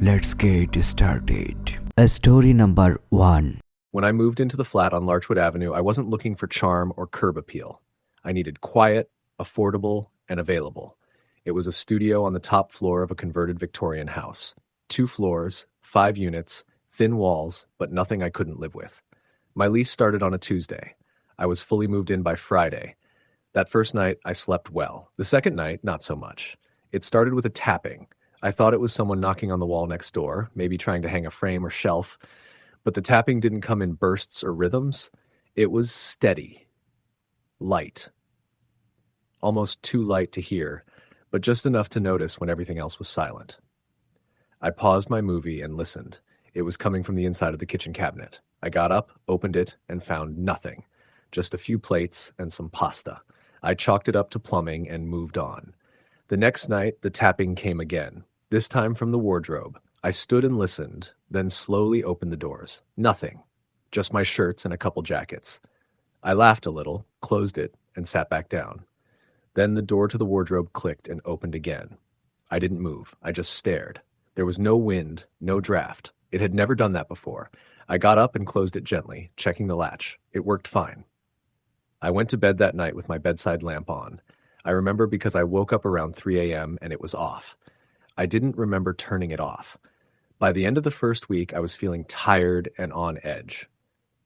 Let's get started. Story number 1. When I moved into the flat on Larchwood Avenue, I wasn't looking for charm or curb appeal. I needed quiet, affordable, and available. It was a studio on the top floor of a converted Victorian house. 2 floors, 5 units, thin walls, but nothing I couldn't live with. My lease started on a Tuesday. I was fully moved in by Friday. That first night, I slept well. The second night, not so much. It started with a tapping. I thought it was someone knocking on the wall next door, maybe trying to hang a frame or shelf. But the tapping didn't come in bursts or rhythms. It was steady, light, almost too light to hear, but just enough to notice when everything else was silent. I paused my movie and listened. It was coming from the inside of the kitchen cabinet. I got up, opened it, and found nothing. Just a few plates and some pasta. I chalked it up to plumbing and moved on. The next night, the tapping came again, this time from the wardrobe. I stood and listened, then slowly opened the doors. Nothing. Just my shirts and a couple jackets. I laughed a little, closed it, and sat back down. Then the door to the wardrobe clicked and opened again. I didn't move. I just stared. There was no wind, no draft. It had never done that before. I got up and closed it gently, checking the latch. It worked fine. I went to bed that night with my bedside lamp on. I remember because I woke up around 3 a.m. and it was off. I didn't remember turning it off. By the end of the first week, I was feeling tired and on edge.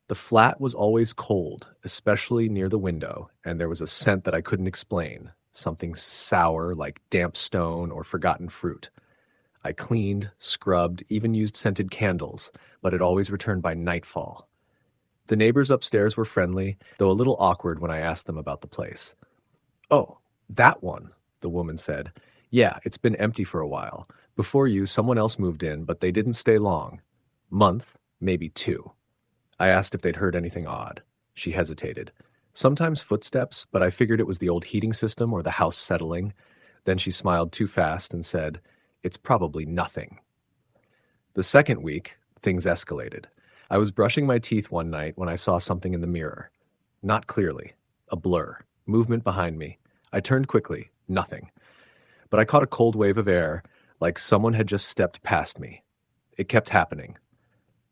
The flat was always cold, especially near the window, and there was a scent that I couldn't explain, something sour like damp stone or forgotten fruit. I cleaned, scrubbed, even used scented candles, but it always returned by nightfall. The neighbors upstairs were friendly, though a little awkward when I asked them about the place. "Oh, that one," the woman said. "Yeah, it's been empty for a while. Before you, someone else moved in, but they didn't stay long. Month, maybe 2. I asked if they'd heard anything odd. She hesitated. Sometimes footsteps, but I figured it was the old heating system or the house settling. Then she smiled too fast and said, "It's probably nothing." The second week, things escalated. I was brushing my teeth one night when I saw something in the mirror. Not clearly. A blur. Movement behind me. I turned quickly. Nothing. But I caught a cold wave of air, like someone had just stepped past me. It kept happening.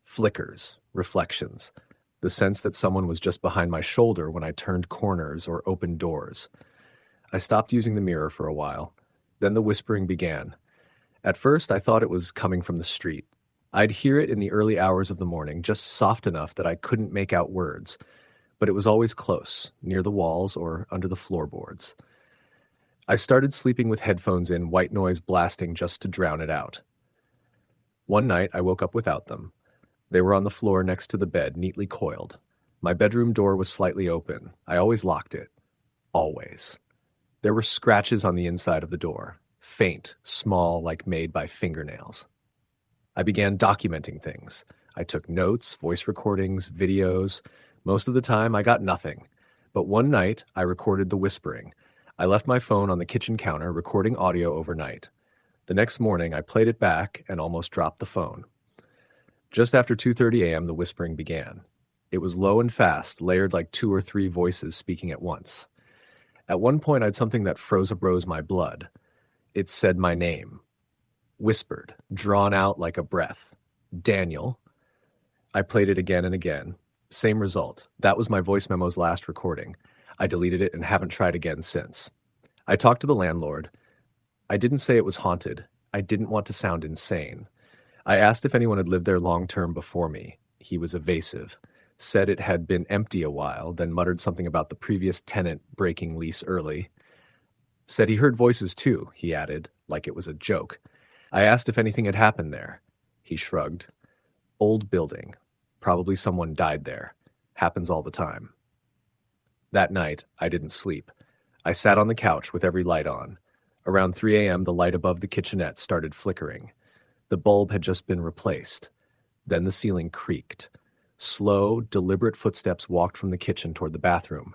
Flickers, reflections, the sense that someone was just behind my shoulder when I turned corners or opened doors. I stopped using the mirror for a while. Then the whispering began. At first, I thought it was coming from the street. I'd hear it in the early hours of the morning, just soft enough that I couldn't make out words. But it was always close, near the walls or under the floorboards. I started sleeping with headphones in, white noise blasting just to drown it out. One night, I woke up without them. They were on the floor next to the bed, neatly coiled. My bedroom door was slightly open. I always locked it. Always. There were scratches on the inside of the door, faint, small, like made by fingernails. I began documenting things. I took notes, voice recordings, videos. Most of the time, I got nothing. But one night, I recorded the whispering. I left my phone on the kitchen counter, recording audio overnight. The next morning, I played it back and almost dropped the phone. Just after 2:30 a.m., the whispering began. It was low and fast, layered like 2 or 3 voices speaking at once. At one point, I had something that froze my blood. It said my name. Whispered, drawn out like a breath. Daniel. I played it again and again. Same result. That was my voice memo's last recording. I deleted it and haven't tried again since. I talked to the landlord. I didn't say it was haunted. I didn't want to sound insane. I asked if anyone had lived there long-term before me. He was evasive. Said it had been empty a while, then muttered something about the previous tenant breaking lease early. Said he heard voices too, he added, like it was a joke. I asked if anything had happened there. He shrugged. Old building. Probably someone died there. Happens all the time. That night, I didn't sleep. I sat on the couch with every light on. Around 3 a.m., the light above the kitchenette started flickering. The bulb had just been replaced. Then the ceiling creaked. Slow, deliberate footsteps walked from the kitchen toward the bathroom.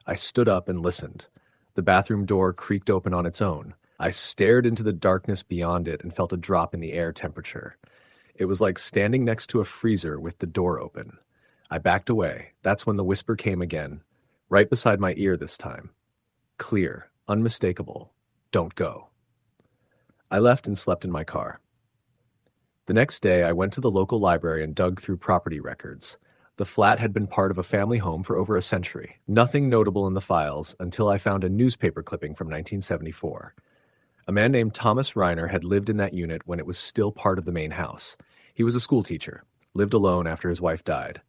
I stood up and listened. The bathroom door creaked open on its own. I stared into the darkness beyond it and felt a drop in the air temperature. It was like standing next to a freezer with the door open. I backed away. That's when the whisper came again. Right beside my ear this time. Clear, unmistakable. Don't go. I left and slept in my car. The next day, I went to the local library and dug through property records. The flat had been part of a family home for over a century. Nothing notable in the files until I found a newspaper clipping from 1974. A man named Thomas Reiner had lived in that unit when it was still part of the main house. He was a schoolteacher, lived alone after his wife died.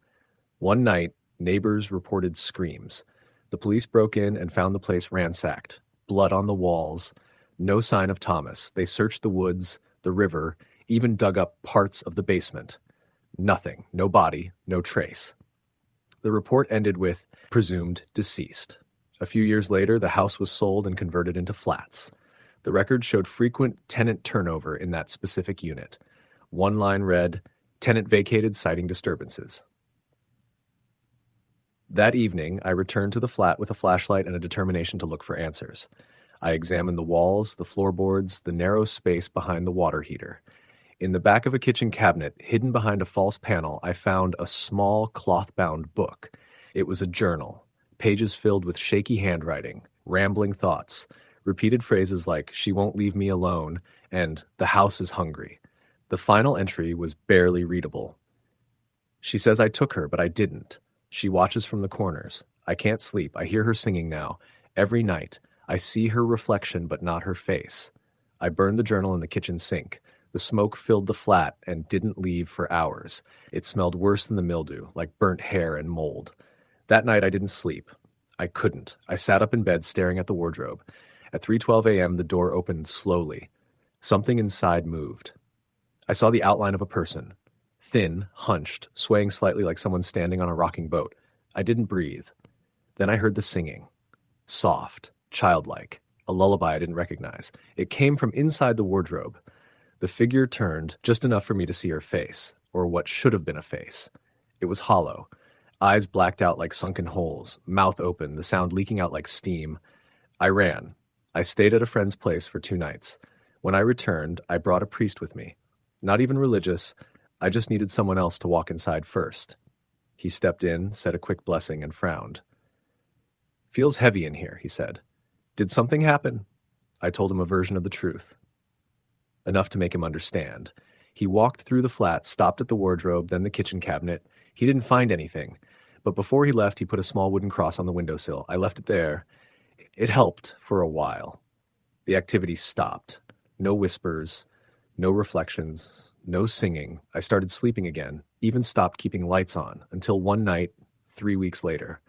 One night, neighbors reported screams. The police broke in and found the place ransacked. Blood on the walls. No sign of Thomas. They searched the woods, the river, even dug up parts of the basement. Nothing. No body, no trace. The report ended with presumed deceased. A few years later, the house was sold and converted into flats. The record showed frequent tenant turnover in that specific unit. One line read, "Tenant vacated citing disturbances." That evening, I returned to the flat with a flashlight and a determination to look for answers. I examined the walls, the floorboards, the narrow space behind the water heater. In the back of a kitchen cabinet, hidden behind a false panel, I found a small cloth-bound book. It was a journal, pages filled with shaky handwriting, rambling thoughts, repeated phrases like, "She won't leave me alone," and "The house is hungry." The final entry was barely readable. "She says I took her, but I didn't. She watches from the corners. I can't sleep. I hear her singing now. Every night. I see her reflection, but not her face." I burned the journal in the kitchen sink. The smoke filled the flat and didn't leave for hours. It smelled worse than the mildew, like burnt hair and mold. That night I didn't sleep. I couldn't. I sat up in bed staring at the wardrobe. At 3:12 a.m. the door opened slowly. Something inside moved. I saw the outline of a person. Thin, hunched, swaying slightly like someone standing on a rocking boat. I didn't breathe. Then I heard the singing. Soft, childlike, a lullaby I didn't recognize. It came from inside the wardrobe. The figure turned just enough for me to see her face, or what should have been a face. It was hollow, eyes blacked out like sunken holes, mouth open, the sound leaking out like steam. I ran. I stayed at a friend's place for 2 nights. When I returned, I brought a priest with me. Not even religious, I just needed someone else to walk inside first. He stepped in, said a quick blessing, and frowned. "Feels heavy in here," he said. "Did something happen?" I told him a version of the truth. Enough to make him understand. He walked through the flat, stopped at the wardrobe, then the kitchen cabinet. He didn't find anything, but before he left, he put a small wooden cross on the windowsill. I left it there. It helped for a while. The activity stopped. No whispers, no reflections, no singing. I started sleeping again, even stopped keeping lights on, until one night, 3 weeks later,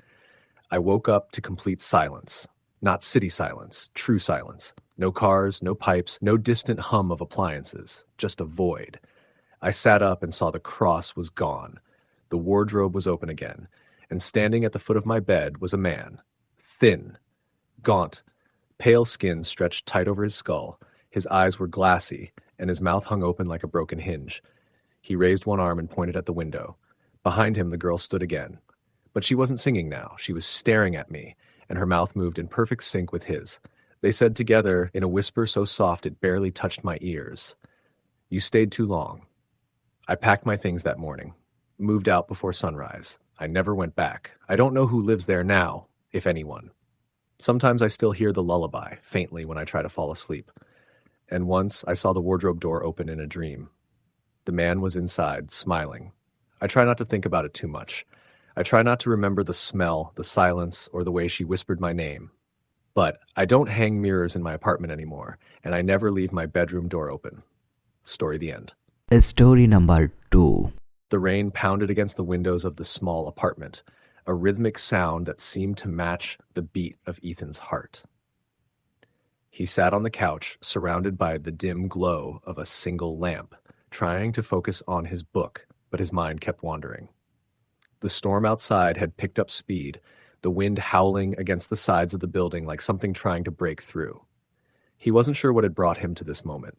I woke up to complete silence. Not city silence, true silence. No cars, no pipes, no distant hum of appliances, just a void. I sat up and saw the cross was gone. The wardrobe was open again, and standing at the foot of my bed was a man. Thin, gaunt, pale skin stretched tight over his skull. His eyes were glassy, and his mouth hung open like a broken hinge. He raised one arm and pointed at the window. Behind him, the girl stood again. But she wasn't singing now. She was staring at me, and her mouth moved in perfect sync with his. They said together, in a whisper so soft it barely touched my ears, "You stayed too long." I packed my things that morning, moved out before sunrise. I never went back. I don't know who lives there now, if anyone. Sometimes I still hear the lullaby, faintly, when I try to fall asleep. And once I saw the wardrobe door open in a dream. The man was inside, smiling. I try not to think about it too much. I try not to remember the smell, the silence, or the way she whispered my name. But I don't hang mirrors in my apartment anymore, and I never leave my bedroom door open. Story the end. Story number 2. The rain pounded against the windows of the small apartment, a rhythmic sound that seemed to match the beat of Ethan's heart. He sat on the couch, surrounded by the dim glow of a single lamp, trying to focus on his book, but his mind kept wandering. The storm outside had picked up speed, the wind howling against the sides of the building like something trying to break through. He wasn't sure what had brought him to this moment.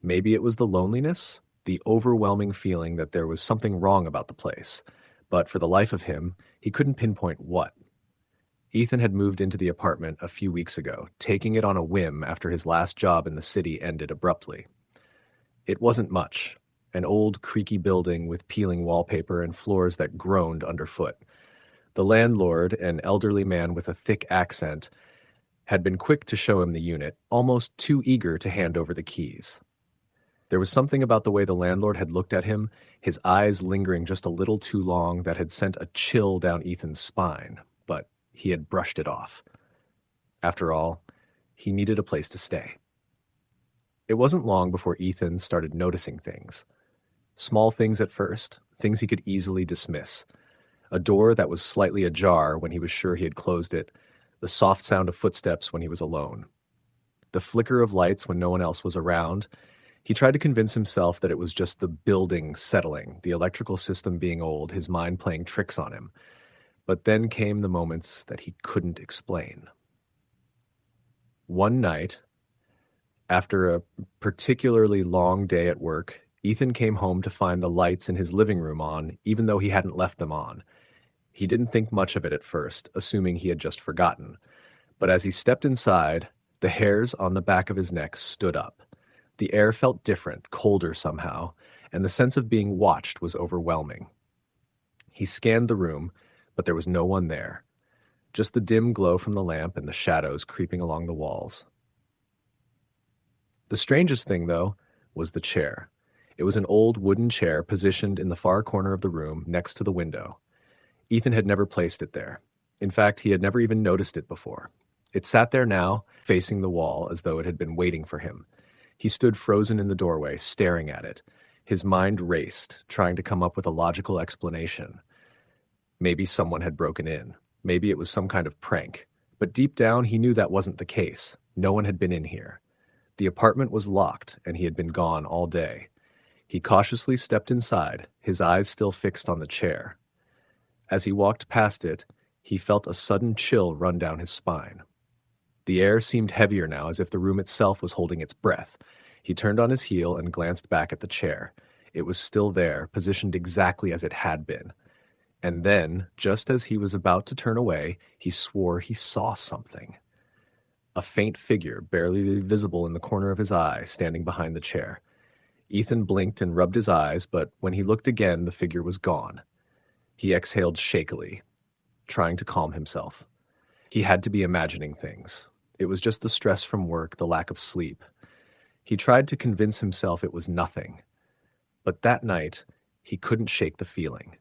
Maybe it was the loneliness, the overwhelming feeling that there was something wrong about the place, but for the life of him, he couldn't pinpoint what. Ethan had moved into the apartment a few weeks ago, taking it on a whim after his last job in the city ended abruptly. It wasn't much, an old creaky building with peeling wallpaper and floors that groaned underfoot. The landlord, an elderly man with a thick accent, had been quick to show him the unit, almost too eager to hand over the keys. There was something about the way the landlord had looked at him, his eyes lingering just a little too long, that had sent a chill down Ethan's spine, but he had brushed it off. After all, he needed a place to stay. It wasn't long before Ethan started noticing things. Small things at first, things he could easily dismiss. A door that was slightly ajar when he was sure he had closed it, the soft sound of footsteps when he was alone. The flicker of lights when no one else was around. He tried to convince himself that it was just the building settling, the electrical system being old, his mind playing tricks on him. But then came the moments that he couldn't explain. One night, after a particularly long day at work, Ethan came home to find the lights in his living room on, even though he hadn't left them on. He didn't think much of it at first, assuming he had just forgotten. But as he stepped inside, the hairs on the back of his neck stood up. The air felt different, colder somehow, and the sense of being watched was overwhelming. He scanned the room, but there was no one there. Just the dim glow from the lamp and the shadows creeping along the walls. The strangest thing, though, was the chair. It was an old wooden chair positioned in the far corner of the room next to the window. Ethan had never placed it there. In fact, he had never even noticed it before. It sat there now, facing the wall, as though it had been waiting for him. He stood frozen in the doorway, staring at it. His mind raced, trying to come up with a logical explanation. Maybe someone had broken in. Maybe it was some kind of prank. But deep down, he knew that wasn't the case. No one had been in here. The apartment was locked, and he had been gone all day. He cautiously stepped inside, his eyes still fixed on the chair. As he walked past it, he felt a sudden chill run down his spine. The air seemed heavier now, as if the room itself was holding its breath. He turned on his heel and glanced back at the chair. It was still there, positioned exactly as it had been. And then, just as he was about to turn away, he swore he saw something. A faint figure, barely visible in the corner of his eye, standing behind the chair. Ethan blinked and rubbed his eyes, but when he looked again, the figure was gone. He exhaled shakily, trying to calm himself. He had to be imagining things. It was just the stress from work, the lack of sleep. He tried to convince himself it was nothing. But that night, he couldn't shake the feeling.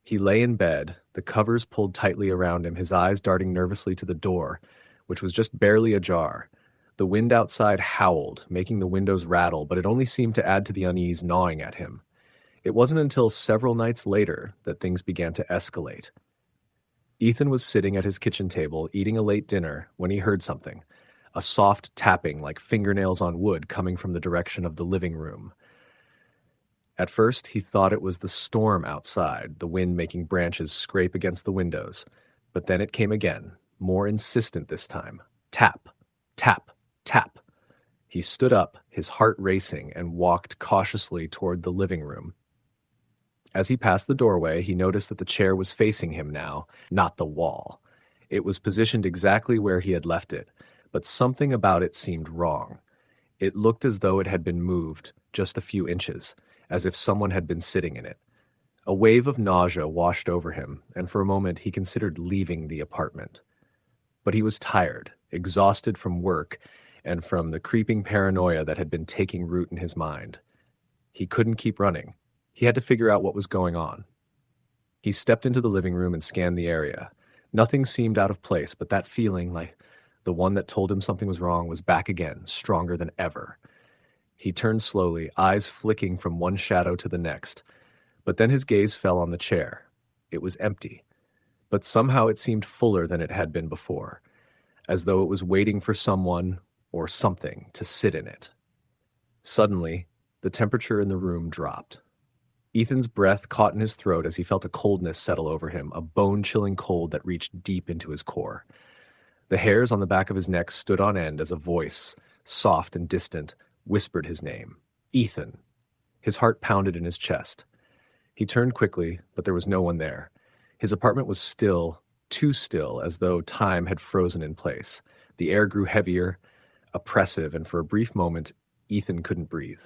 He lay in bed, the covers pulled tightly around him, his eyes darting nervously to the door, which was just barely ajar. The wind outside howled, making the windows rattle, but it only seemed to add to the unease gnawing at him. It wasn't until several nights later that things began to escalate. Ethan was sitting at his kitchen table, eating a late dinner, when he heard something. A soft tapping like fingernails on wood coming from the direction of the living room. At first, he thought it was the storm outside, the wind making branches scrape against the windows. But then it came again, more insistent this time. Tap, tap, tap. He stood up, his heart racing, and walked cautiously toward the living room. As he passed the doorway, he noticed that the chair was facing him now, not the wall. It was positioned exactly where he had left it, but something about it seemed wrong. It looked as though it had been moved just a few inches, as if someone had been sitting in it. A wave of nausea washed over him, and for a moment he considered leaving the apartment. But he was tired, exhausted from work, and from the creeping paranoia that had been taking root in his mind. He couldn't keep running. He had to figure out what was going on. He stepped into the living room and scanned the area. Nothing seemed out of place, but that feeling, like the one that told him something was wrong, was back again, stronger than ever. He turned slowly, eyes flicking from one shadow to the next. But then his gaze fell on the chair. It was empty. But somehow it seemed fuller than it had been before, as though it was waiting for someone or something to sit in it. Suddenly, the temperature in the room dropped. Ethan's breath caught in his throat as he felt a coldness settle over him, a bone-chilling cold that reached deep into his core. The hairs on the back of his neck stood on end as a voice, soft and distant, whispered his name. Ethan. His heart pounded in his chest. He turned quickly, but there was no one there. His apartment was still, too still, as though time had frozen in place. The air grew heavier, oppressive, and for a brief moment, Ethan couldn't breathe.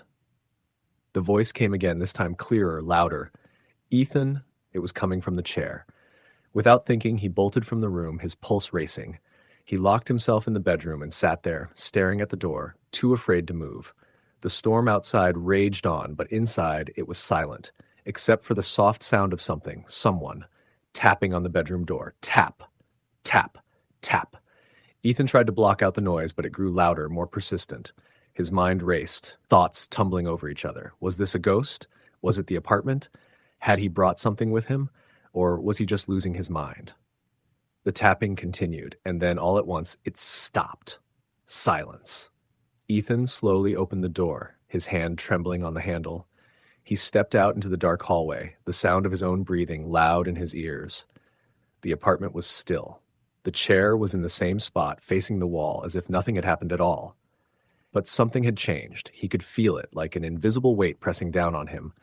The voice came again, this time clearer, louder. Ethan, it was coming from the chair. Without thinking, he bolted from the room, his pulse racing. He locked himself in the bedroom and sat there, staring at the door, too afraid to move. The storm outside raged on, but inside it was silent, except for the soft sound of someone, tapping on the bedroom door. Tap, tap, tap. Ethan tried to block out the noise, but it grew louder, more persistent. His mind raced, thoughts tumbling over each other. Was this a ghost? Was it the apartment? Had he brought something with him? Or was he just losing his mind? The tapping continued, and then all at once it stopped. Silence. Ethan slowly opened the door, his hand trembling on the handle. He stepped out into the dark hallway, the sound of his own breathing loud in his ears. The apartment was still. The chair was in the same spot, facing the wall, as if nothing had happened at all. But something had changed. He could feel it, like an invisible weight pressing down on him.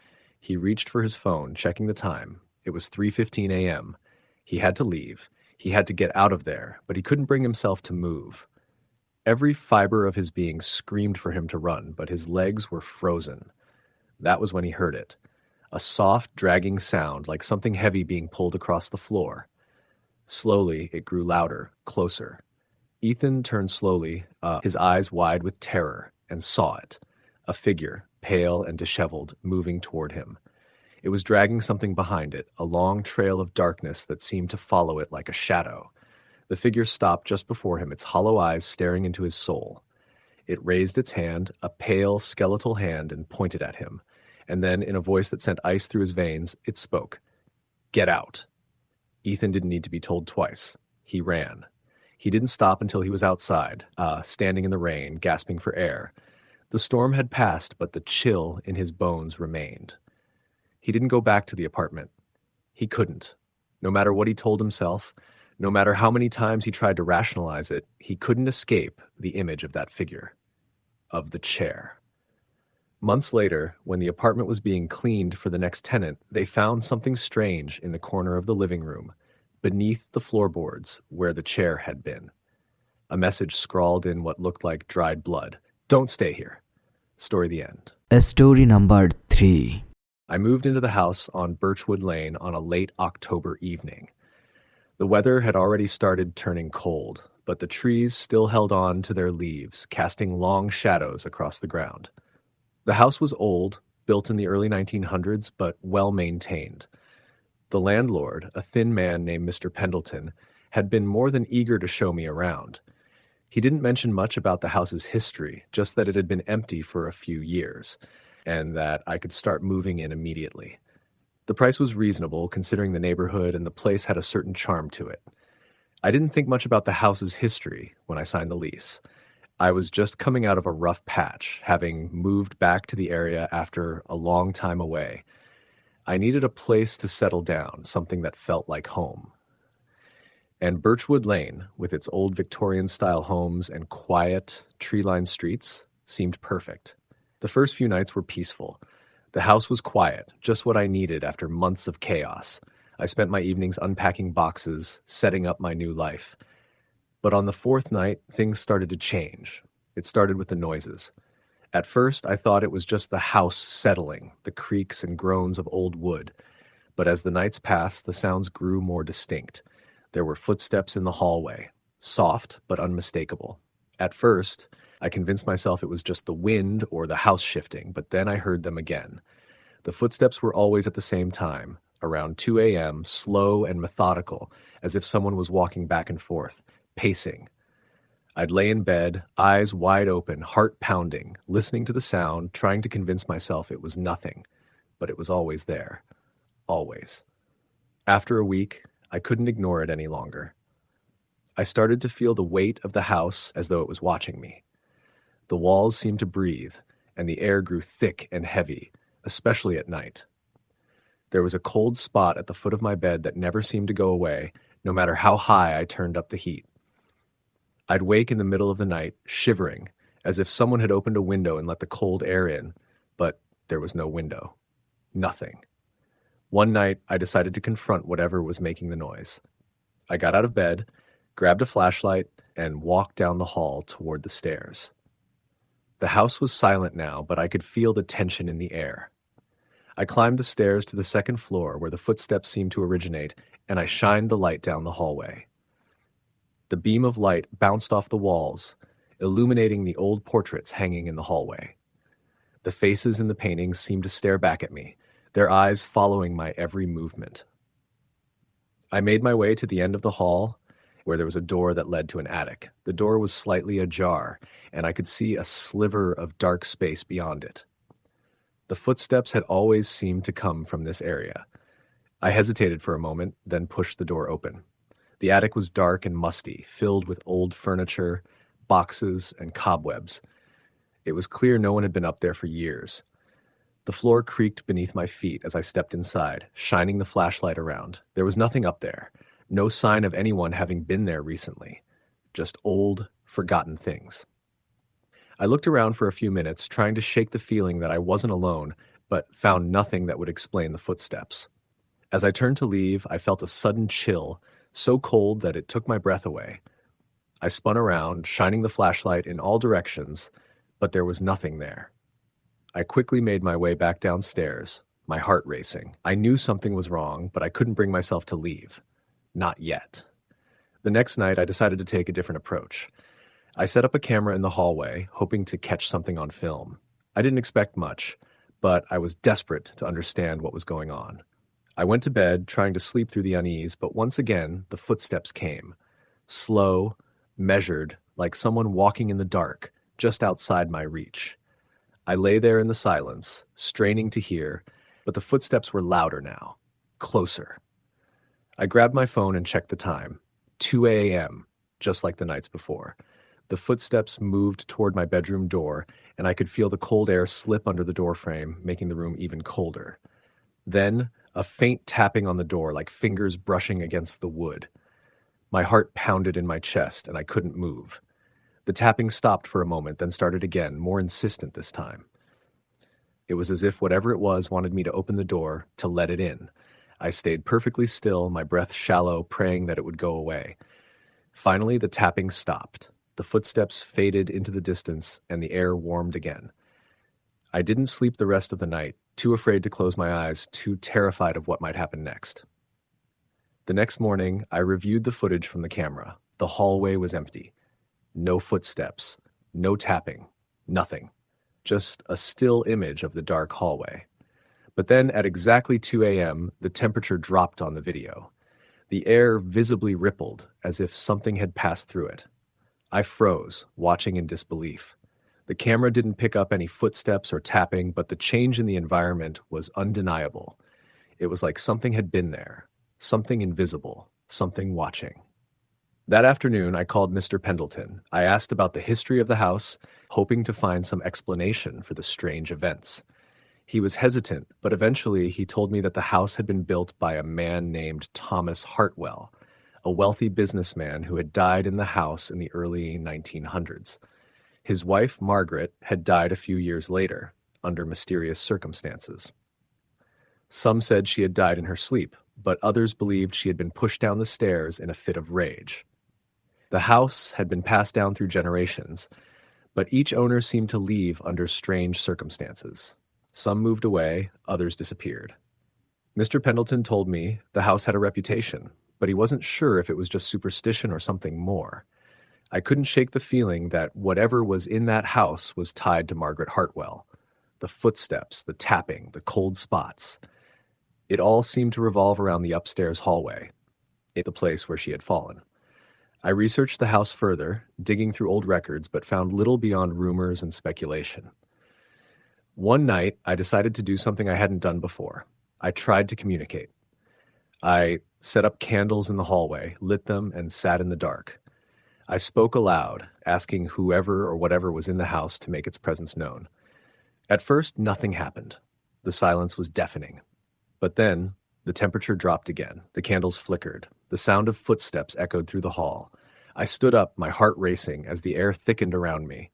He reached for his phone, checking the time. It was 3:15 a.m. He had to leave. He had to get out of there, but he couldn't bring himself to move. Every fiber of his being screamed for him to run, but his legs were frozen. That was when he heard it. A soft, dragging sound, like something heavy being pulled across the floor. Slowly, it grew louder, closer. Ethan turned slowly, his eyes wide with terror, and saw it. A figure, pale and disheveled, moving toward him. It was dragging something behind it, a long trail of darkness that seemed to follow it like a shadow. The figure stopped just before him, its hollow eyes staring into his soul. It raised its hand, a pale, skeletal hand, and pointed at him. And then, in a voice that sent ice through his veins, it spoke. "Get out." Ethan didn't need to be told twice. He ran. He didn't stop until he was outside, standing in the rain, gasping for air. The storm had passed, but the chill in his bones remained. He didn't go back to the apartment. He couldn't. No matter what he told himself, no matter how many times he tried to rationalize it, he couldn't escape the image of that figure, of the chair. Months later, when the apartment was being cleaned for the next tenant, they found something strange in the corner of the living room, beneath the floorboards where the chair had been. A message scrawled in what looked like dried blood. "Don't stay here." Story the end. Story number 3. I moved into the house on Birchwood Lane on a late October evening. The weather had already started turning cold, but the trees still held on to their leaves, casting long shadows across the ground. The house was old, built in the early 1900s, but well maintained. The landlord, a thin man named Mr. Pendleton, had been more than eager to show me around. He didn't mention much about the house's history, just that it had been empty for a few years, and that I could start moving in immediately. The price was reasonable, considering the neighborhood, and the place had a certain charm to it. I didn't think much about the house's history when I signed the lease. I was just coming out of a rough patch, having moved back to the area after a long time away. I needed a place to settle down, something that felt like home. And Birchwood Lane, with its old Victorian-style homes and quiet, tree-lined streets, seemed perfect. The first few nights were peaceful. The house was quiet, just what I needed after months of chaos. I spent my evenings unpacking boxes, setting up my new life. But on the fourth night, things started to change. It started with the noises. At first, I thought it was just the house settling, the creaks and groans of old wood. But as the nights passed, the sounds grew more distinct. There were footsteps in the hallway, soft but unmistakable. At first, I convinced myself it was just the wind or the house shifting, but then I heard them again. The footsteps were always at the same time, around 2 a.m., slow and methodical, as if someone was walking back and forth, pacing. I'd lay in bed, eyes wide open, heart pounding, listening to the sound, trying to convince myself it was nothing, but it was always there. Always. After a week, I couldn't ignore it any longer. I started to feel the weight of the house as though it was watching me. The walls seemed to breathe, and the air grew thick and heavy, especially at night. There was a cold spot at the foot of my bed that never seemed to go away, no matter how high I turned up the heat. I'd wake in the middle of the night, shivering, as if someone had opened a window and let the cold air in, but there was no window. Nothing. One night, I decided to confront whatever was making the noise. I got out of bed, grabbed a flashlight, and walked down the hall toward the stairs. The house was silent now, but I could feel the tension in the air. I climbed the stairs to the second floor where the footsteps seemed to originate, and I shined the light down the hallway. The beam of light bounced off the walls, illuminating the old portraits hanging in the hallway. The faces in the paintings seemed to stare back at me, their eyes following my every movement. I made my way to the end of the hall where there was a door that led to an attic. The door was slightly ajar, and I could see a sliver of dark space beyond it. The footsteps had always seemed to come from this area. I hesitated for a moment, then pushed the door open. The attic was dark and musty, filled with old furniture, boxes, and cobwebs. It was clear no one had been up there for years. The floor creaked beneath my feet as I stepped inside, shining the flashlight around. There was nothing up there, no sign of anyone having been there recently, just old, forgotten things. I looked around for a few minutes, trying to shake the feeling that I wasn't alone, but found nothing that would explain the footsteps. As I turned to leave, I felt a sudden chill, so cold that it took my breath away. I spun around, shining the flashlight in all directions, but there was nothing there. I quickly made my way back downstairs, my heart racing. I knew something was wrong, but I couldn't bring myself to leave. Not yet. The next night, I decided to take a different approach. I set up a camera in the hallway, hoping to catch something on film. I didn't expect much, but I was desperate to understand what was going on. I went to bed, trying to sleep through the unease, but once again, the footsteps came. Slow, measured, like someone walking in the dark, just outside my reach. I lay there in the silence, straining to hear, but the footsteps were louder now, closer. I grabbed my phone and checked the time. 2 a.m., just like the nights before. The footsteps moved toward my bedroom door, and I could feel the cold air slip under the doorframe, making the room even colder. Then, a faint tapping on the door, like fingers brushing against the wood. My heart pounded in my chest, and I couldn't move. The tapping stopped for a moment, then started again, more insistent this time. It was as if whatever it was wanted me to open the door, to let it in. I stayed perfectly still, my breath shallow, praying that it would go away. Finally, the tapping stopped. The footsteps faded into the distance, and the air warmed again. I didn't sleep the rest of the night, too afraid to close my eyes, too terrified of what might happen next. The next morning, I reviewed the footage from the camera. The hallway was empty. No footsteps, no tapping, nothing. Just a still image of the dark hallway. But then at exactly 2 a.m., the temperature dropped on the video. The air visibly rippled, as if something had passed through it. I froze, watching in disbelief. The camera didn't pick up any footsteps or tapping, but the change in the environment was undeniable. It was like something had been there, something invisible, something watching. That afternoon, I called Mr. Pendleton. I asked about the history of the house, hoping to find some explanation for the strange events. He was hesitant, but eventually he told me that the house had been built by a man named Thomas Hartwell, a wealthy businessman who had died in the house in the early 1900s. His wife, Margaret, had died a few years later, under mysterious circumstances. Some said she had died in her sleep, but others believed she had been pushed down the stairs in a fit of rage. The house had been passed down through generations, but each owner seemed to leave under strange circumstances. Some moved away, others disappeared. Mr. Pendleton told me the house had a reputation, but he wasn't sure if it was just superstition or something more. I couldn't shake the feeling that whatever was in that house was tied to Margaret Hartwell. The footsteps, the tapping, the cold spots. It all seemed to revolve around the upstairs hallway, the place where she had fallen. I researched the house further, digging through old records, but found little beyond rumors and speculation. One night, I decided to do something I hadn't done before. I tried to communicate. I set up candles in the hallway, lit them, and sat in the dark. I spoke aloud, asking whoever or whatever was in the house to make its presence known. At first, nothing happened. The silence was deafening. But then, the temperature dropped again. The candles flickered. The sound of footsteps echoed through the hall. I stood up, my heart racing, as the air thickened around me.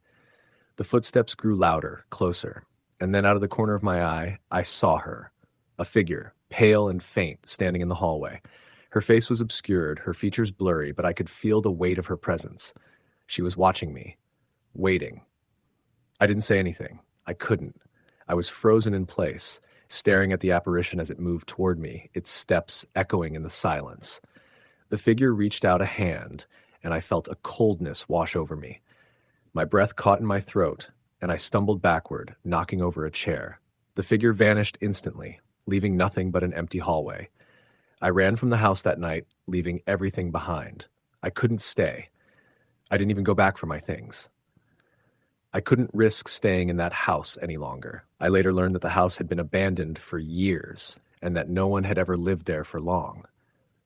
The footsteps grew louder, closer, and then out of the corner of my eye, I saw her. A figure, pale and faint, standing in the hallway. Her face was obscured, her features blurry, but I could feel the weight of her presence. She was watching me, waiting. I didn't say anything. I couldn't. I was frozen in place, staring at the apparition as it moved toward me, its steps echoing in the silence. The figure reached out a hand, and I felt a coldness wash over me. My breath caught in my throat. and I stumbled backward, knocking over a chair. The figure vanished instantly, leaving nothing but an empty hallway. I ran from the house that night, leaving everything behind. I couldn't stay. I didn't even go back for my things. I couldn't risk staying in that house any longer. I later learned that the house had been abandoned for years and that no one had ever lived there for long.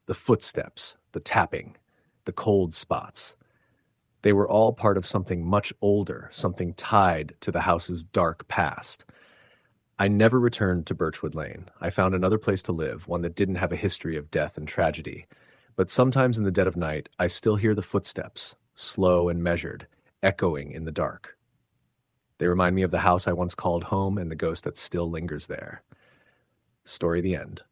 The footsteps, the tapping, the cold spots. They were all part of something much older, something tied to the house's dark past. I never returned to Birchwood Lane. I found another place to live, one that didn't have a history of death and tragedy. But sometimes in the dead of night, I still hear the footsteps, slow and measured, echoing in the dark. They remind me of the house I once called home and the ghost that still lingers there. Story the end.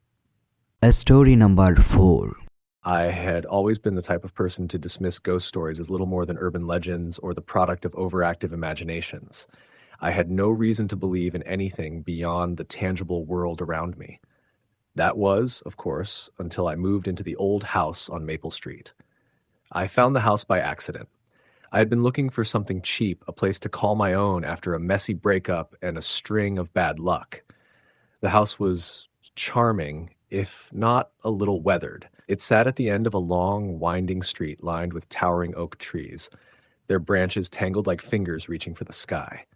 Story number 4. I had always been the type of person to dismiss ghost stories as little more than urban legends or the product of overactive imaginations. I had no reason to believe in anything beyond the tangible world around me. That was, of course, until I moved into the old house on Maple Street. I found the house by accident. I had been looking for something cheap, a place to call my own after a messy breakup and a string of bad luck. The house was charming, if not a little weathered. It sat at the end of a long, winding street lined with towering oak trees, their branches tangled like fingers reaching for the sky.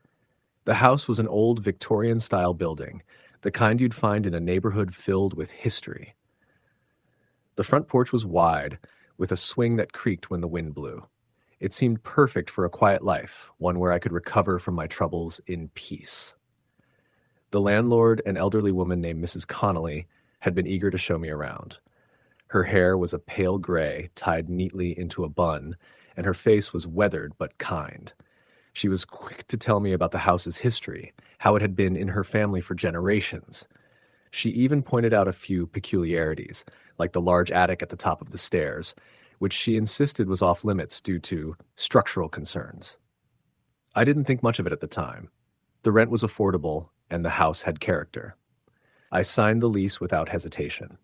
The house was an old Victorian-style building, the kind you'd find in a neighborhood filled with history. The front porch was wide, with a swing that creaked when the wind blew. It seemed perfect for a quiet life, one where I could recover from my troubles in peace. The landlord, an elderly woman named Mrs. Connolly, had been eager to show me around. Her hair was a pale gray, tied neatly into a bun, and her face was weathered but kind. She was quick to tell me about the house's history, how it had been in her family for generations. She even pointed out a few peculiarities, like the large attic at the top of the stairs, which she insisted was off limits due to structural concerns. I didn't think much of it at the time. The rent was affordable, and the house had character. I signed the lease without hesitation.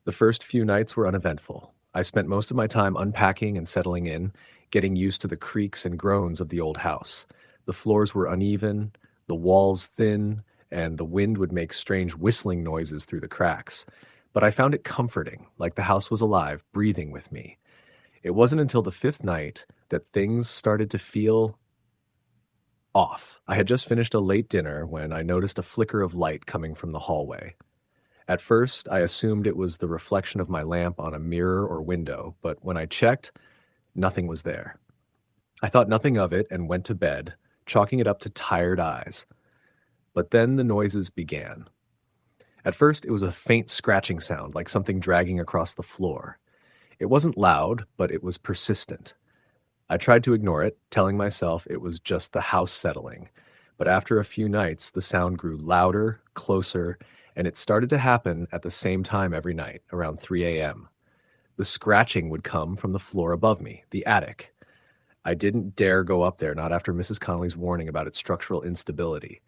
The first few nights were uneventful. I spent most of my time unpacking and settling in, getting used to the creaks and groans of the old house. The floors were uneven, the walls thin, and the wind would make strange whistling noises through the cracks. But I found it comforting, like the house was alive, breathing with me. It wasn't until the 5th night that things started to feel off. I had just finished a late dinner when I noticed a flicker of light coming from the hallway. At first, I assumed it was the reflection of my lamp on a mirror or window, but when I checked, nothing was there. I thought nothing of it and went to bed, chalking it up to tired eyes. But then the noises began. At first, it was a faint scratching sound, like something dragging across the floor. It wasn't loud, but it was persistent. I tried to ignore it, telling myself it was just the house settling. But after a few nights, the sound grew louder, closer, and it started to happen at the same time every night, around 3 a.m. The scratching would come from the floor above me, the attic. I didn't dare go up there, not after Mrs. Connolly's warning about its structural instability.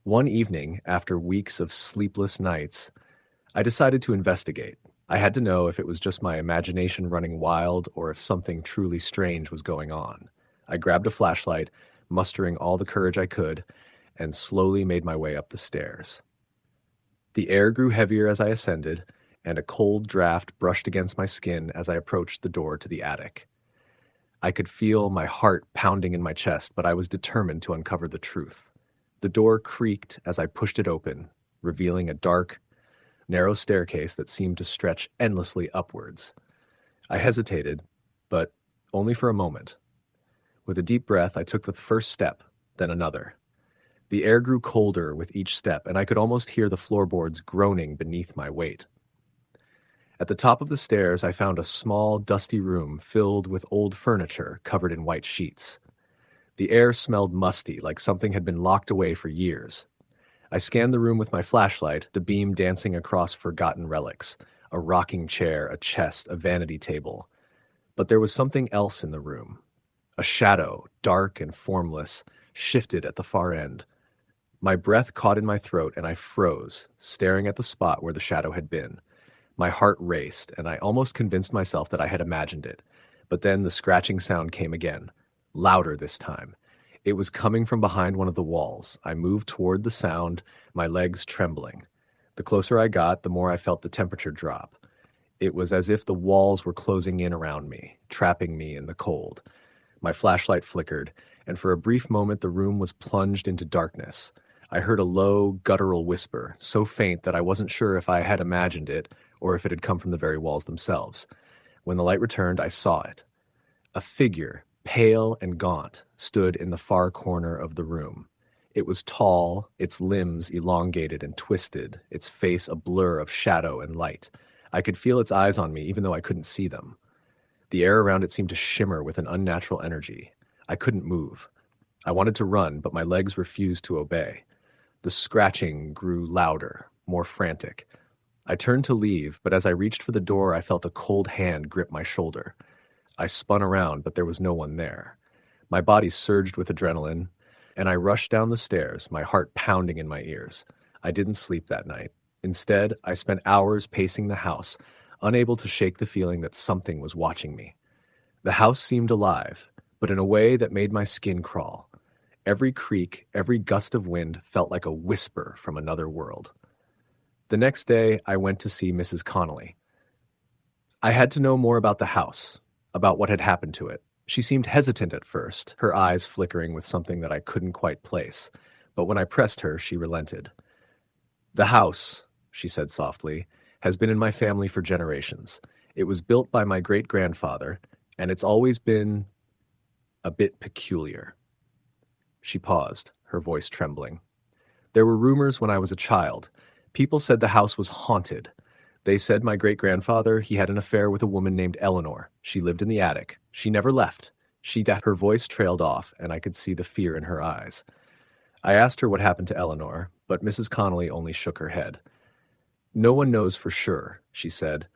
One evening, after weeks of sleepless nights, I decided to investigate. I had to know if it was just my imagination running wild or if something truly strange was going on. I grabbed a flashlight, mustering all the courage I could, and slowly made my way up the stairs. The air grew heavier as I ascended, and a cold draft brushed against my skin as I approached the door to the attic. I could feel my heart pounding in my chest, but I was determined to uncover the truth. The door creaked as I pushed it open, revealing a dark, narrow staircase that seemed to stretch endlessly upwards. I hesitated, but only for a moment. With a deep breath, I took the first step, then another. The air grew colder with each step, and I could almost hear the floorboards groaning beneath my weight. At the top of the stairs, I found a small, dusty room filled with old furniture covered in white sheets. The air smelled musty, like something had been locked away for years. I scanned the room with my flashlight, the beam dancing across forgotten relics, a rocking chair, a chest, a vanity table. But there was something else in the room. A shadow, dark and formless, shifted at the far end. My breath caught in my throat and I froze, staring at the spot where the shadow had been. My heart raced, and I almost convinced myself that I had imagined it. But then the scratching sound came again, louder this time. It was coming from behind one of the walls. I moved toward the sound, my legs trembling. The closer I got, the more I felt the temperature drop. It was as if the walls were closing in around me, trapping me in the cold. My flashlight flickered, and for a brief moment the room was plunged into darkness. I heard a low, guttural whisper, so faint that I wasn't sure if I had imagined it or if it had come from the very walls themselves. When the light returned, I saw it. A figure, pale and gaunt, stood in the far corner of the room. It was tall, its limbs elongated and twisted, its face a blur of shadow and light. I could feel its eyes on me, even though I couldn't see them. The air around it seemed to shimmer with an unnatural energy. I couldn't move. I wanted to run, but my legs refused to obey. The scratching grew louder, more frantic. I turned to leave, but as I reached for the door, I felt a cold hand grip my shoulder. I spun around, but there was no one there. My body surged with adrenaline, and I rushed down the stairs, my heart pounding in my ears. I didn't sleep that night. Instead, I spent hours pacing the house, unable to shake the feeling that something was watching me. The house seemed alive, but in a way that made my skin crawl. Every creak, every gust of wind felt like a whisper from another world. The next day, I went to see Mrs. Connolly. I had to know more about the house, about what had happened to it. She seemed hesitant at first, her eyes flickering with something that I couldn't quite place. But when I pressed her, she relented. "The house," she said softly, "has been in my family for generations. It was built by my great-grandfather, and it's always been a bit peculiar." She paused, her voice trembling. "There were rumors when I was a child. People said the house was haunted. They said my great-grandfather, he had an affair with a woman named Eleanor. She lived in the attic. She never left. Her voice trailed off, and I could see the fear in her eyes. I asked her what happened to Eleanor, but Mrs. Connolly only shook her head. "No one knows for sure," she said.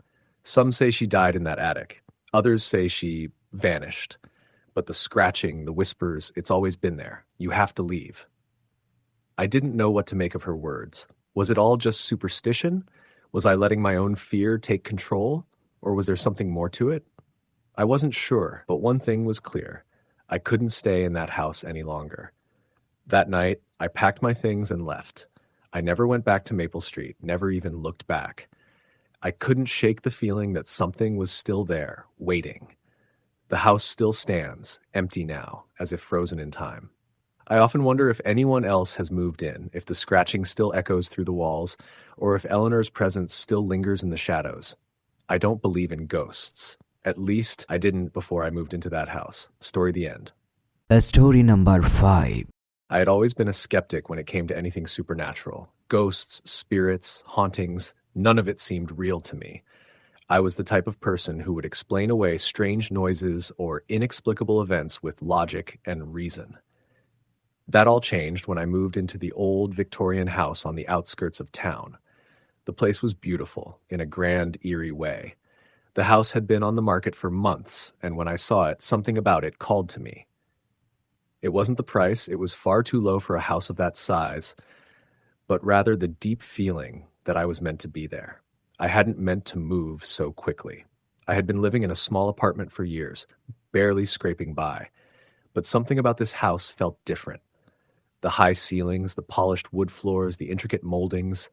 "Some say she died in that attic. Others say she vanished. But the scratching, the whispers, it's always been there. You have to leave." I didn't know what to make of her words. Was it all just superstition? Was I letting my own fear take control? Or was there something more to it? I wasn't sure, but one thing was clear. I couldn't stay in that house any longer. That night, I packed my things and left. I never went back to Maple Street, never even looked back. I couldn't shake the feeling that something was still there, waiting. The house still stands, empty now, as if frozen in time. I often wonder if anyone else has moved in, if the scratching still echoes through the walls, or if Eleanor's presence still lingers in the shadows. I don't believe in ghosts. At least I didn't before I moved into that house. Story the end. Story number 5. I had always been a skeptic when it came to anything supernatural. Ghosts, spirits, hauntings, none of it seemed real to me. I was the type of person who would explain away strange noises or inexplicable events with logic and reason. That all changed when I moved into the old Victorian house on the outskirts of town. The place was beautiful, in a grand, eerie way. The house had been on the market for months, and when I saw it, something about it called to me. It wasn't the price, it was far too low for a house of that size, but rather the deep feeling that I was meant to be there. I hadn't meant to move so quickly. I had been living in a small apartment for years, barely scraping by. But something about this house felt different. The high ceilings, the polished wood floors, the intricate moldings,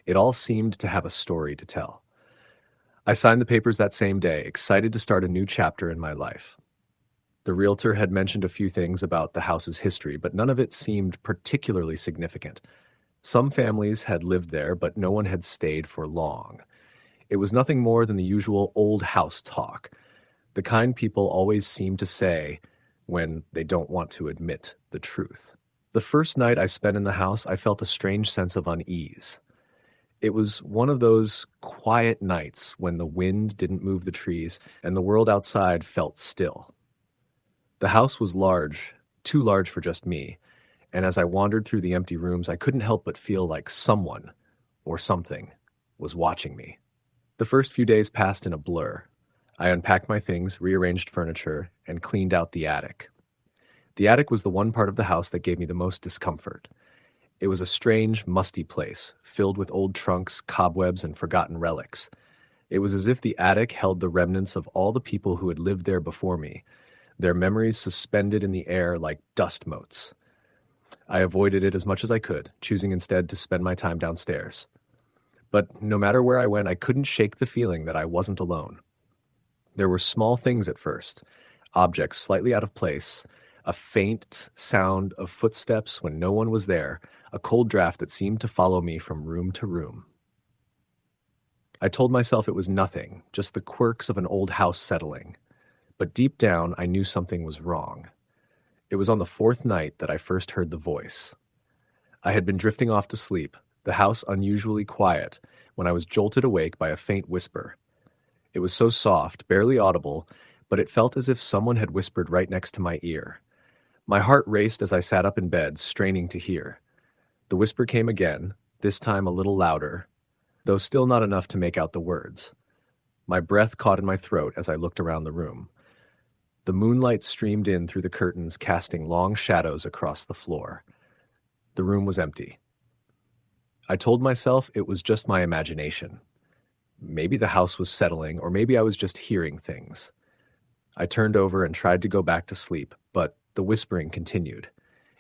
it all seemed to have a story to tell. I signed the papers that same day, excited to start a new chapter in my life. The realtor had mentioned a few things about the house's history, but none of it seemed particularly significant. Some families had lived there, but no one had stayed for long. It was nothing more than the usual old house talk, the kind people always seem to say when they don't want to admit the truth. The first night I spent in the house, I felt a strange sense of unease. It was one of those quiet nights when the wind didn't move the trees and the world outside felt still. The house was large, too large for just me, and as I wandered through the empty rooms, I couldn't help but feel like someone, or something, was watching me. The first few days passed in a blur. I unpacked my things, rearranged furniture, and cleaned out the attic. The attic was the one part of the house that gave me the most discomfort. It was a strange, musty place, filled with old trunks, cobwebs, and forgotten relics. It was as if the attic held the remnants of all the people who had lived there before me, their memories suspended in the air like dust motes. I avoided it as much as I could, choosing instead to spend my time downstairs. But no matter where I went, I couldn't shake the feeling that I wasn't alone. There were small things at first, objects slightly out of place, a faint sound of footsteps when no one was there, a cold draft that seemed to follow me from room to room. I told myself it was nothing, just the quirks of an old house settling. But deep down, I knew something was wrong. It was on the fourth night that I first heard the voice. I had been drifting off to sleep, the house unusually quiet, when I was jolted awake by a faint whisper. It was so soft, barely audible, but it felt as if someone had whispered right next to my ear. My heart raced as I sat up in bed, straining to hear. The whisper came again, this time a little louder, though still not enough to make out the words. My breath caught in my throat as I looked around the room. The moonlight streamed in through the curtains, casting long shadows across the floor. The room was empty. I told myself it was just my imagination. Maybe the house was settling, or maybe I was just hearing things. I turned over and tried to go back to sleep, but the whispering continued.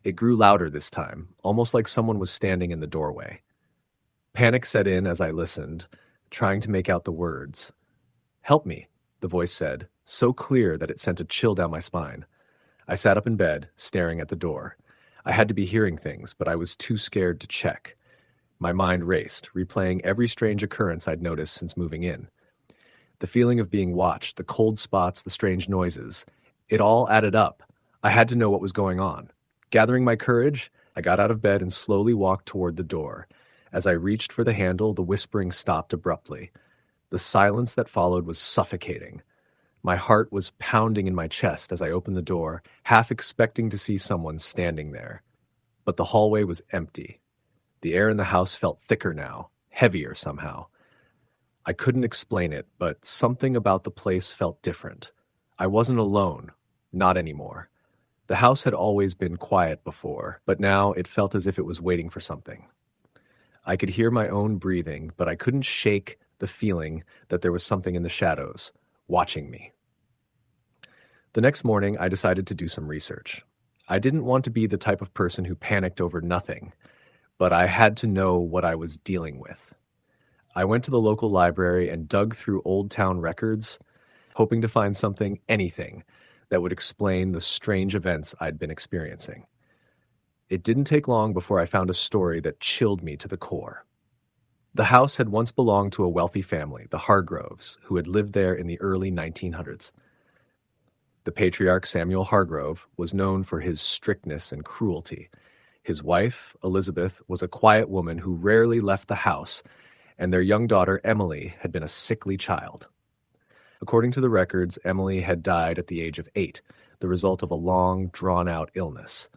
It grew louder this time, almost like someone was standing in the doorway. Panic set in as I listened, trying to make out the words. "Help me," the voice said, so clear that it sent a chill down my spine. I sat up in bed, staring at the door. I had to be hearing things, but I was too scared to check. My mind raced, replaying every strange occurrence I'd noticed since moving in. The feeling of being watched, the cold spots, the strange noises. It all added up. I had to know what was going on. Gathering my courage, I got out of bed and slowly walked toward the door. As I reached for the handle, the whispering stopped abruptly. The silence that followed was suffocating. My heart was pounding in my chest as I opened the door, half expecting to see someone standing there. But the hallway was empty. The air in the house felt thicker now, heavier somehow. I couldn't explain it, but something about the place felt different. I wasn't alone, not anymore. The house had always been quiet before, but now it felt as if it was waiting for something. I could hear my own breathing, but I couldn't shake the feeling that there was something in the shadows, watching me. The next morning, I decided to do some research. I didn't want to be the type of person who panicked over nothing, but I had to know what I was dealing with. I went to the local library and dug through old town records, hoping to find something, anything, that would explain the strange events I'd been experiencing. It didn't take long before I found a story that chilled me to the core. The house had once belonged to a wealthy family, the Hargroves, who had lived there in the early 1900s. The patriarch Samuel Hargrove was known for his strictness and cruelty. His wife, Elizabeth, was a quiet woman who rarely left the house, and their young daughter, Emily, had been a sickly child. According to the records, Emily had died at the age of 8, the result of a long, drawn-out illness.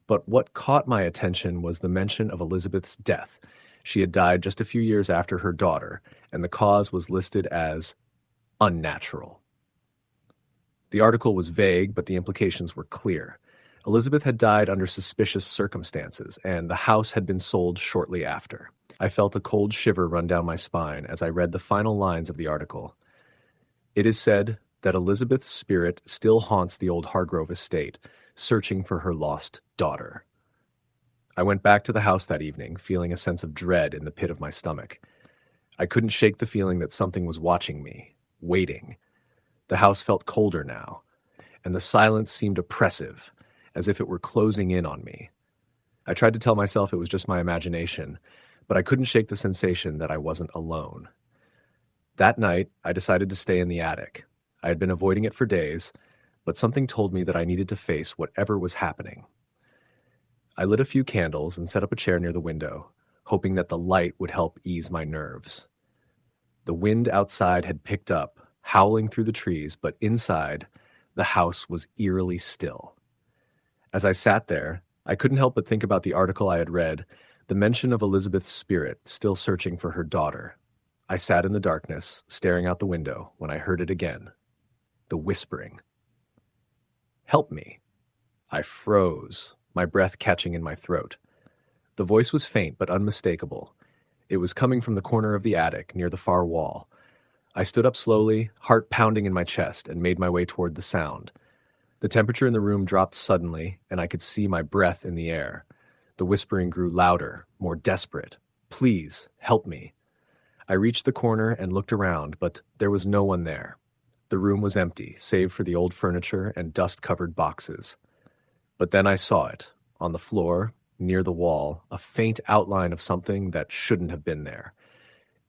But what caught my attention was the mention of Elizabeth's death. She had died just a few years after her daughter, and the cause was listed as unnatural. The article was vague, but the implications were clear. Elizabeth had died under suspicious circumstances, and the house had been sold shortly after. I felt a cold shiver run down my spine as I read the final lines of the article. It is said that Elizabeth's spirit still haunts the old Hargrove estate, searching for her lost daughter. I went back to the house that evening, feeling a sense of dread in the pit of my stomach. I couldn't shake the feeling that something was watching me, waiting. The house felt colder now, and the silence seemed oppressive, as if it were closing in on me. I tried to tell myself it was just my imagination, but I couldn't shake the sensation that I wasn't alone. That night, I decided to stay in the attic. I had been avoiding it for days, but something told me that I needed to face whatever was happening. I lit a few candles and set up a chair near the window, hoping that the light would help ease my nerves. The wind outside had picked up, howling through the trees, but inside, the house was eerily still. As I sat there, I couldn't help but think about the article I had read, the mention of Elizabeth's spirit still searching for her daughter. I sat in the darkness, staring out the window, when I heard it again. The whispering. "Help me." I froze, my breath catching in my throat. The voice was faint but unmistakable. It was coming from the corner of the attic, near the far wall. I stood up slowly, heart pounding in my chest, and made my way toward the sound. The temperature in the room dropped suddenly, and I could see my breath in the air. The whispering grew louder, more desperate. Please, help me. I reached the corner and looked around, but there was no one there. The room was empty, save for the old furniture and dust-covered boxes. But then I saw it, on the floor, near the wall, a faint outline of something that shouldn't have been there.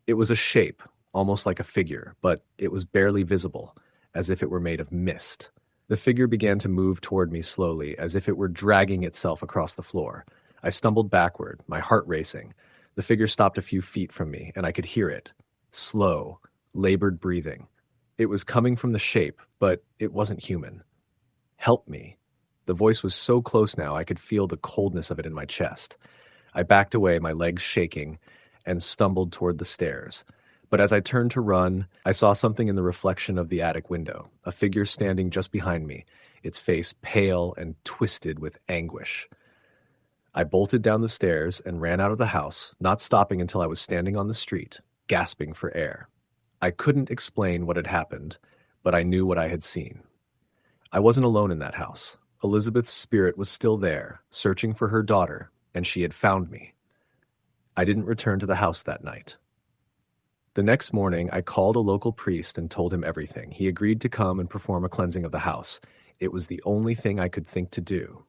It was a shape, almost like a figure, but it was barely visible, as if it were made of mist. The figure began to move toward me slowly, as if it were dragging itself across the floor. I stumbled backward, my heart racing. The figure stopped a few feet from me, and I could hear it. Slow, labored breathing. It was coming from the shape, but it wasn't human. Help me. The voice was so close now I could feel the coldness of it in my chest. I backed away, my legs shaking, and stumbled toward the stairs. But as I turned to run, I saw something in the reflection of the attic window, a figure standing just behind me, its face pale and twisted with anguish. I bolted down the stairs and ran out of the house, not stopping until I was standing on the street, gasping for air. I couldn't explain what had happened, but I knew what I had seen. I wasn't alone in that house. Elizabeth's spirit was still there, searching for her daughter, and she had found me. I didn't return to the house that night. The next morning, I called a local priest and told him everything. He agreed to come and perform a cleansing of the house. It was the only thing I could think to do.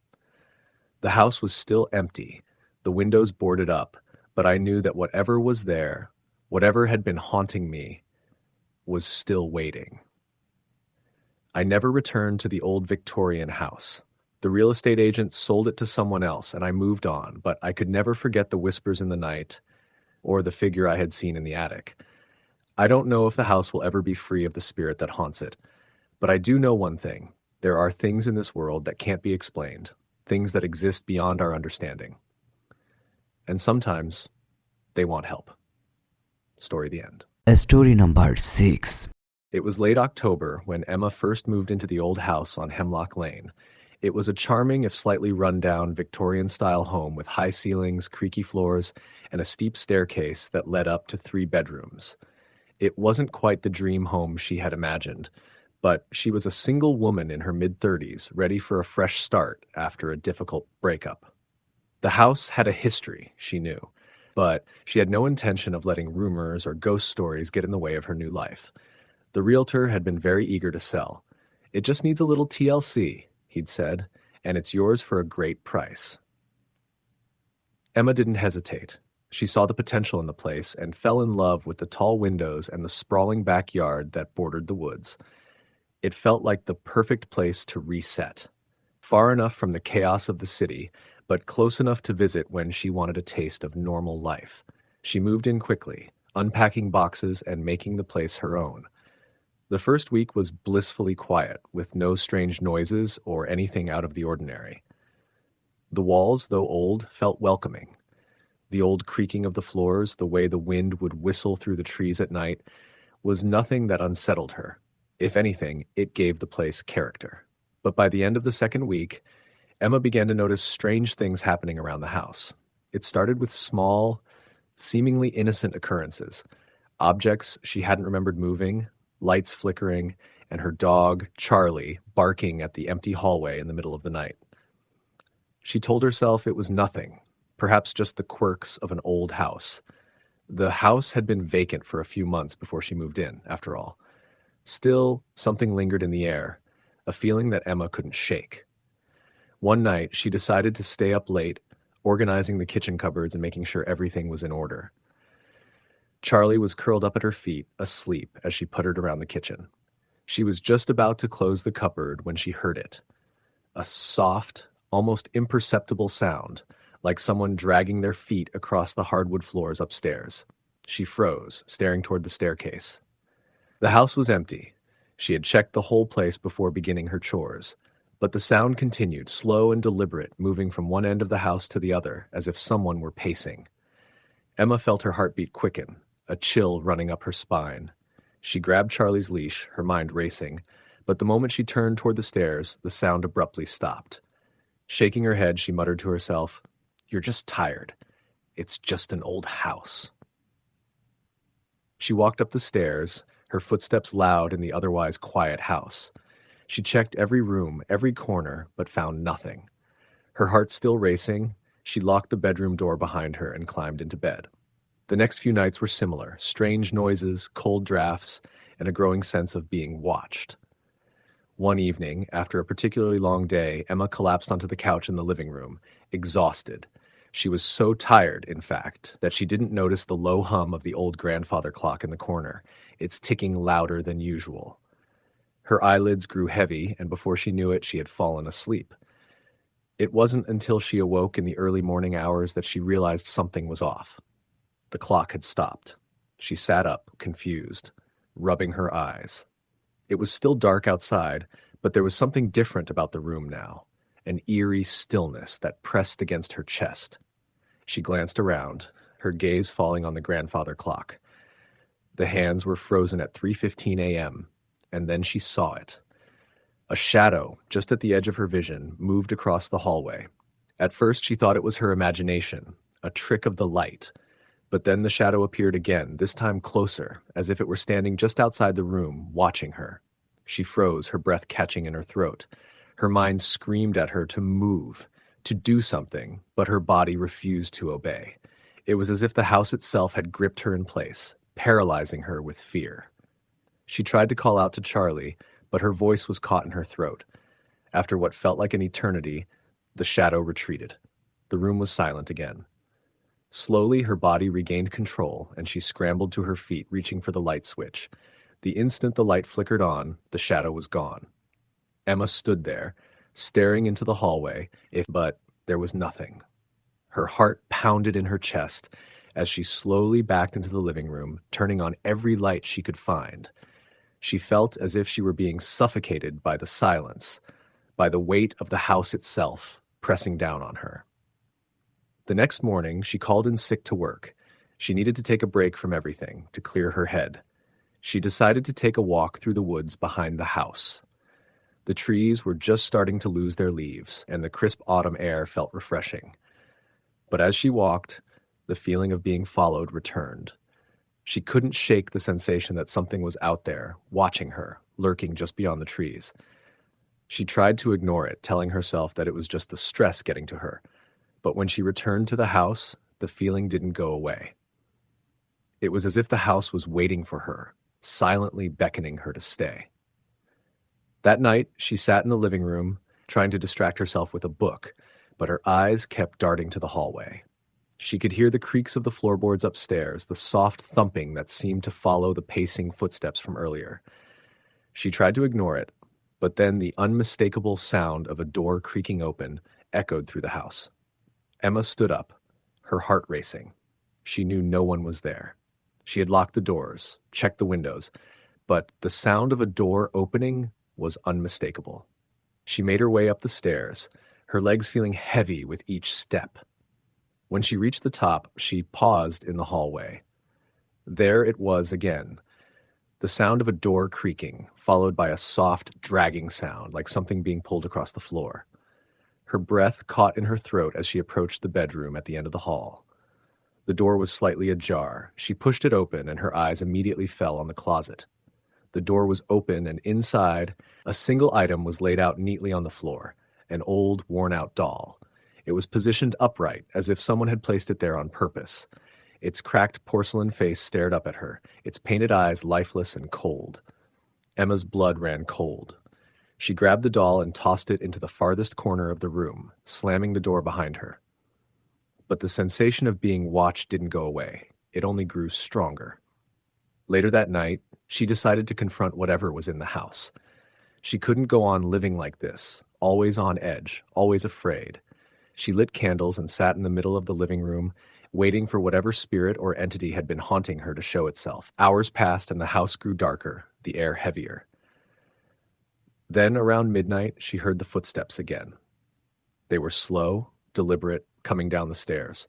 The house was still empty, the windows boarded up, but I knew that whatever was there, whatever had been haunting me, was still waiting. I never returned to the old Victorian house. The real estate agent sold it to someone else, and I moved on, but I could never forget the whispers in the night or the figure I had seen in the attic. I don't know if the house will ever be free of the spirit that haunts it, but I do know one thing. There are things in this world that can't be explained, things that exist beyond our understanding. And sometimes they want help. Story the end. Story number 6. It was late October when Emma first moved into the old house on Hemlock Lane. It was a charming, if slightly run-down, Victorian-style home with high ceilings, creaky floors, and a steep staircase that led up to 3 bedrooms. It wasn't quite the dream home she had imagined, but she was a single woman in her mid-30s, ready for a fresh start after a difficult breakup. The house had a history, she knew, but she had no intention of letting rumors or ghost stories get in the way of her new life. The realtor had been very eager to sell. "It just needs a little TLC," he'd said, "and it's yours for a great price." Emma didn't hesitate. She saw the potential in the place and fell in love with the tall windows and the sprawling backyard that bordered the woods. It felt like the perfect place to reset. Far enough from the chaos of the city, but close enough to visit when she wanted a taste of normal life. She moved in quickly, unpacking boxes and making the place her own. The first week was blissfully quiet, with no strange noises or anything out of the ordinary. The walls, though old, felt welcoming. The old creaking of the floors, the way the wind would whistle through the trees at night, was nothing that unsettled her. If anything, it gave the place character. But by the end of the second week, Emma began to notice strange things happening around the house. It started with small, seemingly innocent occurrences. Objects she hadn't remembered moving, lights flickering, and her dog, Charlie, barking at the empty hallway in the middle of the night. She told herself it was nothing, perhaps just the quirks of an old house. The house had been vacant for a few months before she moved in, after all. Still, something lingered in the air, a feeling that Emma couldn't shake. One night, she decided to stay up late, organizing the kitchen cupboards and making sure everything was in order. Charlie was curled up at her feet, asleep, as she puttered around the kitchen. She was just about to close the cupboard when she heard it. A soft, almost imperceptible sound, like someone dragging their feet across the hardwood floors upstairs. She froze, staring toward the staircase. The house was empty. She had checked the whole place before beginning her chores. But the sound continued, slow and deliberate, moving from one end of the house to the other, as if someone were pacing. Emma felt her heartbeat quicken, a chill running up her spine. She grabbed Charlie's leash, her mind racing, but the moment she turned toward the stairs, the sound abruptly stopped. Shaking her head, she muttered to herself, "You're just tired. It's just an old house." She walked up the stairs, her footsteps loud in the otherwise quiet house. She checked every room, every corner, but found nothing. Her heart still racing, she locked the bedroom door behind her and climbed into bed. The next few nights were similar: strange noises, cold drafts, and a growing sense of being watched. One evening, after a particularly long day, Emma collapsed onto the couch in the living room, exhausted. She was so tired, in fact, that she didn't notice the low hum of the old grandfather clock in the corner, its ticking louder than usual. Her eyelids grew heavy, and before she knew it, she had fallen asleep. It wasn't until she awoke in the early morning hours that she realized something was off. The clock had stopped. She sat up, confused, rubbing her eyes. It was still dark outside, but there was something different about the room now, an eerie stillness that pressed against her chest. She glanced around, her gaze falling on the grandfather clock. The hands were frozen at 3:15 a.m., and then she saw it. A shadow, just at the edge of her vision, moved across the hallway. At first she thought it was her imagination, a trick of the light. But then the shadow appeared again, this time closer, as if it were standing just outside the room, watching her. She froze, her breath catching in her throat. Her mind screamed at her to move, to do something, but her body refused to obey. It was as if the house itself had gripped her in place, paralyzing her with fear. She tried to call out to Charlie, but her voice was caught in her throat. After what felt like an eternity, the shadow retreated. The room was silent again. Slowly, her body regained control, and she scrambled to her feet, reaching for the light switch. The instant the light flickered on, the shadow was gone. Emma stood there, staring into the hallway, but there was nothing. Her heart pounded in her chest as she slowly backed into the living room, turning on every light she could find. She felt as if she were being suffocated by the silence, by the weight of the house itself pressing down on her. The next morning, she called in sick to work. She needed to take a break from everything, to clear her head. She decided to take a walk through the woods behind the house. The trees were just starting to lose their leaves, and the crisp autumn air felt refreshing. But as she walked, the feeling of being followed returned. She couldn't shake the sensation that something was out there, watching her, lurking just beyond the trees. She tried to ignore it, telling herself that it was just the stress getting to her. But when she returned to the house, the feeling didn't go away. It was as if the house was waiting for her, silently beckoning her to stay. That night, she sat in the living room, trying to distract herself with a book, but her eyes kept darting to the hallway. She could hear the creaks of the floorboards upstairs, the soft thumping that seemed to follow the pacing footsteps from earlier. She tried to ignore it, but then the unmistakable sound of a door creaking open echoed through the house. Emma stood up, her heart racing. She knew no one was there. She had locked the doors, checked the windows, but the sound of a door opening was unmistakable. She made her way up the stairs, her legs feeling heavy with each step. When she reached the top, she paused in the hallway. There it was again, the sound of a door creaking, followed by a soft, dragging sound, like something being pulled across the floor. Her breath caught in her throat as she approached the bedroom at the end of the hall. The door was slightly ajar. She pushed it open, and her eyes immediately fell on the closet. The door was open, and inside, a single item was laid out neatly on the floor, an old, worn-out doll. It was positioned upright, as if someone had placed it there on purpose. Its cracked porcelain face stared up at her, its painted eyes lifeless and cold. Emma's blood ran cold. She grabbed the doll and tossed it into the farthest corner of the room, slamming the door behind her. But the sensation of being watched didn't go away. It only grew stronger. Later that night, she decided to confront whatever was in the house. She couldn't go on living like this, always on edge, always afraid. She lit candles and sat in the middle of the living room, waiting for whatever spirit or entity had been haunting her to show itself. Hours passed and the house grew darker, the air heavier. Then, around midnight, she heard the footsteps again. They were slow, deliberate, coming down the stairs.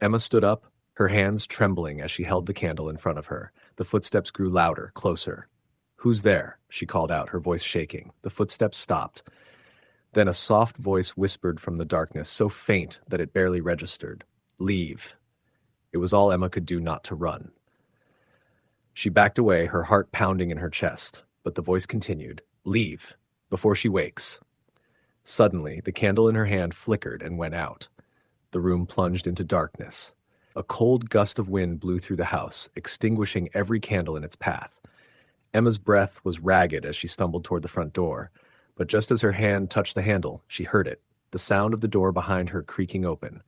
Emma stood up, her hands trembling as she held the candle in front of her. The footsteps grew louder, closer. "Who's there?" she called out, her voice shaking. The footsteps stopped. Then a soft voice whispered from the darkness, so faint that it barely registered. "Leave." It was all Emma could do not to run. She backed away, her heart pounding in her chest, but the voice continued. Leave, before she wakes. Suddenly, the candle in her hand flickered and went out. The room plunged into darkness. A cold gust of wind blew through the house, extinguishing every candle in its path. Emma's breath was ragged as she stumbled toward the front door, but just as her hand touched the handle, she heard it, the sound of the door behind her creaking open.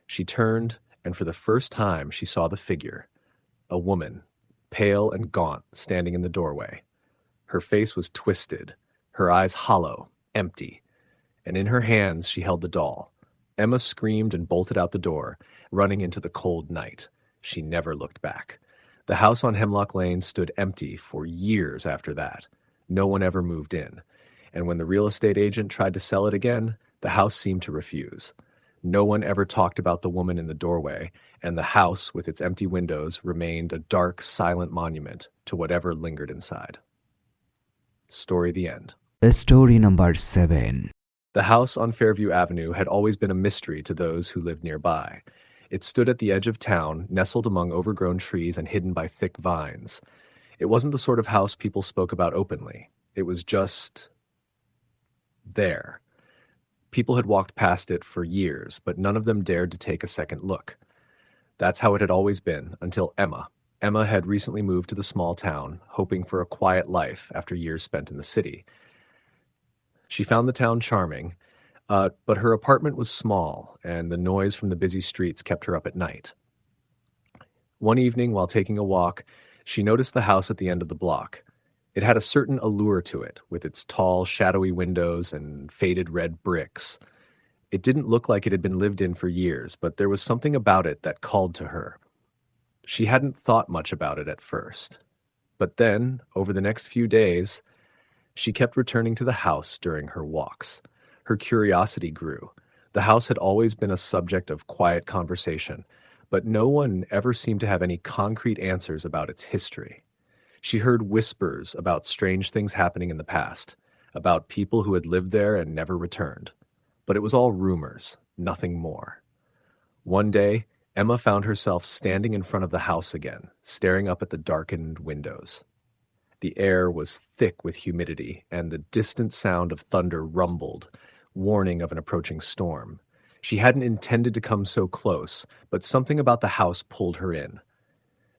She turned, and for the first time she saw the figure, a woman, pale and gaunt, standing in the doorway. Her face was twisted, her eyes hollow, empty, and in her hands she held the doll. Emma screamed and bolted out the door, running into the cold night. She never looked back. The house on Hemlock Lane stood empty for years after that. No one ever moved in. And when the real estate agent tried to sell it again, the house seemed to refuse. No one ever talked about the woman in the doorway, and the house, with its empty windows, remained a dark, silent monument to whatever lingered inside. Story the end. Story number 7. The house on Fairview Avenue had always been a mystery to those who lived nearby. It stood at the edge of town, nestled among overgrown trees and hidden by thick vines. It wasn't the sort of house people spoke about openly. It was just there. People had walked past it for years, but none of them dared to take a second look. That's how it had always been, until Emma. Emma had recently moved to the small town, hoping for a quiet life after years spent in the city. She found the town charming, but her apartment was small, and the noise from the busy streets kept her up at night. One evening, while taking a walk, she noticed the house at the end of the block. It had a certain allure to it, with its tall, shadowy windows and faded red bricks. It didn't look like it had been lived in for years, but there was something about it that called to her. She hadn't thought much about it at first. But then, over the next few days, she kept returning to the house during her walks. Her curiosity grew. The house had always been a subject of quiet conversation, but no one ever seemed to have any concrete answers about its history. She heard whispers about strange things happening in the past, about people who had lived there and never returned. But it was all rumors, nothing more. One day, Emma found herself standing in front of the house again, staring up at the darkened windows. The air was thick with humidity, and the distant sound of thunder rumbled, warning of an approaching storm. She hadn't intended to come so close, but something about the house pulled her in.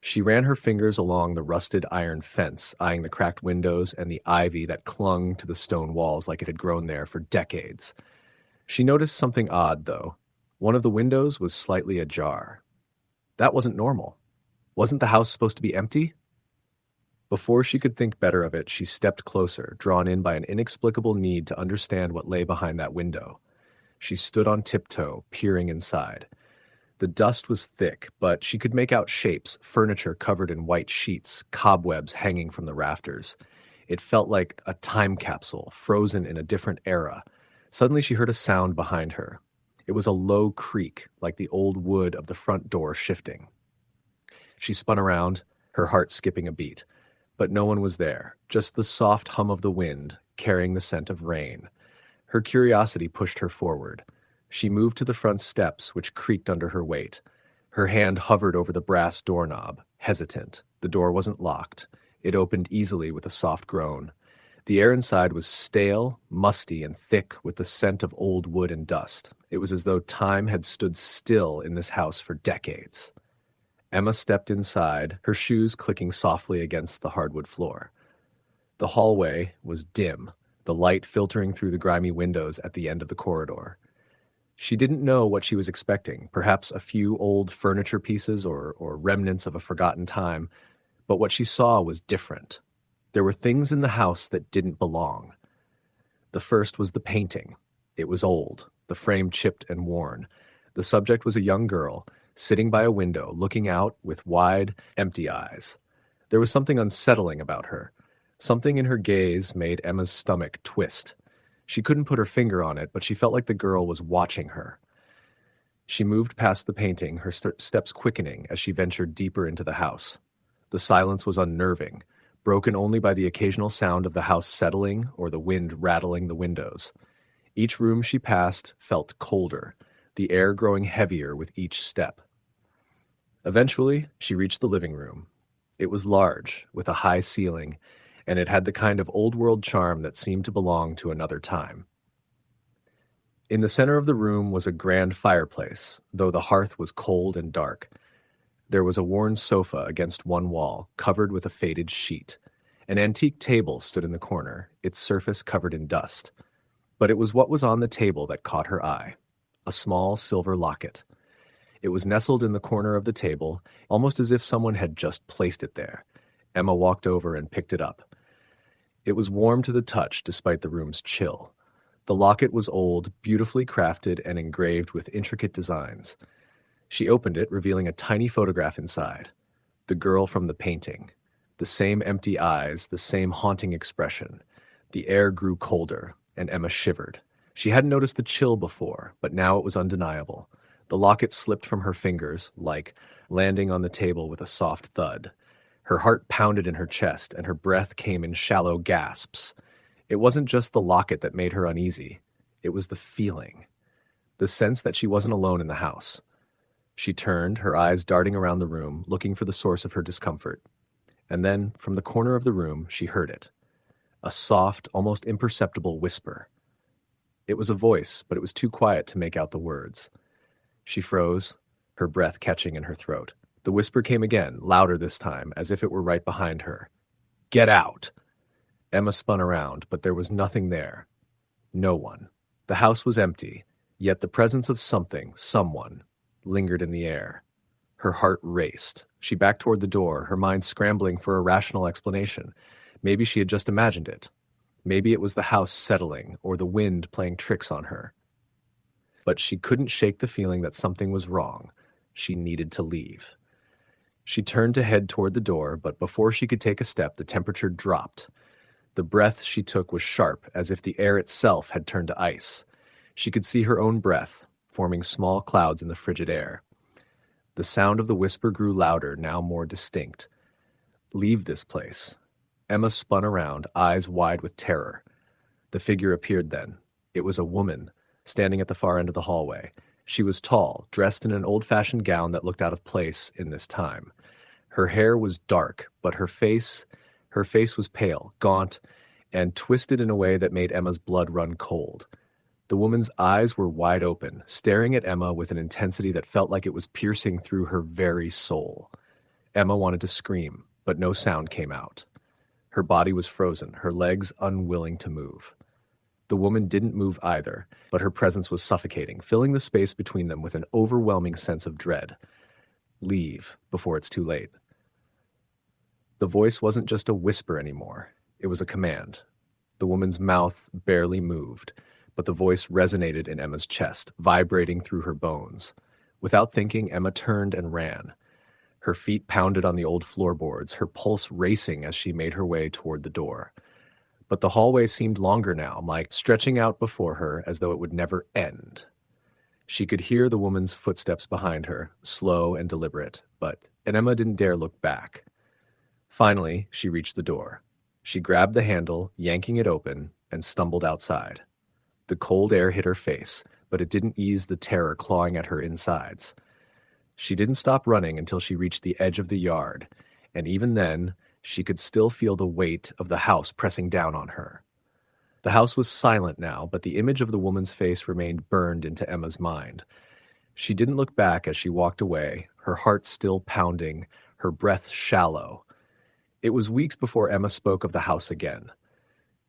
She ran her fingers along the rusted iron fence, eyeing the cracked windows and the ivy that clung to the stone walls like it had grown there for decades. She noticed something odd, though. One of the windows was slightly ajar. That wasn't normal. Wasn't the house supposed to be empty? Before she could think better of it, she stepped closer, drawn in by an inexplicable need to understand what lay behind that window. She stood on tiptoe, peering inside. The dust was thick, but she could make out shapes, furniture covered in white sheets, cobwebs hanging from the rafters. It felt like a time capsule, frozen in a different era. Suddenly she heard a sound behind her. It was a low creak, like the old wood of the front door shifting. She spun around, her heart skipping a beat. But no one was there, just the soft hum of the wind, carrying the scent of rain. Her curiosity pushed her forward. She moved to the front steps, which creaked under her weight. Her hand hovered over the brass doorknob, hesitant. The door wasn't locked. It opened easily with a soft groan. The air inside was stale, musty, and thick with the scent of old wood and dust. It was as though time had stood still in this house for decades. Emma stepped inside, her shoes clicking softly against the hardwood floor. The hallway was dim, the light filtering through the grimy windows at the end of the corridor. She didn't know what she was expecting, perhaps a few old furniture pieces or remnants of a forgotten time, but what she saw was different. There were things in the house that didn't belong. The first was the painting. It was old, the frame chipped and worn. The subject was a young girl, sitting by a window, looking out with wide, empty eyes. There was something unsettling about her. Something in her gaze made Emma's stomach twist. She couldn't put her finger on it, but she felt like the girl was watching her. She moved past the painting, her steps quickening as she ventured deeper into the house. The silence was unnerving, broken only by the occasional sound of the house settling or the wind rattling the windows. Each room she passed felt colder, the air growing heavier with each step. Eventually, she reached the living room. It was large, with a high ceiling, and it had the kind of old-world charm that seemed to belong to another time. In the center of the room was a grand fireplace, though the hearth was cold and dark. There was a worn sofa against one wall, covered with a faded sheet. An antique table stood in the corner, its surface covered in dust. But it was what was on the table that caught her eye. A small silver locket. It was nestled in the corner of the table, almost as if someone had just placed it there. Emma walked over and picked it up. It was warm to the touch despite the room's chill. The locket was old, beautifully crafted and engraved with intricate designs. She opened it, revealing a tiny photograph inside. The girl from the painting. The same empty eyes, the same haunting expression. The air grew colder, and Emma shivered. She hadn't noticed the chill before, but now it was undeniable. The locket slipped from her fingers, landing on the table with a soft thud. Her heart pounded in her chest, and her breath came in shallow gasps. It wasn't just the locket that made her uneasy. It was the feeling. The sense that she wasn't alone in the house. She turned, her eyes darting around the room, looking for the source of her discomfort. And then, from the corner of the room, she heard it. A soft, almost imperceptible whisper. It was a voice, but it was too quiet to make out the words. She froze, her breath catching in her throat. The whisper came again, louder this time, as if it were right behind her. "Get out!" Emma spun around, but there was nothing there. No one. The house was empty, yet the presence of someone, lingered in the air. Her heart raced. She backed toward the door, her mind scrambling for a rational explanation. Maybe she had just imagined it. Maybe it was the house settling, or the wind playing tricks on her. But she couldn't shake the feeling that something was wrong. She needed to leave. She turned to head toward the door, but before she could take a step, the temperature dropped. The breath she took was sharp, as if the air itself had turned to ice. She could see her own breath, forming small clouds in the frigid air. The sound of the whisper grew louder, now more distinct. "Leave this place." Emma spun around, eyes wide with terror. The figure appeared then. It was a woman, standing at the far end of the hallway. She was tall, dressed in an old-fashioned gown that looked out of place in this time. Her hair was dark, but her face was pale, gaunt, and twisted in a way that made Emma's blood run cold. The woman's eyes were wide open, staring at Emma with an intensity that felt like it was piercing through her very soul. Emma wanted to scream, but no sound came out. Her body was frozen, her legs unwilling to move. The woman didn't move either, but her presence was suffocating, filling the space between them with an overwhelming sense of dread. Leave before it's too late. The voice wasn't just a whisper anymore. It was a command. The woman's mouth barely moved, but the voice resonated in Emma's chest, vibrating through her bones. Without thinking, Emma turned and ran. Her feet pounded on the old floorboards, her pulse racing as she made her way toward the door. But the hallway seemed longer now, stretching out before her as though it would never end. She could hear the woman's footsteps behind her, slow and deliberate, and Emma didn't dare look back. Finally, she reached the door. She grabbed the handle, yanking it open, and stumbled outside. The cold air hit her face, but it didn't ease the terror clawing at her insides. She didn't stop running until she reached the edge of the yard, and even then, she could still feel the weight of the house pressing down on her. The house was silent now, but the image of the woman's face remained burned into Emma's mind. She didn't look back as she walked away, her heart still pounding, her breath shallow. It was weeks before Emma spoke of the house again.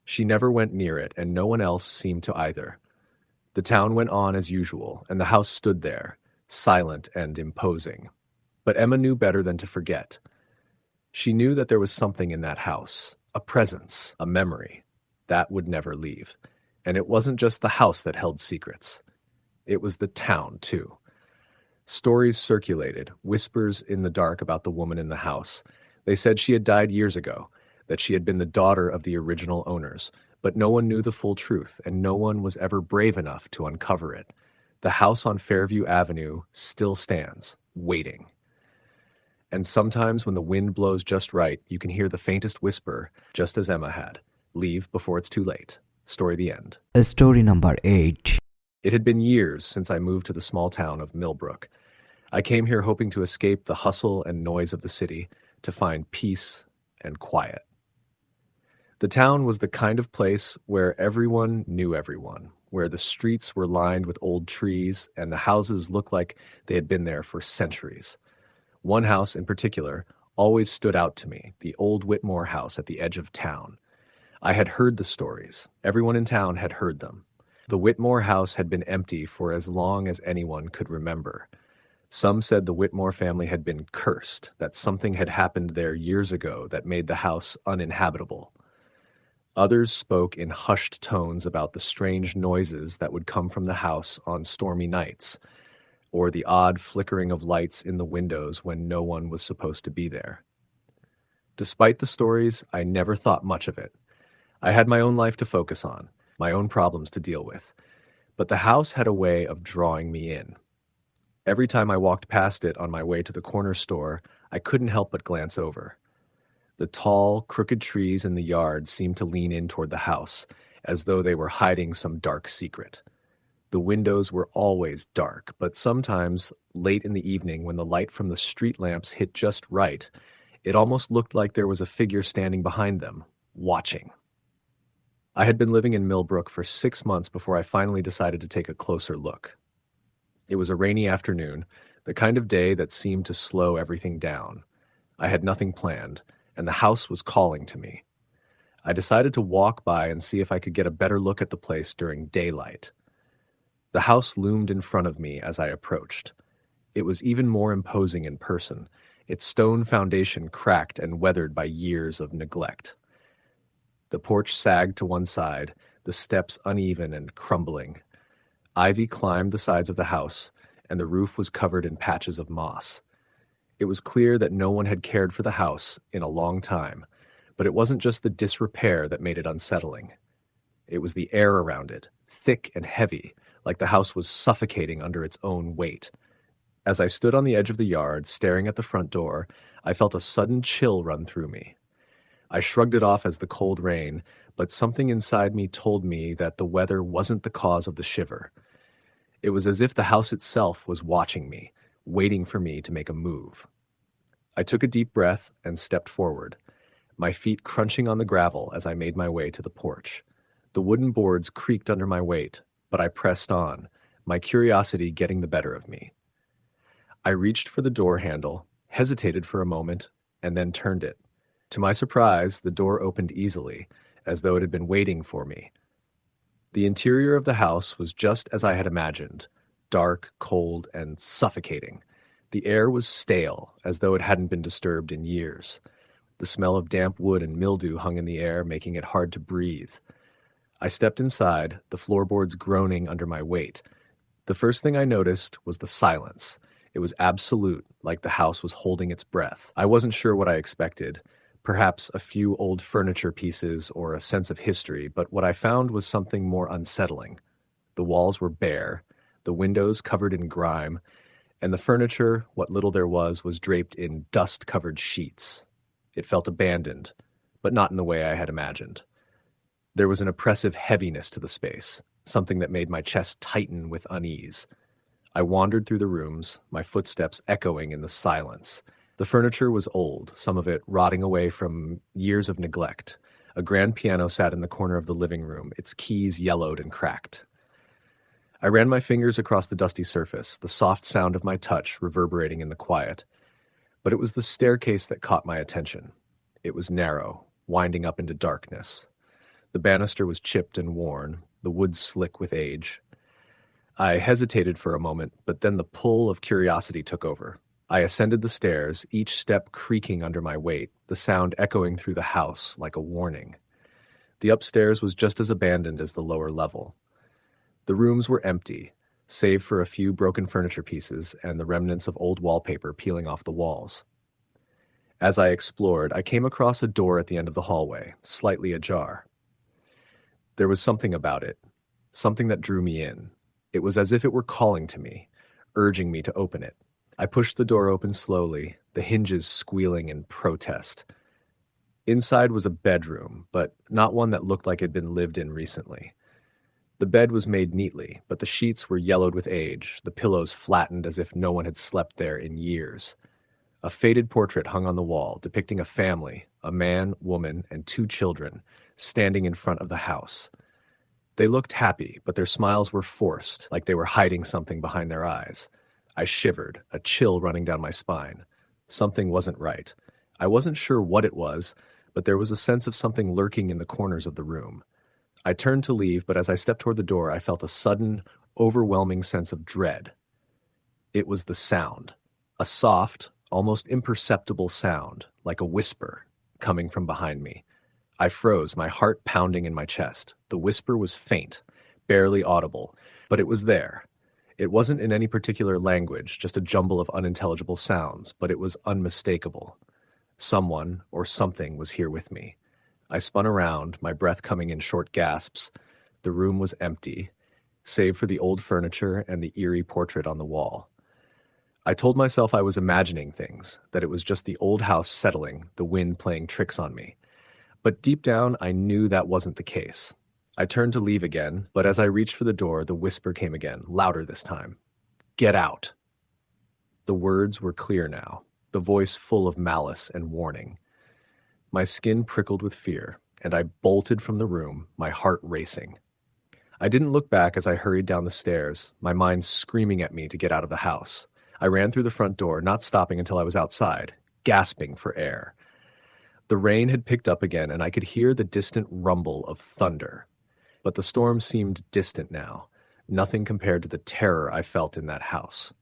She never went near it, and no one else seemed to either. The town went on as usual, and the house stood there, silent and imposing. But Emma knew better than to forget. She knew that there was something in that house, a presence, a memory, that would never leave. And it wasn't just the house that held secrets. It was the town, too. Stories circulated, whispers in the dark about the woman in the house. They said she had died years ago, that she had been the daughter of the original owners, but no one knew the full truth, and no one was ever brave enough to uncover it. The house on Fairview Avenue still stands, waiting. And sometimes when the wind blows just right, you can hear the faintest whisper, just as Emma had. Leave before it's too late. Story the end. Story number 8. It had been years since I moved to the small town of Millbrook. I came here hoping to escape the hustle and noise of the city, to find peace and quiet. The town was the kind of place where everyone knew everyone, where the streets were lined with old trees and the houses looked like they had been there for centuries. One house in particular always stood out to me, the old Whitmore house at the edge of town. I had heard the stories. Everyone in town had heard them. The Whitmore house had been empty for as long as anyone could remember. Some said the Whitmore family had been cursed, that something had happened there years ago that made the house uninhabitable. Others spoke in hushed tones about the strange noises that would come from the house on stormy nights, or the odd flickering of lights in the windows when no one was supposed to be there. Despite the stories, I never thought much of it. I had my own life to focus on, my own problems to deal with, but the house had a way of drawing me in. Every time I walked past it on my way to the corner store, I couldn't help but glance over. The tall, crooked trees in the yard seemed to lean in toward the house, as though they were hiding some dark secret. The windows were always dark, but sometimes, late in the evening when the light from the street lamps hit just right, it almost looked like there was a figure standing behind them, watching. I had been living in Millbrook for 6 months before I finally decided to take a closer look. It was a rainy afternoon, the kind of day that seemed to slow everything down. I had nothing planned, and the house was calling to me. I decided to walk by and see if I could get a better look at the place during daylight. The house loomed in front of me as I approached. It was even more imposing in person, its stone foundation cracked and weathered by years of neglect. The porch sagged to one side, the steps uneven and crumbling. Ivy climbed the sides of the house, and the roof was covered in patches of moss. It was clear that no one had cared for the house in a long time, but it wasn't just the disrepair that made it unsettling. It was the air around it, thick and heavy, like the house was suffocating under its own weight. As I stood on the edge of the yard, staring at the front door, I felt a sudden chill run through me. I shrugged it off as the cold rain, but something inside me told me that the weather wasn't the cause of the shiver. It was as if the house itself was watching me, waiting for me to make a move. I took a deep breath and stepped forward, my feet crunching on the gravel as I made my way to the porch. The wooden boards creaked under my weight, but I pressed on, my curiosity getting the better of me. I reached for the door handle, hesitated for a moment, and then turned it. To my surprise, the door opened easily, as though it had been waiting for me. The interior of the house was just as I had imagined, dark, cold, and suffocating. The air was stale, as though it hadn't been disturbed in years. The smell of damp wood and mildew hung in the air, making it hard to breathe. I stepped inside, the floorboards groaning under my weight. The first thing I noticed was the silence. It was absolute, like the house was holding its breath. I wasn't sure what I expected. Perhaps a few old furniture pieces or a sense of history, but what I found was something more unsettling. The walls were bare, the windows covered in grime, and the furniture, what little there was draped in dust-covered sheets. It felt abandoned, but not in the way I had imagined. There was an oppressive heaviness to the space, something that made my chest tighten with unease. I wandered through the rooms, my footsteps echoing in the silence. The furniture was old, some of it rotting away from years of neglect. A grand piano sat in the corner of the living room, its keys yellowed and cracked. I ran my fingers across the dusty surface, the soft sound of my touch reverberating in the quiet. But it was the staircase that caught my attention. It was narrow, winding up into darkness. The banister was chipped and worn, the wood slick with age. I hesitated for a moment, but then the pull of curiosity took over. I ascended the stairs, each step creaking under my weight, the sound echoing through the house like a warning. The upstairs was just as abandoned as the lower level. The rooms were empty, save for a few broken furniture pieces and the remnants of old wallpaper peeling off the walls. As I explored, I came across a door at the end of the hallway, slightly ajar. There was something about it, something that drew me in. It was as if it were calling to me, urging me to open it. I pushed the door open slowly, the hinges squealing in protest. Inside was a bedroom, but not one that looked like it had been lived in recently. The bed was made neatly, but the sheets were yellowed with age, the pillows flattened as if no one had slept there in years. A faded portrait hung on the wall, depicting a family, a man, woman, and 2 children, standing in front of the house. They looked happy, but their smiles were forced, like they were hiding something behind their eyes. I shivered, a chill running down my spine. Something wasn't right. I wasn't sure what it was, but there was a sense of something lurking in the corners of the room. I turned to leave, but as I stepped toward the door, I felt a sudden, overwhelming sense of dread. It was the sound. A soft, almost imperceptible sound, like a whisper, coming from behind me. I froze, my heart pounding in my chest. The whisper was faint, barely audible, but it was there. It wasn't in any particular language, just a jumble of unintelligible sounds, but it was unmistakable. Someone or something was here with me. I spun around, my breath coming in short gasps. The room was empty, save for the old furniture and the eerie portrait on the wall. I told myself I was imagining things, that it was just the old house settling, the wind playing tricks on me. But deep down, I knew that wasn't the case. I turned to leave again, but as I reached for the door, the whisper came again, louder this time. "Get out." The words were clear now, the voice full of malice and warning. My skin prickled with fear, and I bolted from the room, my heart racing. I didn't look back as I hurried down the stairs, my mind screaming at me to get out of the house. I ran through the front door, not stopping until I was outside, gasping for air. The rain had picked up again, and I could hear the distant rumble of thunder. But the storm seemed distant now, nothing compared to the terror I felt in that house.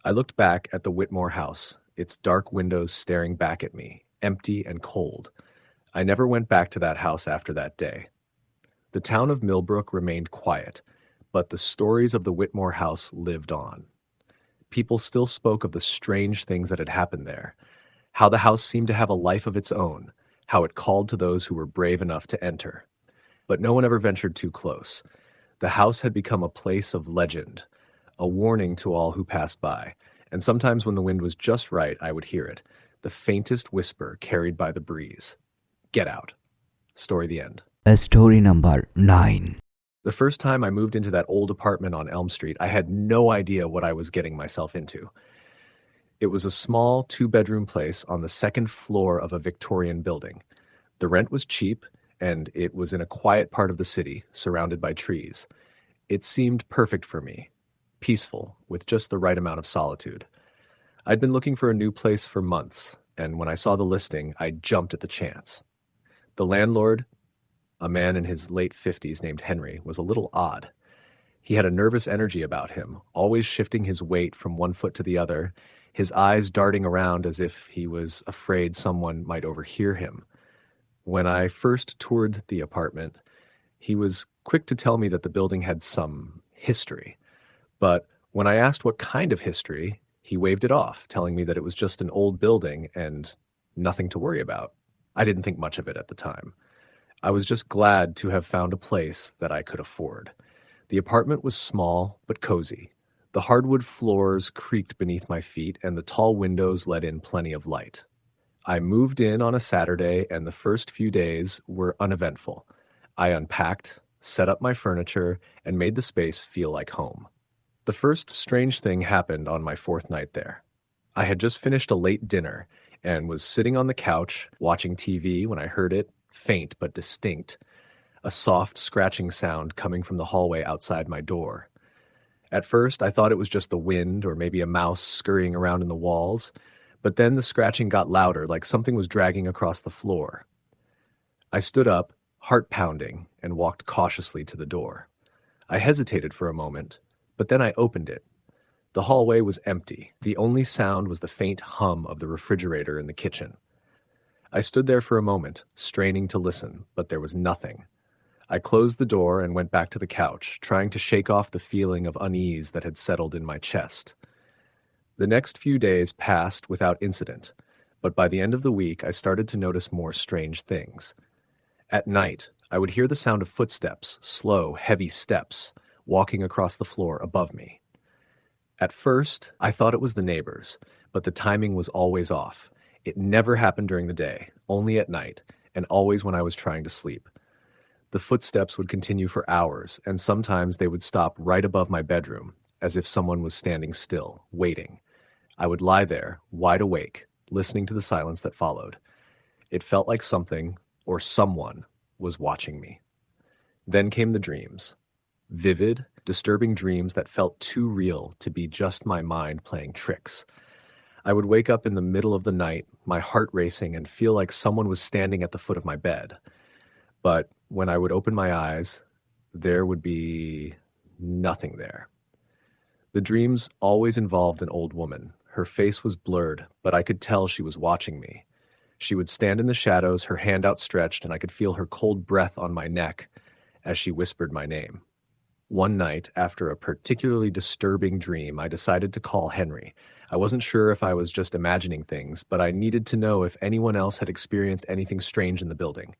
I looked back at the Whitmore house, its dark windows staring back at me, empty and cold. I never went back to that house after that day. The town of Millbrook remained quiet, but the stories of the Whitmore house lived on. People still spoke of the strange things that had happened there, how the house seemed to have a life of its own, how it called to those who were brave enough to enter. But no one ever ventured too close. The house had become a place of legend, a warning to all who passed by, and sometimes when the wind was just right, I would hear it, the faintest whisper carried by the breeze. Get out. Story the end. Story number 9. The first time I moved into that old apartment on Elm Street, I had no idea what I was getting myself into. It was a small 2-bedroom place on the second floor of a Victorian building. The rent was cheap, and it was in a quiet part of the city, surrounded by trees. It seemed perfect for me, peaceful, with just the right amount of solitude. I'd been looking for a new place for months, and when I saw the listing, I jumped at the chance. The landlord, a man in his late 50s named Henry, was a little odd. He had a nervous energy about him, always shifting his weight from one foot to the other, his eyes darting around as if he was afraid someone might overhear him. When I first toured the apartment, he was quick to tell me that the building had some history. But when I asked what kind of history, he waved it off, telling me that it was just an old building and nothing to worry about. I didn't think much of it at the time. I was just glad to have found a place that I could afford. The apartment was small but cozy. The hardwood floors creaked beneath my feet, and the tall windows let in plenty of light. I moved in on a Saturday, and the first few days were uneventful. I unpacked, set up my furniture, and made the space feel like home. The first strange thing happened on my 4th night there. I had just finished a late dinner and was sitting on the couch watching TV when I heard it, faint but distinct, a soft scratching sound coming from the hallway outside my door. At first, I thought it was just the wind or maybe a mouse scurrying around in the walls, but then the scratching got louder, like something was dragging across the floor. I stood up, heart pounding, and walked cautiously to the door. I hesitated for a moment, but then I opened it. The hallway was empty. The only sound was the faint hum of the refrigerator in the kitchen. I stood there for a moment, straining to listen, but there was nothing. I closed the door and went back to the couch, trying to shake off the feeling of unease that had settled in my chest. The next few days passed without incident, but by the end of the week I started to notice more strange things. At night, I would hear the sound of footsteps, slow, heavy steps, walking across the floor above me. At first, I thought it was the neighbors, but the timing was always off. It never happened during the day, only at night, and always when I was trying to sleep. The footsteps would continue for hours, and sometimes they would stop right above my bedroom, as if someone was standing still, waiting. I would lie there, wide awake, listening to the silence that followed. It felt like something, or someone was watching me. Then came the dreams. Vivid, disturbing dreams that felt too real to be just my mind playing tricks. I would wake up in the middle of the night, my heart racing, and feel like someone was standing at the foot of my bed. But when I would open my eyes, there would be nothing there. The dreams always involved an old woman. Her face was blurred, but I could tell she was watching me. She would stand in the shadows, her hand outstretched, and I could feel her cold breath on my neck as she whispered my name. One night, after a particularly disturbing dream, I decided to call Henry. I wasn't sure if I was just imagining things, but I needed to know if anyone else had experienced anything strange in the building.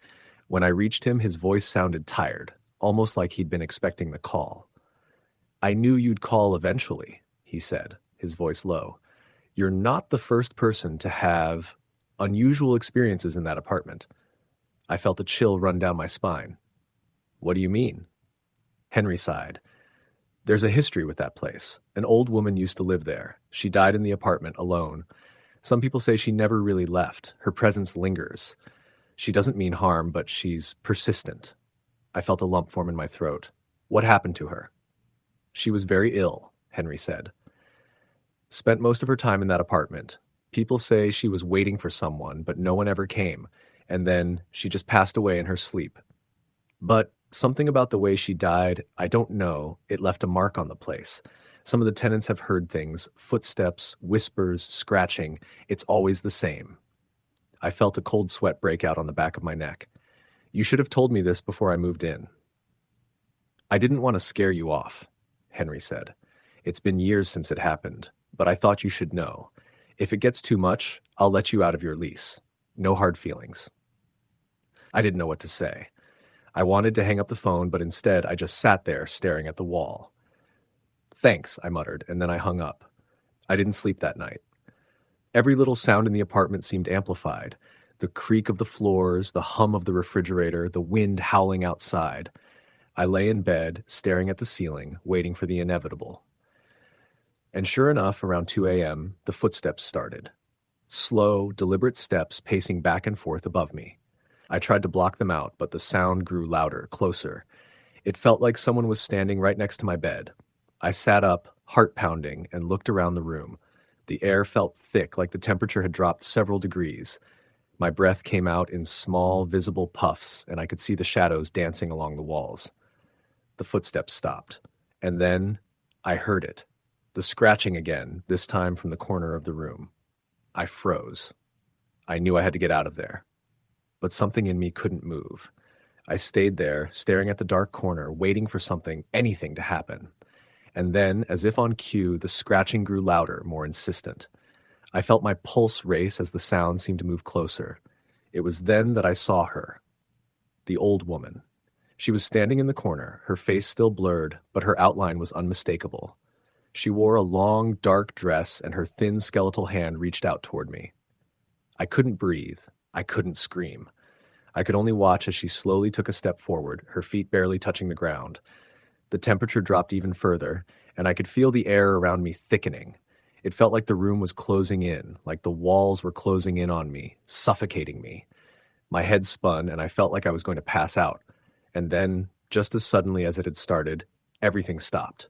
When I reached him, his voice sounded tired, almost like he'd been expecting the call. "I knew you'd call eventually," he said, his voice low. "You're not the first person to have unusual experiences in that apartment." I felt a chill run down my spine. "What do you mean?" Henry sighed. "There's a history with that place. An old woman used to live there. She died in the apartment alone. Some people say she never really left. Her presence lingers. She doesn't mean harm, but she's persistent." I felt a lump form in my throat. "What happened to her?" "She was very ill," Henry said. "Spent most of her time in that apartment. People say she was waiting for someone, but no one ever came, and then she just passed away in her sleep. But something about the way she died, I don't know, it left a mark on the place. Some of the tenants have heard things, footsteps, whispers, scratching. It's always the same." I felt a cold sweat break out on the back of my neck. "You should have told me this before I moved in." "I didn't want to scare you off," Henry said. "It's been years since it happened, but I thought you should know. If it gets too much, I'll let you out of your lease. No hard feelings." I didn't know what to say. I wanted to hang up the phone, but instead I just sat there staring at the wall. "Thanks," I muttered, and then I hung up. I didn't sleep that night. Every little sound in the apartment seemed amplified. The creak of the floors, the hum of the refrigerator, the wind howling outside. I lay in bed, staring at the ceiling, waiting for the inevitable. And sure enough, around 2 a.m., the footsteps started. Slow, deliberate steps pacing back and forth above me. I tried to block them out, but the sound grew louder, closer. It felt like someone was standing right next to my bed. I sat up, heart pounding, and looked around the room. The air felt thick, like the temperature had dropped several degrees. My breath came out in small, visible puffs, and I could see the shadows dancing along the walls. The footsteps stopped. And then I heard it. The scratching again, this time from the corner of the room. I froze. I knew I had to get out of there. But something in me couldn't move. I stayed there, staring at the dark corner, waiting for something, anything to happen. And then, as if on cue, the scratching grew louder, more insistent. I felt my pulse race as the sound seemed to move closer. It was then that I saw her. The old woman. She was standing in the corner, her face still blurred, but her outline was unmistakable. She wore a long, dark dress, and her thin skeletal hand reached out toward me. I couldn't breathe. I couldn't scream. I could only watch as she slowly took a step forward, her feet barely touching the ground. The temperature dropped even further, and I could feel the air around me thickening. It felt like the room was closing in, like the walls were closing in on me, suffocating me. My head spun, and I felt like I was going to pass out. And then, just as suddenly as it had started, everything stopped.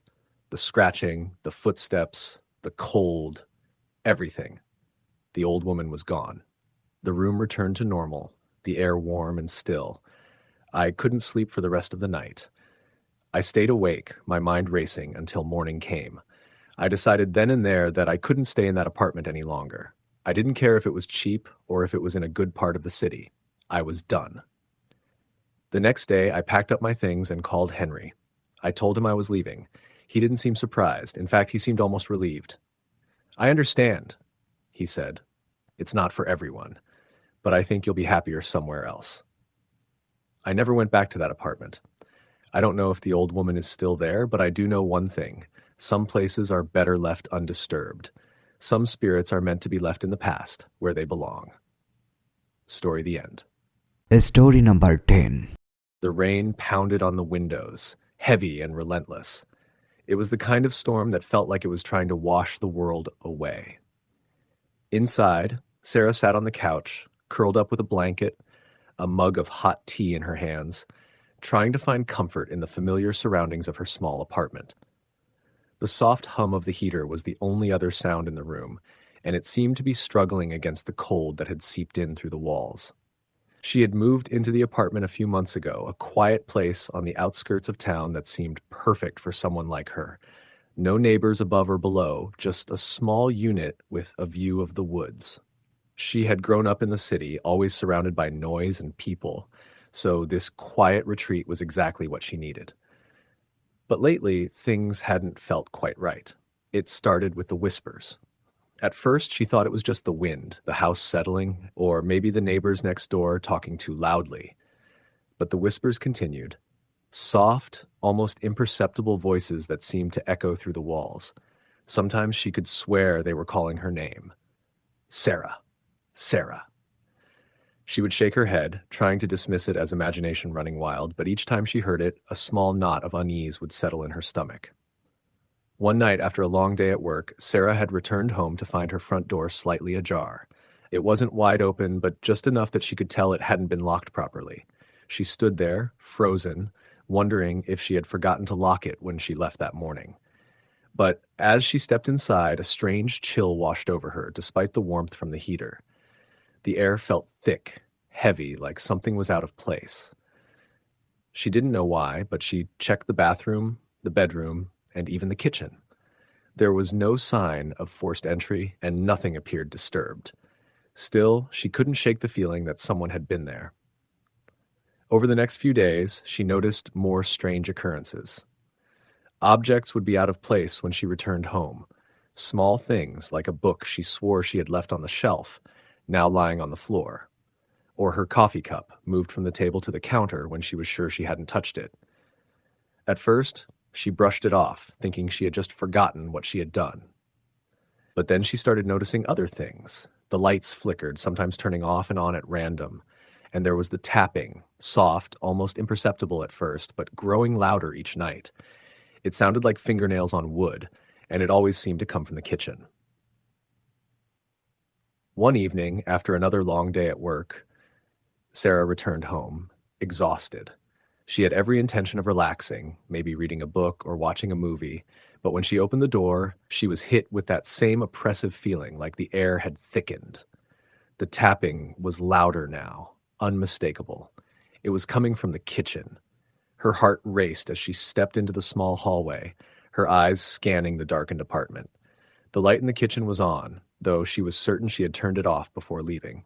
The scratching, the footsteps, the cold, everything. The old woman was gone. The room returned to normal, the air warm and still. I couldn't sleep for the rest of the night. I stayed awake, my mind racing, until morning came. I decided then and there that I couldn't stay in that apartment any longer. I didn't care if it was cheap or if it was in a good part of the city. I was done. The next day, I packed up my things and called Henry. I told him I was leaving. He didn't seem surprised. In fact, he seemed almost relieved. "I understand," he said. "It's not for everyone, but I think you'll be happier somewhere else." I never went back to that apartment. I don't know if the old woman is still there, but I do know one thing. Some places are better left undisturbed. Some spirits are meant to be left in the past, where they belong. Story the end. Story number 10. The rain pounded on the windows, heavy and relentless. It was the kind of storm that felt like it was trying to wash the world away. Inside, Sarah sat on the couch, curled up with a blanket, a mug of hot tea in her hands, trying to find comfort in the familiar surroundings of her small apartment. The soft hum of the heater was the only other sound in the room, and it seemed to be struggling against the cold that had seeped in through the walls. She had moved into the apartment a few months ago, a quiet place on the outskirts of town that seemed perfect for someone like her. No neighbors above or below, just a small unit with a view of the woods. She had grown up in the city, always surrounded by noise and people, so this quiet retreat was exactly what she needed. But lately, things hadn't felt quite right. It started with the whispers. At first, she thought it was just the wind, the house settling, or maybe the neighbors next door talking too loudly. But the whispers continued. Soft, almost imperceptible voices that seemed to echo through the walls. Sometimes she could swear they were calling her name. Sarah. Sarah. She would shake her head, trying to dismiss it as imagination running wild, but each time she heard it, a small knot of unease would settle in her stomach. One night after a long day at work, Sarah had returned home to find her front door slightly ajar. It wasn't wide open, but just enough that she could tell it hadn't been locked properly. She stood there, frozen, wondering if she had forgotten to lock it when she left that morning. But as she stepped inside, a strange chill washed over her, despite the warmth from the heater. The air felt thick, heavy, like something was out of place. She didn't know why, but she checked the bathroom, the bedroom, and even the kitchen. There was no sign of forced entry, and nothing appeared disturbed. Still, she couldn't shake the feeling that someone had been there. Over the next few days, she noticed more strange occurrences. Objects would be out of place when she returned home. Small things, like a book she swore she had left on the shelf, now lying on the floor. Or her coffee cup, moved from the table to the counter when she was sure she hadn't touched it. At first, she brushed it off, thinking she had just forgotten what she had done. But then she started noticing other things. The lights flickered, sometimes turning off and on at random, and there was the tapping, soft, almost imperceptible at first, but growing louder each night. It sounded like fingernails on wood, and it always seemed to come from the kitchen. One evening, after another long day at work, Sarah returned home, exhausted. She had every intention of relaxing, maybe reading a book or watching a movie, but when she opened the door, she was hit with that same oppressive feeling, like the air had thickened. The tapping was louder now, unmistakable. It was coming from the kitchen. Her heart raced as she stepped into the small hallway, her eyes scanning the darkened apartment. The light in the kitchen was on, though she was certain she had turned it off before leaving.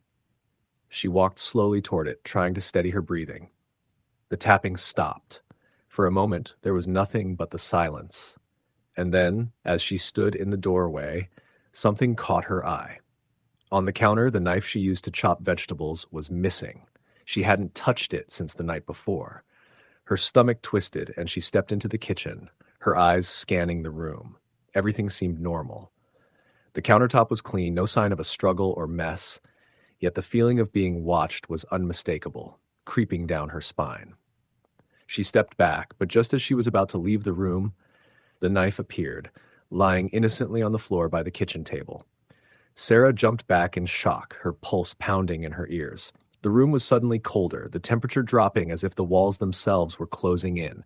She walked slowly toward it, trying to steady her breathing. The tapping stopped. For a moment, there was nothing but the silence. And then, as she stood in the doorway, something caught her eye. On the counter, the knife she used to chop vegetables was missing. She hadn't touched it since the night before. Her stomach twisted, and she stepped into the kitchen, her eyes scanning the room. Everything seemed normal. The countertop was clean, no sign of a struggle or mess, yet the feeling of being watched was unmistakable, creeping down her spine. She stepped back, but just as she was about to leave the room, the knife appeared, lying innocently on the floor by the kitchen table. Sarah jumped back in shock, her pulse pounding in her ears. The room was suddenly colder, the temperature dropping as if the walls themselves were closing in.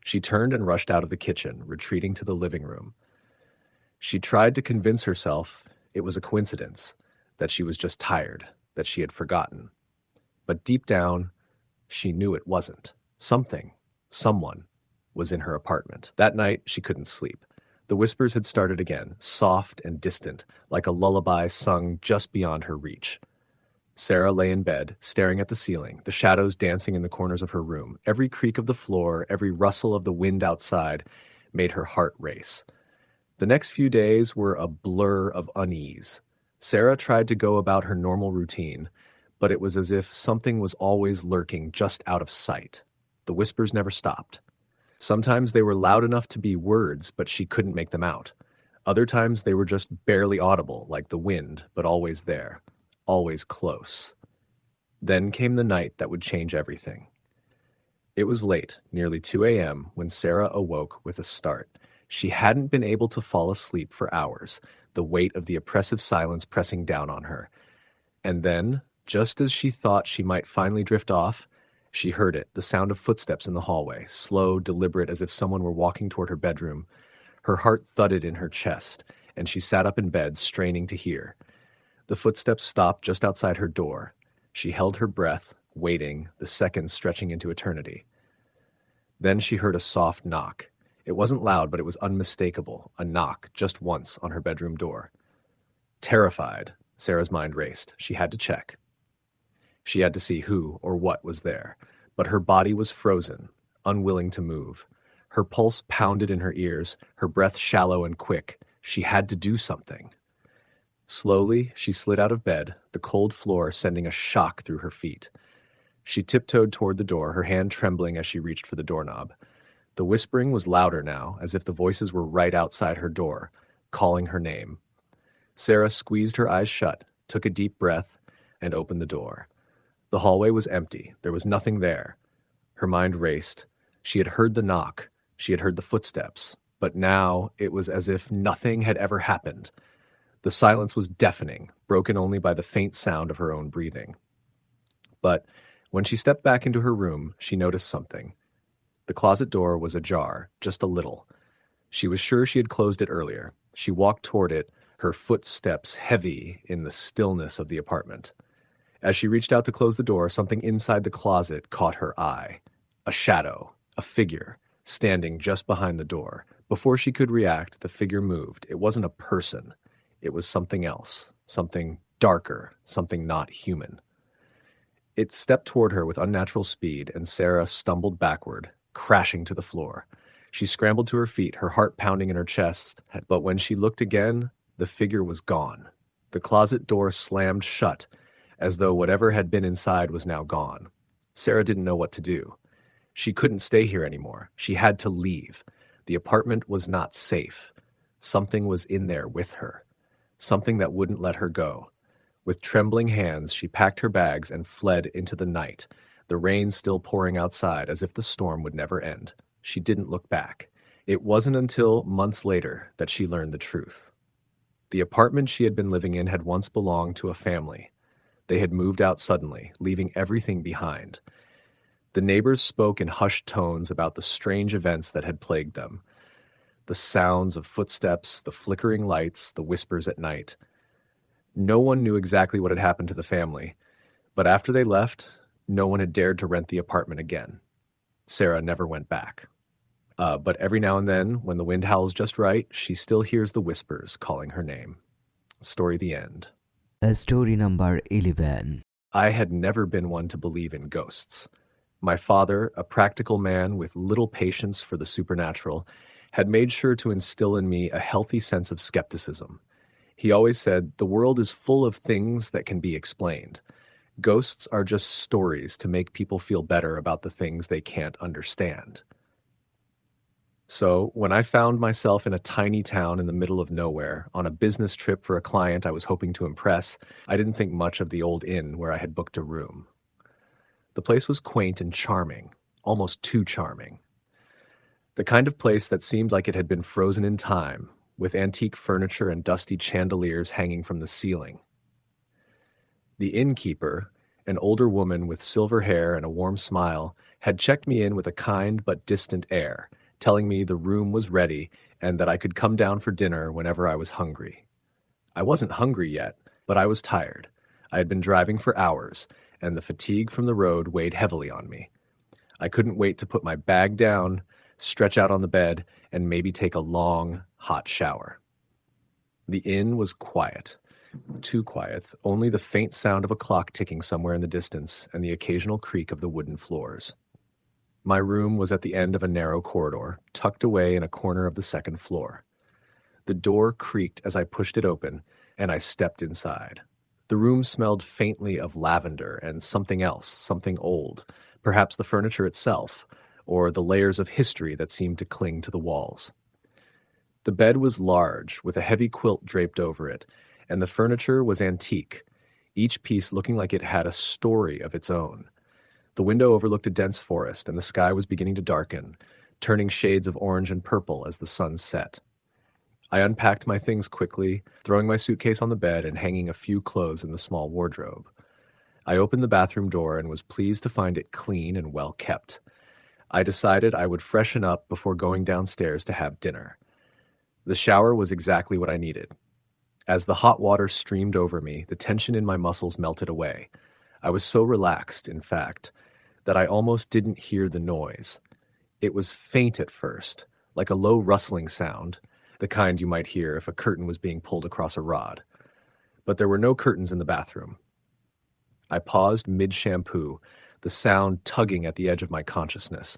She turned and rushed out of the kitchen, retreating to the living room. She tried to convince herself it was a coincidence, that she was just tired, that she had forgotten. But deep down, she knew it wasn't. Someone was in her apartment. That night, she couldn't sleep. The whispers had started again, soft and distant, like a lullaby sung just beyond her reach. Sarah lay in bed, staring at the ceiling, the shadows dancing in the corners of her room. Every creak of the floor, every rustle of the wind outside made her heart race. The next few days were a blur of unease. Sarah tried to go about her normal routine, but it was as if something was always lurking just out of sight. The whispers never stopped. Sometimes they were loud enough to be words, but she couldn't make them out. Other times they were just barely audible, like the wind, but always there, always close. Then came the night that would change everything. It was late, nearly 2 a.m., when Sarah awoke with a start. She hadn't been able to fall asleep for hours, the weight of the oppressive silence pressing down on her. And then Just as she thought she might finally drift off, she heard it, the sound of footsteps in the hallway, slow, deliberate, as if someone were walking toward her bedroom. Her heart thudded in her chest, and she sat up in bed, straining to hear. The footsteps stopped just outside her door. She held her breath, waiting, the seconds stretching into eternity. Then she heard a soft knock. It wasn't loud, but it was unmistakable, a knock, just once, on her bedroom door. Terrified, Sarah's mind raced. She had to check. She had to see who or what was there. But her body was frozen, unwilling to move. Her pulse pounded in her ears, her breath shallow and quick. She had to do something. Slowly, she slid out of bed, the cold floor sending a shock through her feet. She tiptoed toward the door, her hand trembling as she reached for the doorknob. The whispering was louder now, as if the voices were right outside her door, calling her name. Sarah squeezed her eyes shut, took a deep breath, and opened the door. The hallway was empty. There was nothing there. Her mind raced. She had heard the knock. She had heard the footsteps. But now it was as if nothing had ever happened. The silence was deafening, broken only by the faint sound of her own breathing. But when she stepped back into her room, she noticed something. The closet door was ajar, just a little. She was sure she had closed it earlier. She walked toward it, her footsteps heavy in the stillness of the apartment. As she reached out to close the door, something inside the closet caught her eye. A shadow, a figure, standing just behind the door. Before she could react, the figure moved. It wasn't a person. It was something else, something darker, something not human. It stepped toward her with unnatural speed, and Sarah stumbled backward, crashing to the floor. She scrambled to her feet, her heart pounding in her chest, but when she looked again, the figure was gone. The closet door slammed shut, as though whatever had been inside was now gone. Sarah didn't know what to do. She couldn't stay here anymore. She had to leave. The apartment was not safe. Something was in there with her. Something that wouldn't let her go. With trembling hands, she packed her bags and fled into the night, the rain still pouring outside as if the storm would never end. She didn't look back. It wasn't until months later that she learned the truth. The apartment she had been living in had once belonged to a family. They had moved out suddenly, leaving everything behind. The neighbors spoke in hushed tones about the strange events that had plagued them. The sounds of footsteps, the flickering lights, the whispers at night. No one knew exactly what had happened to the family, but after they left, no one had dared to rent the apartment again. Sarah never went back. But every now and then, when the wind howls just right, she still hears the whispers calling her name. Story the end. Story number 11. I had never been one to believe in ghosts. My father, a practical man with little patience for the supernatural, had made sure to instill in me a healthy sense of skepticism. He always said, "The world is full of things that can be explained. Ghosts are just stories to make people feel better about the things they can't understand." So, when I found myself in a tiny town in the middle of nowhere, on a business trip for a client I was hoping to impress, I didn't think much of the old inn where I had booked a room. The place was quaint and charming, almost too charming. The kind of place that seemed like it had been frozen in time, with antique furniture and dusty chandeliers hanging from the ceiling. The innkeeper, an older woman with silver hair and a warm smile, had checked me in with a kind but distant air, telling me the room was ready and that I could come down for dinner whenever I was hungry. I wasn't hungry yet, but I was tired. I had been driving for hours, and the fatigue from the road weighed heavily on me. I couldn't wait to put my bag down, stretch out on the bed, and maybe take a long, hot shower. The inn was quiet. Too quiet, only the faint sound of a clock ticking somewhere in the distance and the occasional creak of the wooden floors. My room was at the end of a narrow corridor, tucked away in a corner of the second floor. The door creaked as I pushed it open, and I stepped inside. The room smelled faintly of lavender and something else, something old, perhaps the furniture itself, or the layers of history that seemed to cling to the walls. The bed was large, with a heavy quilt draped over it, and the furniture was antique, each piece looking like it had a story of its own. The window overlooked a dense forest, and the sky was beginning to darken, turning shades of orange and purple as the sun set. I unpacked my things quickly, throwing my suitcase on the bed and hanging a few clothes in the small wardrobe. I opened the bathroom door and was pleased to find it clean and well kept. I decided I would freshen up before going downstairs to have dinner. The shower was exactly what I needed. As the hot water streamed over me, the tension in my muscles melted away. I was so relaxed, in fact, that I almost didn't hear the noise. It was faint at first, like a low rustling sound, the kind you might hear if a curtain was being pulled across a rod. But there were no curtains in the bathroom. I paused mid-shampoo, the sound tugging at the edge of my consciousness.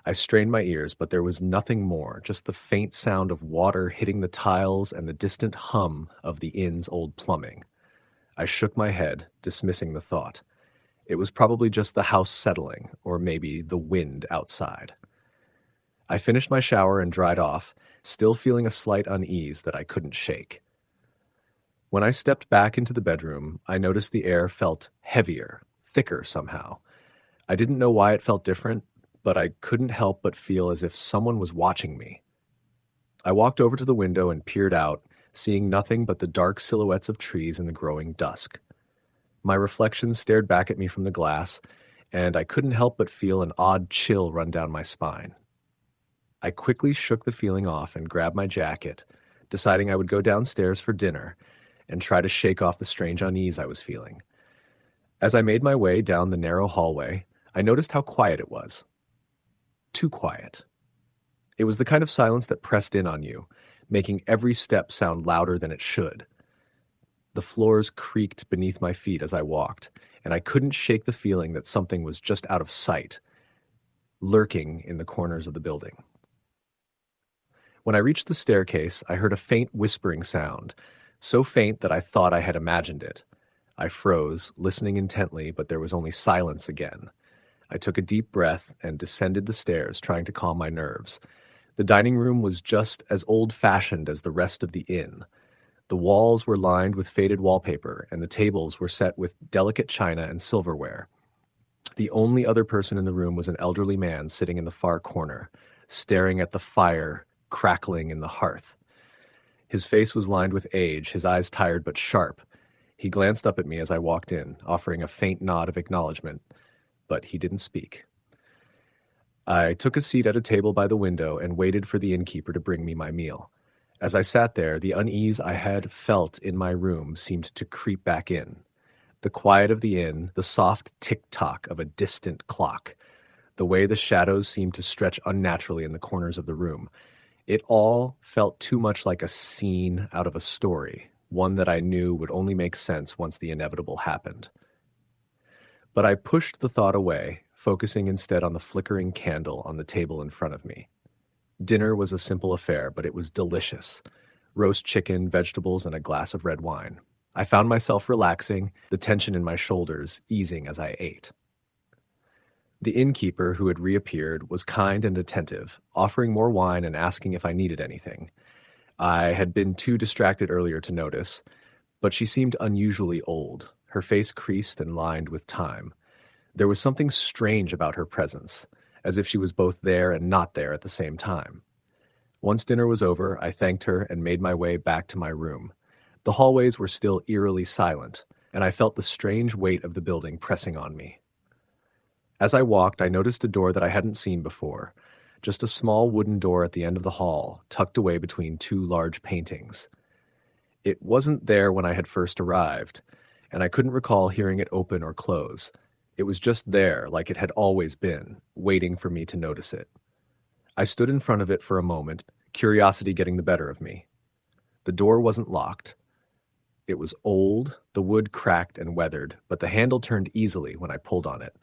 I strained my ears, but there was nothing more, just the faint sound of water hitting the tiles and the distant hum of the inn's old plumbing. I shook my head, dismissing the thought. It was probably just the house settling, or maybe the wind outside. I finished my shower and dried off, still feeling a slight unease that I couldn't shake. When I stepped back into the bedroom, I noticed the air felt heavier, thicker somehow. I didn't know why it felt different, but I couldn't help but feel as if someone was watching me. I walked over to the window and peered out, seeing nothing but the dark silhouettes of trees in the growing dusk. My reflection stared back at me from the glass, and I couldn't help but feel an odd chill run down my spine. I quickly shook the feeling off and grabbed my jacket, deciding I would go downstairs for dinner and try to shake off the strange unease I was feeling. As I made my way down the narrow hallway, I noticed how quiet it was. Too quiet. It was the kind of silence that pressed in on you, making every step sound louder than it should. The floors creaked beneath my feet as I walked, and I couldn't shake the feeling that something was just out of sight, lurking in the corners of the building. When I reached the staircase, I heard a faint whispering sound, so faint that I thought I had imagined it. I froze, listening intently, but there was only silence again. I took a deep breath and descended the stairs, trying to calm my nerves. The dining room was just as old-fashioned as the rest of the inn. The walls were lined with faded wallpaper, and the tables were set with delicate china and silverware. The only other person in the room was an elderly man sitting in the far corner, staring at the fire crackling in the hearth. His face was lined with age, his eyes tired but sharp. He glanced up at me as I walked in, offering a faint nod of acknowledgement, but he didn't speak. I took a seat at a table by the window and waited for the innkeeper to bring me my meal. As I sat there, the unease I had felt in my room seemed to creep back in. The quiet of the inn, the soft tick-tock of a distant clock, the way the shadows seemed to stretch unnaturally in the corners of the room. It all felt too much like a scene out of a story, one that I knew would only make sense once the inevitable happened. But I pushed the thought away, focusing instead on the flickering candle on the table in front of me. Dinner was a simple affair, but it was delicious. Roast chicken, vegetables, and a glass of red wine. I found myself relaxing, the tension in my shoulders easing as I ate. The innkeeper, who had reappeared, was kind and attentive, offering more wine and asking if I needed anything. I had been too distracted earlier to notice, but she seemed unusually old, her face creased and lined with time. There was something strange about her presence, as if she was both there and not there at the same time. Once dinner was over, I thanked her and made my way back to my room. The hallways were still eerily silent, and I felt the strange weight of the building pressing on me. As I walked, I noticed a door that I hadn't seen before, just a small wooden door at the end of the hall, tucked away between two large paintings. It wasn't there when I had first arrived, and I couldn't recall hearing it open or close. It was just there, like it had always been, waiting for me to notice it. I stood in front of it for a moment, curiosity getting the better of me. The door wasn't locked. It was old, the wood cracked and weathered, but the handle turned easily when I pulled on it.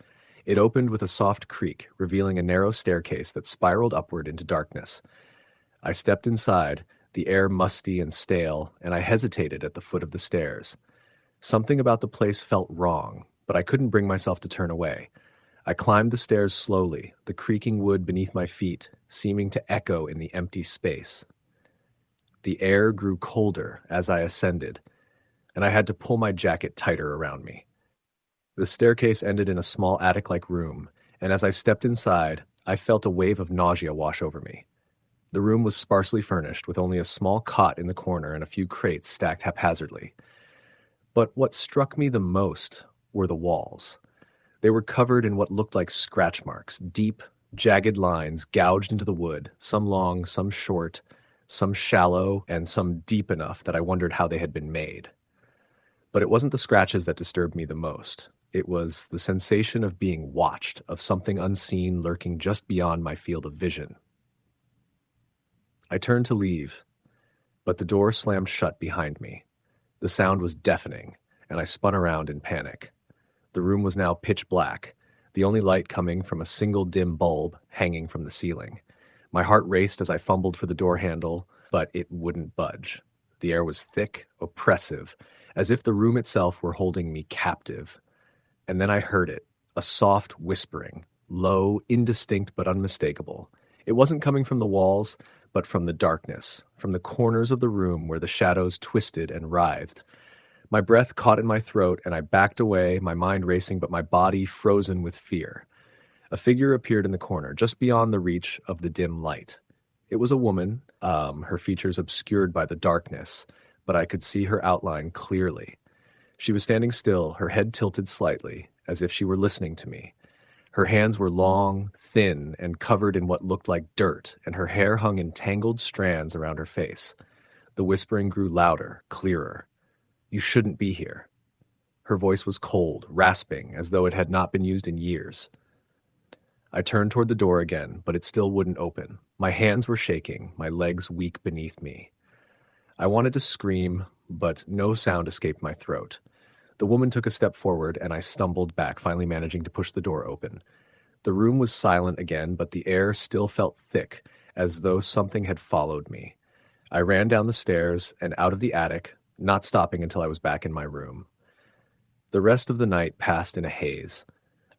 It opened with a soft creak, revealing a narrow staircase that spiraled upward into darkness. I stepped inside, the air musty and stale, and I hesitated at the foot of the stairs. Something about the place felt wrong, but I couldn't bring myself to turn away. I climbed the stairs slowly, the creaking wood beneath my feet seeming to echo in the empty space. The air grew colder as I ascended, and I had to pull my jacket tighter around me. The staircase ended in a small attic-like room, and as I stepped inside, I felt a wave of nausea wash over me. The room was sparsely furnished, with only a small cot in the corner and a few crates stacked haphazardly. But what struck me the most were the walls. They were covered in what looked like scratch marks, deep, jagged lines gouged into the wood, some long, some short, some shallow, and some deep enough that I wondered how they had been made. But it wasn't the scratches that disturbed me the most. It was the sensation of being watched, of something unseen lurking just beyond my field of vision. I turned to leave, but the door slammed shut behind me. The sound was deafening, and I spun around in panic. The room was now pitch black, the only light coming from a single dim bulb hanging from the ceiling. My heart raced as I fumbled for the door handle, but it wouldn't budge. The air was thick, oppressive, as if the room itself were holding me captive. And then I heard it, a soft whispering, low, indistinct but unmistakable. It wasn't coming from the walls, but from the darkness, from the corners of the room where the shadows twisted and writhed. My breath caught in my throat, and I backed away, my mind racing but my body frozen with fear. A figure appeared in the corner, just beyond the reach of the dim light. It was a woman, her features obscured by the darkness, but I could see her outline clearly. She was standing still, her head tilted slightly, as if she were listening to me. Her hands were long, thin, and covered in what looked like dirt, and her hair hung in tangled strands around her face. The whispering grew louder, clearer. "You shouldn't be here." Her voice was cold, rasping, as though it had not been used in years. I turned toward the door again, but it still wouldn't open. My hands were shaking, my legs weak beneath me. I wanted to scream, but no sound escaped my throat. The woman took a step forward, and I stumbled back, finally managing to push the door open. The room was silent again, but the air still felt thick, as though something had followed me. I ran down the stairs and out of the attic, not stopping until I was back in my room. The rest of the night passed in a haze.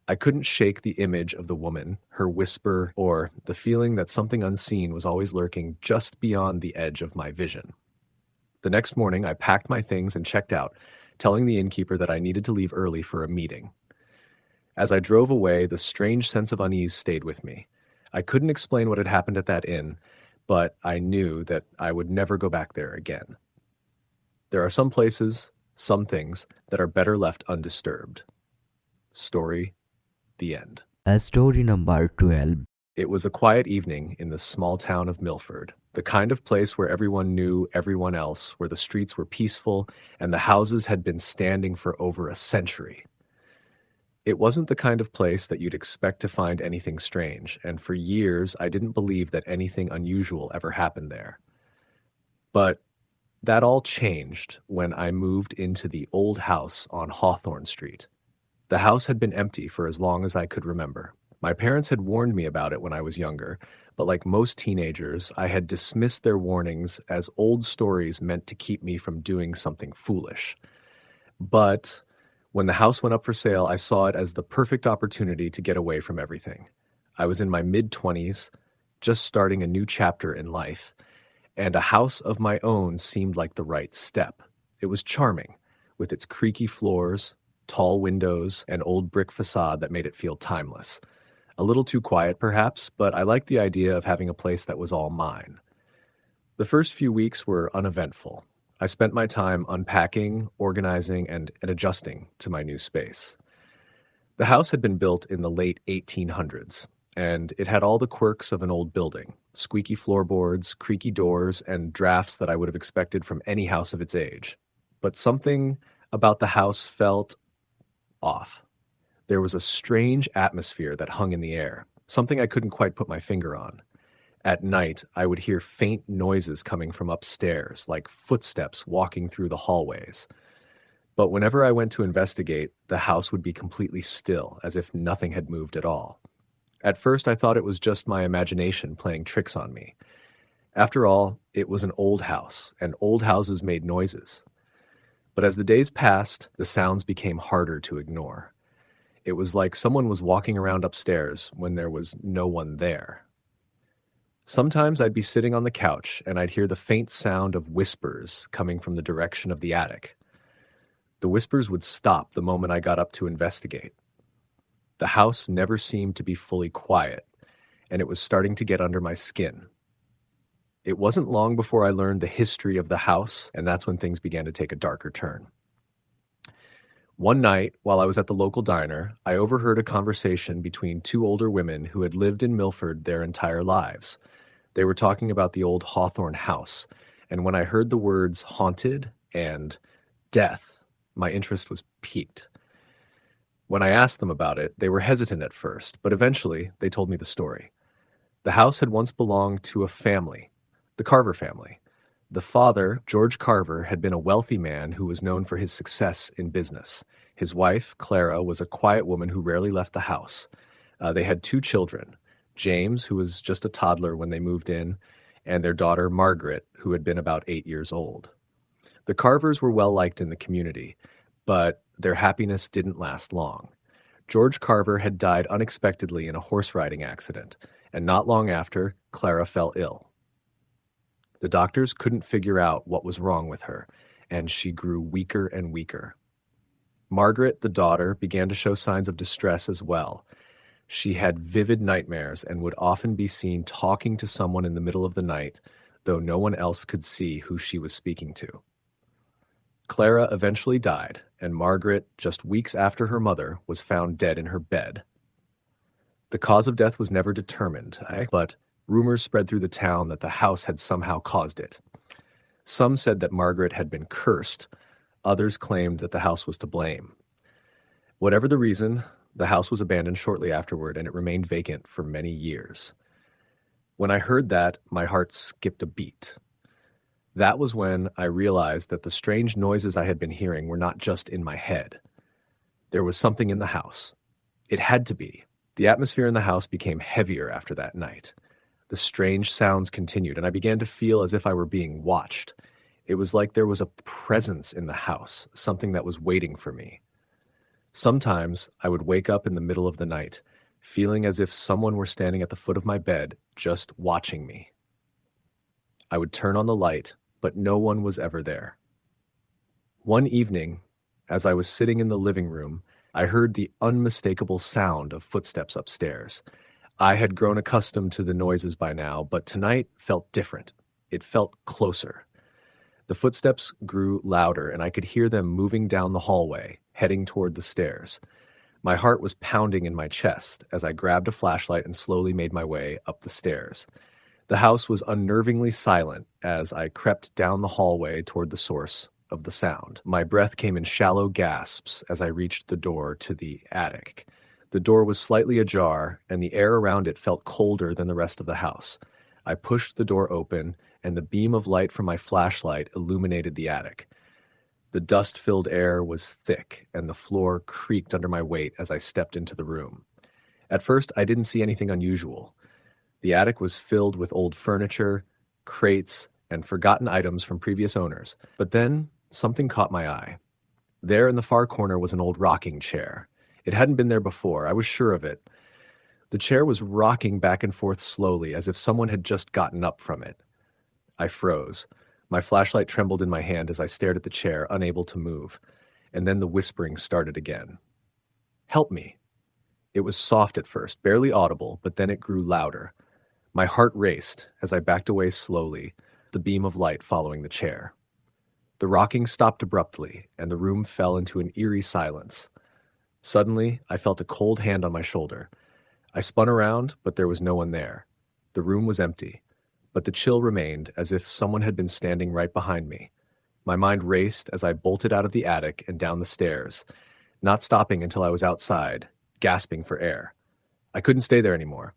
I couldn't shake the image of the woman, her whisper, or the feeling that something unseen was always lurking just beyond the edge of my vision. The next morning, I packed my things and checked out, telling the innkeeper that I needed to leave early for a meeting. As I drove away, the strange sense of unease stayed with me. I couldn't explain what had happened at that inn, but I knew that I would never go back there again. There are some places, some things, that are better left undisturbed. Story, the end. Story number 12. It was a quiet evening in the small town of Milford, the kind of place where everyone knew everyone else, where the streets were peaceful and the houses had been standing for over a century. It wasn't the kind of place that you'd expect to find anything strange, and for years I didn't believe that anything unusual ever happened there. But that all changed when I moved into the old house on Hawthorne Street. The house had been empty for as long as I could remember. My parents had warned me about it when I was younger, but like most teenagers, I had dismissed their warnings as old stories meant to keep me from doing something foolish. But when the house went up for sale, I saw it as the perfect opportunity to get away from everything. I was in my mid-20s, just starting a new chapter in life, and a house of my own seemed like the right step. It was charming, with its creaky floors, tall windows, and old brick facade that made it feel timeless. A little too quiet, perhaps, but I liked the idea of having a place that was all mine. The first few weeks were uneventful. I spent my time unpacking, organizing, and adjusting to my new space. The house had been built in the late 1800s, and it had all the quirks of an old building: squeaky floorboards, creaky doors, and drafts that I would have expected from any house of its age. But something about the house felt off. There was a strange atmosphere that hung in the air, something I couldn't quite put my finger on. At night, I would hear faint noises coming from upstairs, like footsteps walking through the hallways. But whenever I went to investigate, the house would be completely still, as if nothing had moved at all. At first, I thought it was just my imagination playing tricks on me. After all, it was an old house, and old houses made noises. But as the days passed, the sounds became harder to ignore. It was like someone was walking around upstairs when there was no one there. Sometimes I'd be sitting on the couch and I'd hear the faint sound of whispers coming from the direction of the attic. The whispers would stop the moment I got up to investigate. The house never seemed to be fully quiet, and it was starting to get under my skin. It wasn't long before I learned the history of the house, and that's when things began to take a darker turn. One night, while I was at the local diner, I overheard a conversation between two older women who had lived in Milford their entire lives. They were talking about the old Hawthorne house, and when I heard the words haunted and death, my interest was piqued. When I asked them about it, they were hesitant at first, but eventually they told me the story. The house had once belonged to a family, the Carver family. The father, George Carver, had been a wealthy man who was known for his success in business. His wife, Clara, was a quiet woman who rarely left the house. They had two children, James, who was just a toddler when they moved in, and their daughter, Margaret, who had been about 8 years old. The Carvers were well liked in the community, but their happiness didn't last long. George Carver had died unexpectedly in a horse riding accident, and not long after, Clara fell ill. The doctors couldn't figure out what was wrong with her, and she grew weaker and weaker. Margaret, the daughter, began to show signs of distress as well. She had vivid nightmares and would often be seen talking to someone in the middle of the night, though no one else could see who she was speaking to. Clara eventually died, and Margaret, just weeks after her mother, was found dead in her bed. The cause of death was never determined, but rumors spread through the town that the house had somehow caused it. Some said that Margaret had been cursed. Others claimed that the house was to blame. Whatever the reason, the house was abandoned shortly afterward, and it remained vacant for many years. When I heard that, my heart skipped a beat. That was when I realized that the strange noises I had been hearing were not just in my head. There was something in the house. It had to be. The atmosphere in the house became heavier after that night. The strange sounds continued, and I began to feel as if I were being watched. It was like there was a presence in the house, something that was waiting for me. Sometimes I would wake up in the middle of the night, feeling as if someone were standing at the foot of my bed, just watching me. I would turn on the light, but no one was ever there. One evening, as I was sitting in the living room, I heard the unmistakable sound of footsteps upstairs. I had grown accustomed to the noises by now, but tonight felt different. It felt closer. The footsteps grew louder, and I could hear them moving down the hallway, heading toward the stairs. My heart was pounding in my chest as I grabbed a flashlight and slowly made my way up the stairs. The house was unnervingly silent as I crept down the hallway toward the source of the sound. My breath came in shallow gasps as I reached the door to the attic. The door was slightly ajar, and the air around it felt colder than the rest of the house. I pushed the door open, and the beam of light from my flashlight illuminated the attic. The dust-filled air was thick, and the floor creaked under my weight as I stepped into the room. At first, I didn't see anything unusual. The attic was filled with old furniture, crates, and forgotten items from previous owners. But then, something caught my eye. There in the far corner was an old rocking chair. It hadn't been there before, I was sure of it. The chair was rocking back and forth slowly, as if someone had just gotten up from it. I froze. My flashlight trembled in my hand as I stared at the chair, unable to move. And then the whispering started again. "Help me." It was soft at first, barely audible, but then it grew louder. My heart raced as I backed away slowly, the beam of light following the chair. The rocking stopped abruptly, and the room fell into an eerie silence. Suddenly, I felt a cold hand on my shoulder. I spun around, but there was no one there. The room was empty, but the chill remained as if someone had been standing right behind me. My mind raced as I bolted out of the attic and down the stairs, not stopping until I was outside, gasping for air. I couldn't stay there anymore.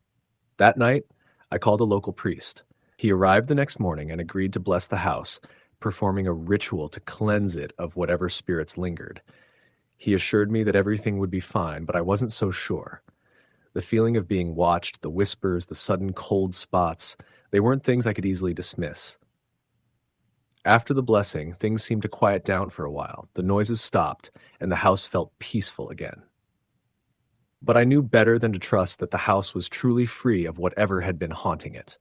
That night, I called a local priest. He arrived the next morning and agreed to bless the house, performing a ritual to cleanse it of whatever spirits lingered. He assured me that everything would be fine, but I wasn't so sure. The feeling of being watched, the whispers, the sudden cold spots, they weren't things I could easily dismiss. After the blessing, things seemed to quiet down for a while. The noises stopped, and the house felt peaceful again. But I knew better than to trust that the house was truly free of whatever had been haunting it.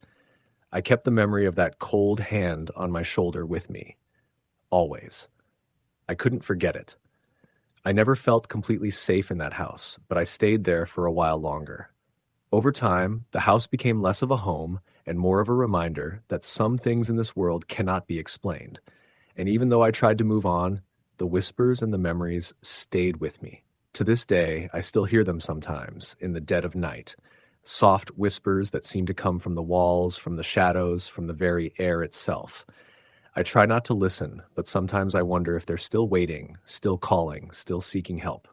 I kept the memory of that cold hand on my shoulder with me. Always. I couldn't forget it. I never felt completely safe in that house, but I stayed there for a while longer. Over time, the house became less of a home and more of a reminder that some things in this world cannot be explained. And even though I tried to move on, The whispers and the memories stayed with me. To this day, I still hear them sometimes in the dead of night. Soft whispers that seem to come from the walls, from the shadows, from the very air itself. I try not to listen, but sometimes I wonder if they're still waiting, still calling, still seeking help.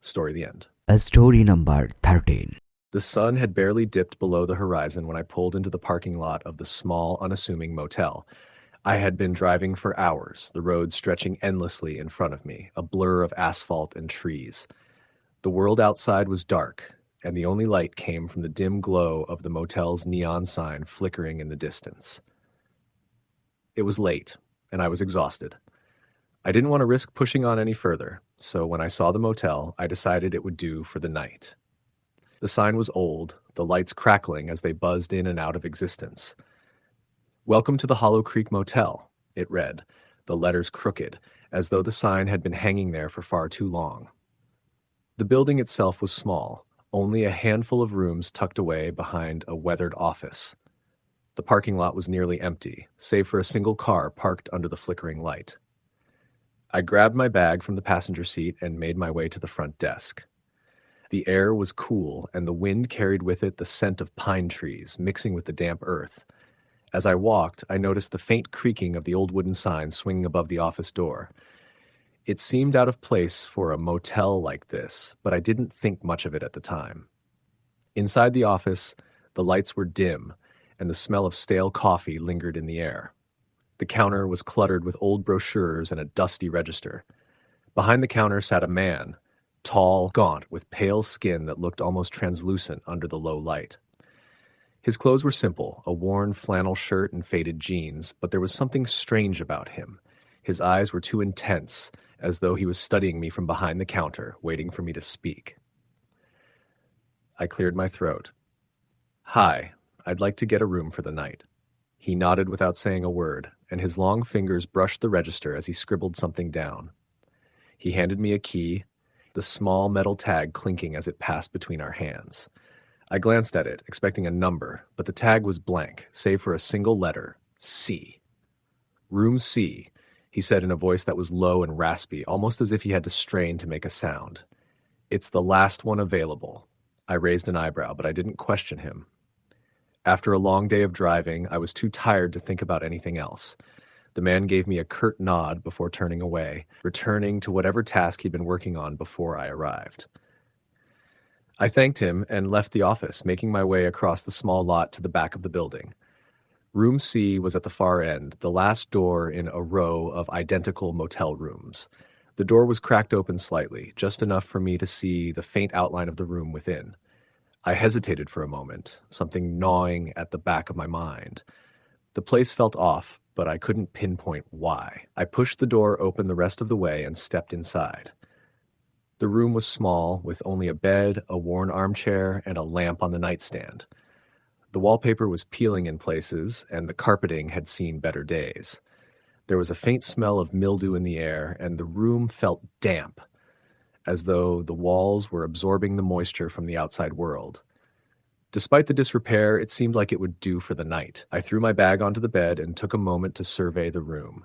Story the end. Story number 13. The sun had barely dipped below the horizon when I pulled into the parking lot of the small, unassuming motel. I had been driving for hours, the road stretching endlessly in front of me, a blur of asphalt and trees. The world outside was dark, and the only light came from the dim glow of the motel's neon sign flickering in the distance. It was late, and I was exhausted. I didn't want to risk pushing on any further, so when I saw the motel, I decided it would do for the night. The sign was old, the lights crackling as they buzzed in and out of existence. "Welcome to the Hollow Creek Motel," it read, the letters crooked, as though the sign had been hanging there for far too long. The building itself was small, only a handful of rooms tucked away behind a weathered office. The parking lot was nearly empty, save for a single car parked under the flickering light. I grabbed my bag from the passenger seat and made my way to the front desk. The air was cool, and the wind carried with it the scent of pine trees, mixing with the damp earth. As I walked, I noticed the faint creaking of the old wooden sign swinging above the office door. It seemed out of place for a motel like this, but I didn't think much of it at the time. Inside the office, the lights were dim, and the smell of stale coffee lingered in the air. The counter was cluttered with old brochures and a dusty register. Behind the counter sat a man, tall, gaunt, with pale skin that looked almost translucent under the low light. His clothes were simple, a worn flannel shirt and faded jeans, but there was something strange about him. His eyes were too intense, as though he was studying me from behind the counter, waiting for me to speak. I cleared my throat. "Hi, I'd like to get a room for the night." He nodded without saying a word, and his long fingers brushed the register as he scribbled something down. He handed me a key, the small metal tag clinking as it passed between our hands. I glanced at it, expecting a number, but the tag was blank, save for a single letter, C. "Room C," he said in a voice that was low and raspy, almost as if he had to strain to make a sound. "It's the last one available." I raised an eyebrow, but I didn't question him. After a long day of driving, I was too tired to think about anything else. The man gave me a curt nod before turning away, returning to whatever task he'd been working on before I arrived. I thanked him and left the office, making my way across the small lot to the back of the building. Room C was at the far end, the last door in a row of identical motel rooms. The door was cracked open slightly, just enough for me to see the faint outline of the room within. I hesitated for a moment, something gnawing at the back of my mind. The place felt off, but I couldn't pinpoint why. I pushed the door open the rest of the way and stepped inside. The room was small, with only a bed, a worn armchair, and a lamp on the nightstand. The wallpaper was peeling in places, and the carpeting had seen better days. There was a faint smell of mildew in the air, and the room felt damp, as though the walls were absorbing the moisture from the outside world. Despite the disrepair, it seemed like it would do for the night. I threw my bag onto the bed and took a moment to survey the room.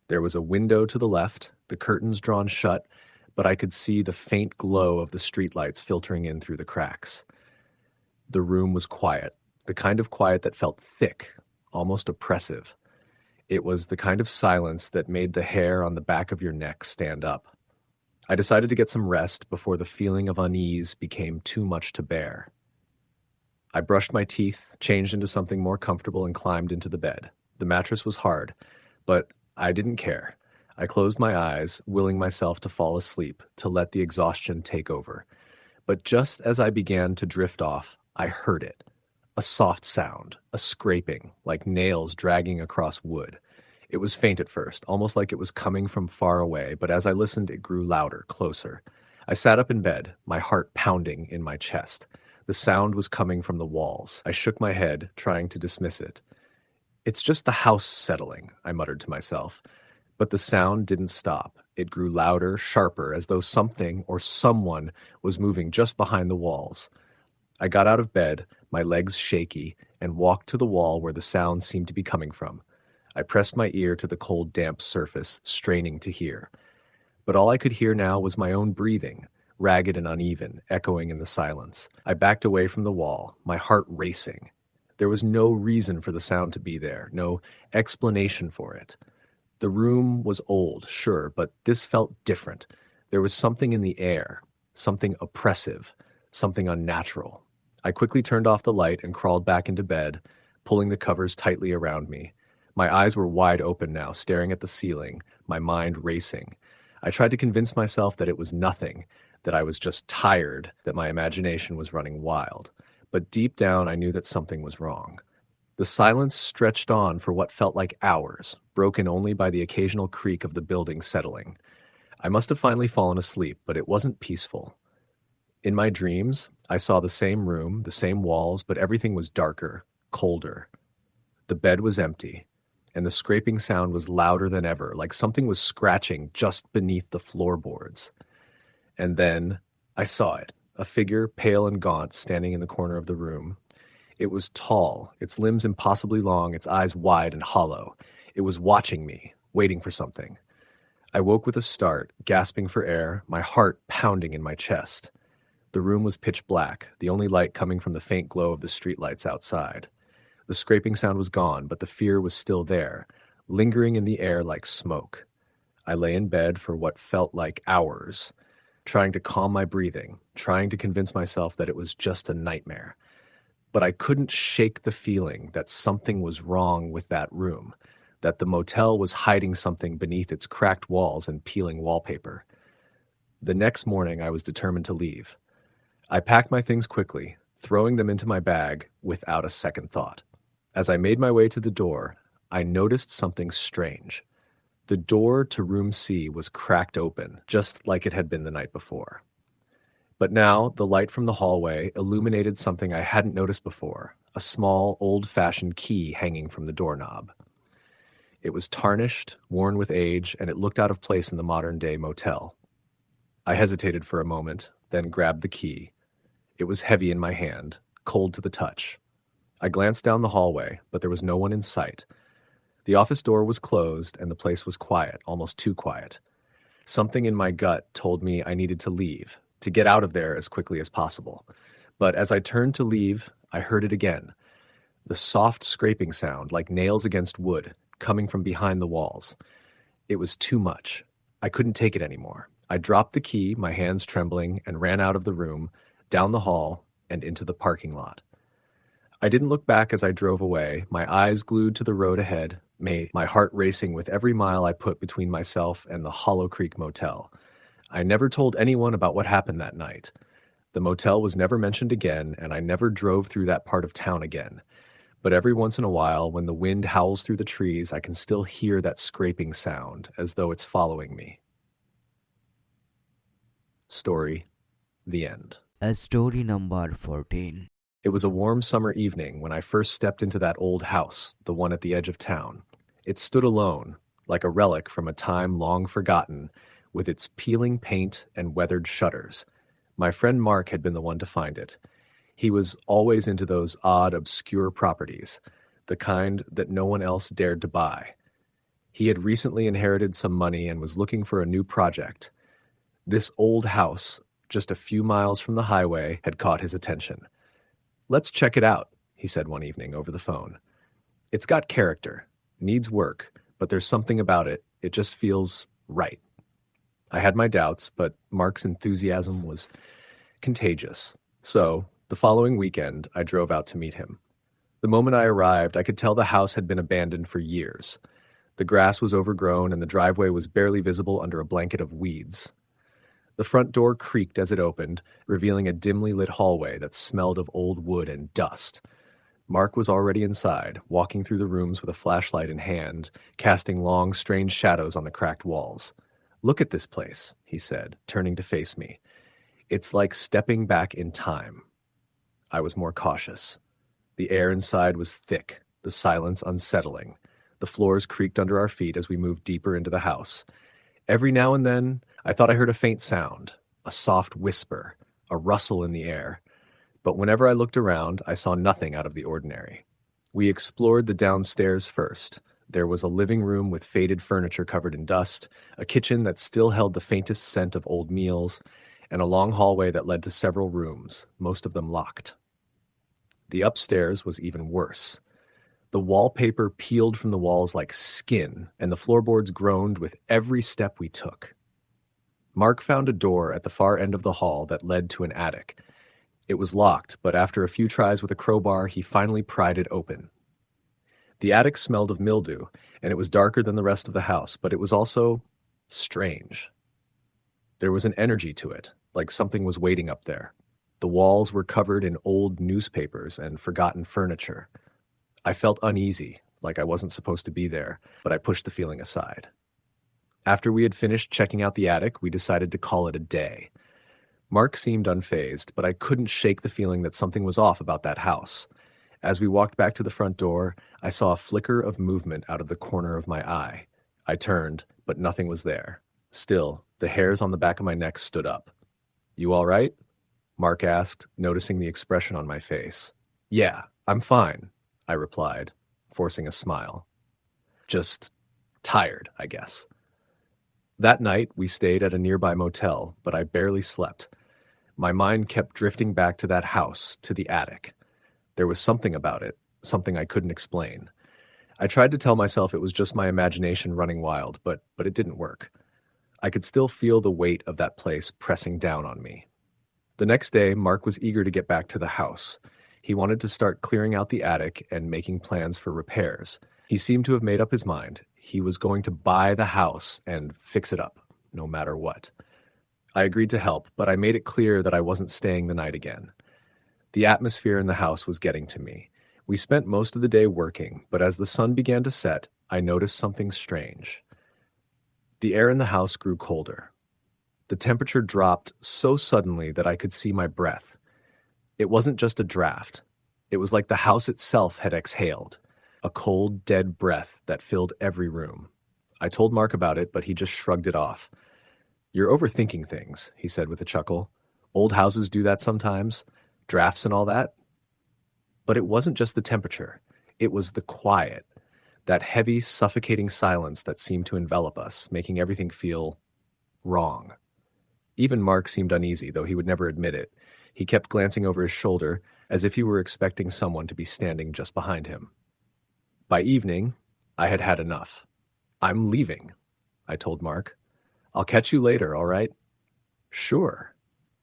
There was a window to the left, the curtains drawn shut, but I could see the faint glow of the streetlights filtering in through the cracks. The room was quiet, the kind of quiet that felt thick, almost oppressive. It was the kind of silence that made the hair on the back of your neck stand up. I decided to get some rest before the feeling of unease became too much to bear. I brushed my teeth, changed into something more comfortable, and climbed into the bed. The mattress was hard, but I didn't care. I closed my eyes, willing myself to fall asleep, to let the exhaustion take over. But just as I began to drift off, I heard it. A soft sound, a scraping, like nails dragging across wood. It was faint at first, almost like it was coming from far away, but as I listened, it grew louder, closer. I sat up in bed, my heart pounding in my chest. The sound was coming from the walls. I shook my head, trying to dismiss it. "It's just the house settling," I muttered to myself. But the sound didn't stop. It grew louder, sharper, as though something or someone was moving just behind the walls. I got out of bed, my legs shaky, and walked to the wall where the sound seemed to be coming from. I pressed my ear to the cold, damp surface, straining to hear. But all I could hear now was my own breathing, ragged and uneven, echoing in the silence. I backed away from the wall, my heart racing. There was no reason for the sound to be there, no explanation for it. The room was old, sure, but this felt different. There was something in the air, something oppressive, something unnatural. I quickly turned off the light and crawled back into bed, pulling the covers tightly around me. My eyes were wide open now, staring at the ceiling, my mind racing. I tried to convince myself that it was nothing, that I was just tired, that my imagination was running wild. But deep down, I knew that something was wrong. The silence stretched on for what felt like hours, broken only by the occasional creak of the building settling. I must have finally fallen asleep, but it wasn't peaceful. In my dreams, I saw the same room, the same walls, but everything was darker, colder. The bed was empty, and the scraping sound was louder than ever, like something was scratching just beneath the floorboards. And then I saw it, a figure, pale and gaunt, standing in the corner of the room. It was tall, its limbs impossibly long, its eyes wide and hollow. It was watching me, waiting for something. I woke with a start, gasping for air, my heart pounding in my chest. The room was pitch black, the only light coming from the faint glow of the streetlights outside. The scraping sound was gone, but the fear was still there, lingering in the air like smoke. I lay in bed for what felt like hours, trying to calm my breathing, trying to convince myself that it was just a nightmare. But I couldn't shake the feeling that something was wrong with that room, that the motel was hiding something beneath its cracked walls and peeling wallpaper. The next morning, I was determined to leave. I packed my things quickly, throwing them into my bag without a second thought. As I made my way to the door, I noticed something strange. The door to room C was cracked open, just like it had been the night before. But now, the light from the hallway illuminated something I hadn't noticed before, a small, old-fashioned key hanging from the doorknob. It was tarnished, worn with age, and it looked out of place in the modern-day motel. I hesitated for a moment, then grabbed the key. It was heavy in my hand, cold to the touch. I glanced down the hallway, but there was no one in sight. The office door was closed, and the place was quiet, almost too quiet. Something in my gut told me I needed to leave, to get out of there as quickly as possible. But as I turned to leave, I heard it again. The soft scraping sound, like nails against wood, coming from behind the walls. It was too much. I couldn't take it anymore. I dropped the key, my hands trembling, and ran out of the room, down the hall, and into the parking lot. I didn't look back as I drove away, my eyes glued to the road ahead, my heart racing with every mile I put between myself and the Hollow Creek Motel. I never told anyone about what happened that night. The motel was never mentioned again, and I never drove through that part of town again. But every once in a while, when the wind howls through the trees, I can still hear that scraping sound, as though it's following me. Story, the end. Story number 14. It was a warm summer evening when I first stepped into that old house, the one at the edge of town. It stood alone, like a relic from a time long forgotten, with its peeling paint and weathered shutters. My friend Mark had been the one to find it. He was always into those odd, obscure properties, the kind that no one else dared to buy. He had recently inherited some money and was looking for a new project. This old house, just a few miles from the highway, had caught his attention. "Let's check it out," he said one evening over the phone. "It's got character, needs work, but there's something about it. It just feels right." I had my doubts, but Mark's enthusiasm was contagious. So, the following weekend, I drove out to meet him. The moment I arrived, I could tell the house had been abandoned for years. The grass was overgrown and the driveway was barely visible under a blanket of weeds. The front door creaked as it opened, revealing a dimly lit hallway that smelled of old wood and dust. Mark was already inside, walking through the rooms with a flashlight in hand, casting long, strange shadows on the cracked walls. "Look at this place," he said, turning to face me. "It's like stepping back in time." I was more cautious. The air inside was thick, the silence unsettling. The floors creaked under our feet as we moved deeper into the house. Every now and then, I thought I heard a faint sound, a soft whisper, a rustle in the air. But whenever I looked around, I saw nothing out of the ordinary. We explored the downstairs first, There was a living room with faded furniture covered in dust, a kitchen that still held the faintest scent of old meals, and a long hallway that led to several rooms, most of them locked. The upstairs was even worse. The wallpaper peeled from the walls like skin, and the floorboards groaned with every step we took. Mark found a door at the far end of the hall that led to an attic. It was locked, but after a few tries with a crowbar, he finally pried it open. The attic smelled of mildew, and it was darker than the rest of the house, but it was also strange. There was an energy to it, like something was waiting up there. The walls were covered in old newspapers and forgotten furniture. I felt uneasy, like I wasn't supposed to be there, but I pushed the feeling aside. After we had finished checking out the attic, we decided to call it a day. Mark seemed unfazed, but I couldn't shake the feeling that something was off about that house. As we walked back to the front door, I saw a flicker of movement out of the corner of my eye. I turned, but nothing was there. Still, the hairs on the back of my neck stood up. "You all right?" Mark asked, noticing the expression on my face. "Yeah, I'm fine," I replied, forcing a smile. "Just tired, I guess." That night, we stayed at a nearby motel, but I barely slept. My mind kept drifting back to that house, to the attic. There was something about it, something I couldn't explain. I tried to tell myself it was just my imagination running wild, but it didn't work. I could still feel the weight of that place pressing down on me. The next day, Mark was eager to get back to the house. He wanted to start clearing out the attic and making plans for repairs. He seemed to have made up his mind. He was going to buy the house and fix it up, no matter what. I agreed to help, but I made it clear that I wasn't staying the night again. The atmosphere in the house was getting to me. We spent most of the day working, but as the sun began to set, I noticed something strange. The air in the house grew colder. The temperature dropped so suddenly that I could see my breath. It wasn't just a draft. It was like the house itself had exhaled, a cold, dead breath that filled every room. I told Mark about it, but he just shrugged it off. "You're overthinking things," he said with a chuckle. "Old houses do that sometimes. Drafts and all that." But it wasn't just the temperature. It was the quiet, that heavy, suffocating silence that seemed to envelop us, making everything feel wrong. Even Mark seemed uneasy, though he would never admit it. He kept glancing over his shoulder, as if he were expecting someone to be standing just behind him. By evening, I had had enough. "I'm leaving," I told Mark. "I'll catch you later, all right?" "Sure,"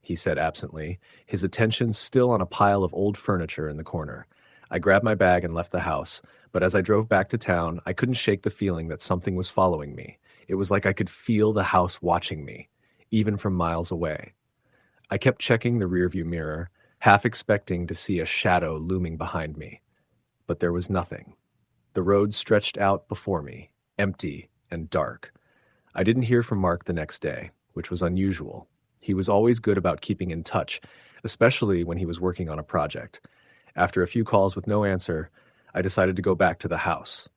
he said absently, his attention still on a pile of old furniture in the corner. I grabbed my bag and left the house, but as I drove back to town, I couldn't shake the feeling that something was following me. It was like I could feel the house watching me, even from miles away. I kept checking the rearview mirror, half expecting to see a shadow looming behind me. But there was nothing. The road stretched out before me, empty and dark. I didn't hear from Mark the next day, which was unusual. He was always good about keeping in touch, especially when he was working on a project. After a few calls with no answer, I decided to go back to the house.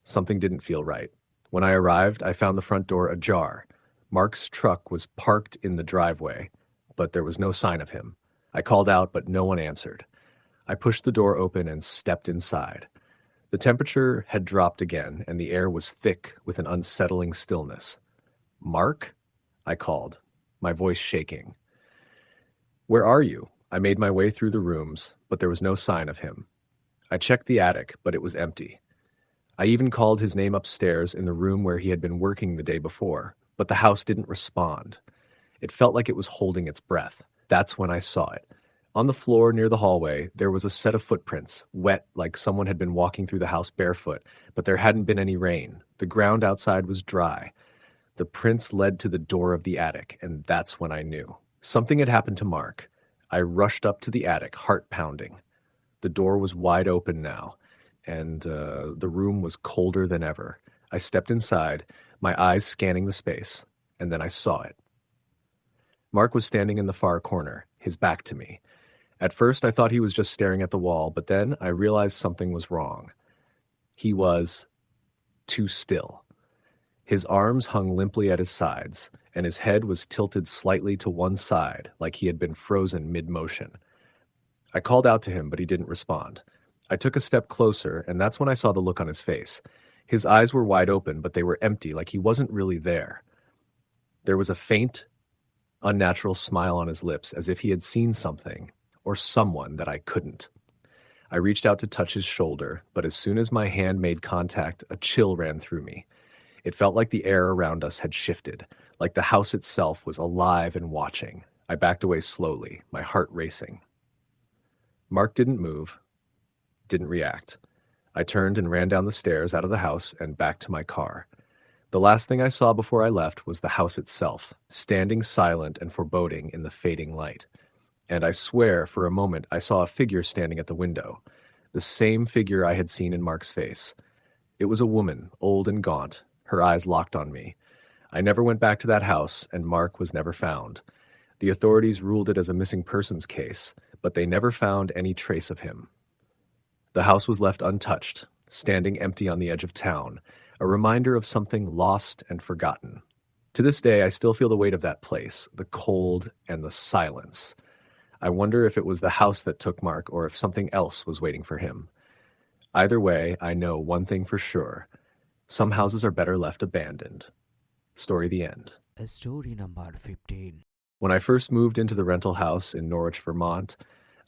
Something didn't feel right. When I arrived, I found the front door ajar. Mark's truck was parked in the driveway, but there was no sign of him. I called out, but no one answered. I pushed the door open and stepped inside. The temperature had dropped again, and the air was thick with an unsettling stillness. "Mark?" I called, my voice shaking. "Where are you?" I made my way through the rooms, but there was no sign of him. I checked the attic, but it was empty. I even called his name upstairs in the room where he had been working the day before, but the house didn't respond. It felt like it was holding its breath. That's when I saw it. On the floor near the hallway, there was a set of footprints, wet like someone had been walking through the house barefoot, but there hadn't been any rain. The ground outside was dry. The prints led to the door of the attic, and that's when I knew. Something had happened to Mark. I rushed up to the attic, heart pounding. The door was wide open now, and the room was colder than ever. I stepped inside, my eyes scanning the space, and then I saw it. Mark was standing in the far corner, his back to me. At first, I thought he was just staring at the wall, but then I realized something was wrong. He was too still. His arms hung limply at his sides, and his head was tilted slightly to one side, like he had been frozen mid-motion. I called out to him, but he didn't respond. I took a step closer, and that's when I saw the look on his face. His eyes were wide open, but they were empty, like he wasn't really there. There was a faint, unnatural smile on his lips, as if he had seen something or someone that I couldn't. I reached out to touch his shoulder, but as soon as my hand made contact, a chill ran through me. It felt like the air around us had shifted, like the house itself was alive and watching. I backed away slowly, my heart racing. Mark didn't move, didn't react. I turned and ran down the stairs out of the house and back to my car. The last thing I saw before I left was the house itself, standing silent and foreboding in the fading light. And I swear, for a moment, I saw a figure standing at the window, the same figure I had seen in Mark's face. It was a woman, old and gaunt, her eyes locked on me. I never went back to that house, and Mark was never found. The authorities ruled it as a missing persons case, but they never found any trace of him. The house was left untouched, standing empty on the edge of town, a reminder of something lost and forgotten. To this day, I still feel the weight of that place, the cold and the silence. I wonder if it was the house that took Mark or if something else was waiting for him. Either way, I know one thing for sure. Some houses are better left abandoned. Story the end. Story number 15. When I first moved into the rental house in Norwich, Vermont,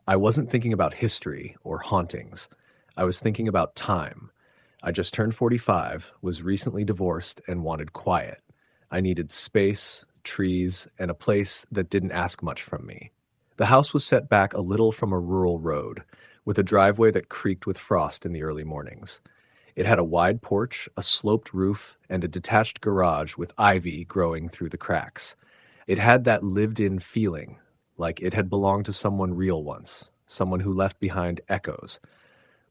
I wasn't thinking about history or hauntings. I was thinking about time. I just turned 45, was recently divorced, and wanted quiet. I needed space, trees, and a place that didn't ask much from me. The house was set back a little from a rural road, with a driveway that creaked with frost in the early mornings. It had a wide porch, a sloped roof, and a detached garage with ivy growing through the cracks. It had that lived-in feeling, like it had belonged to someone real once, someone who left behind echoes.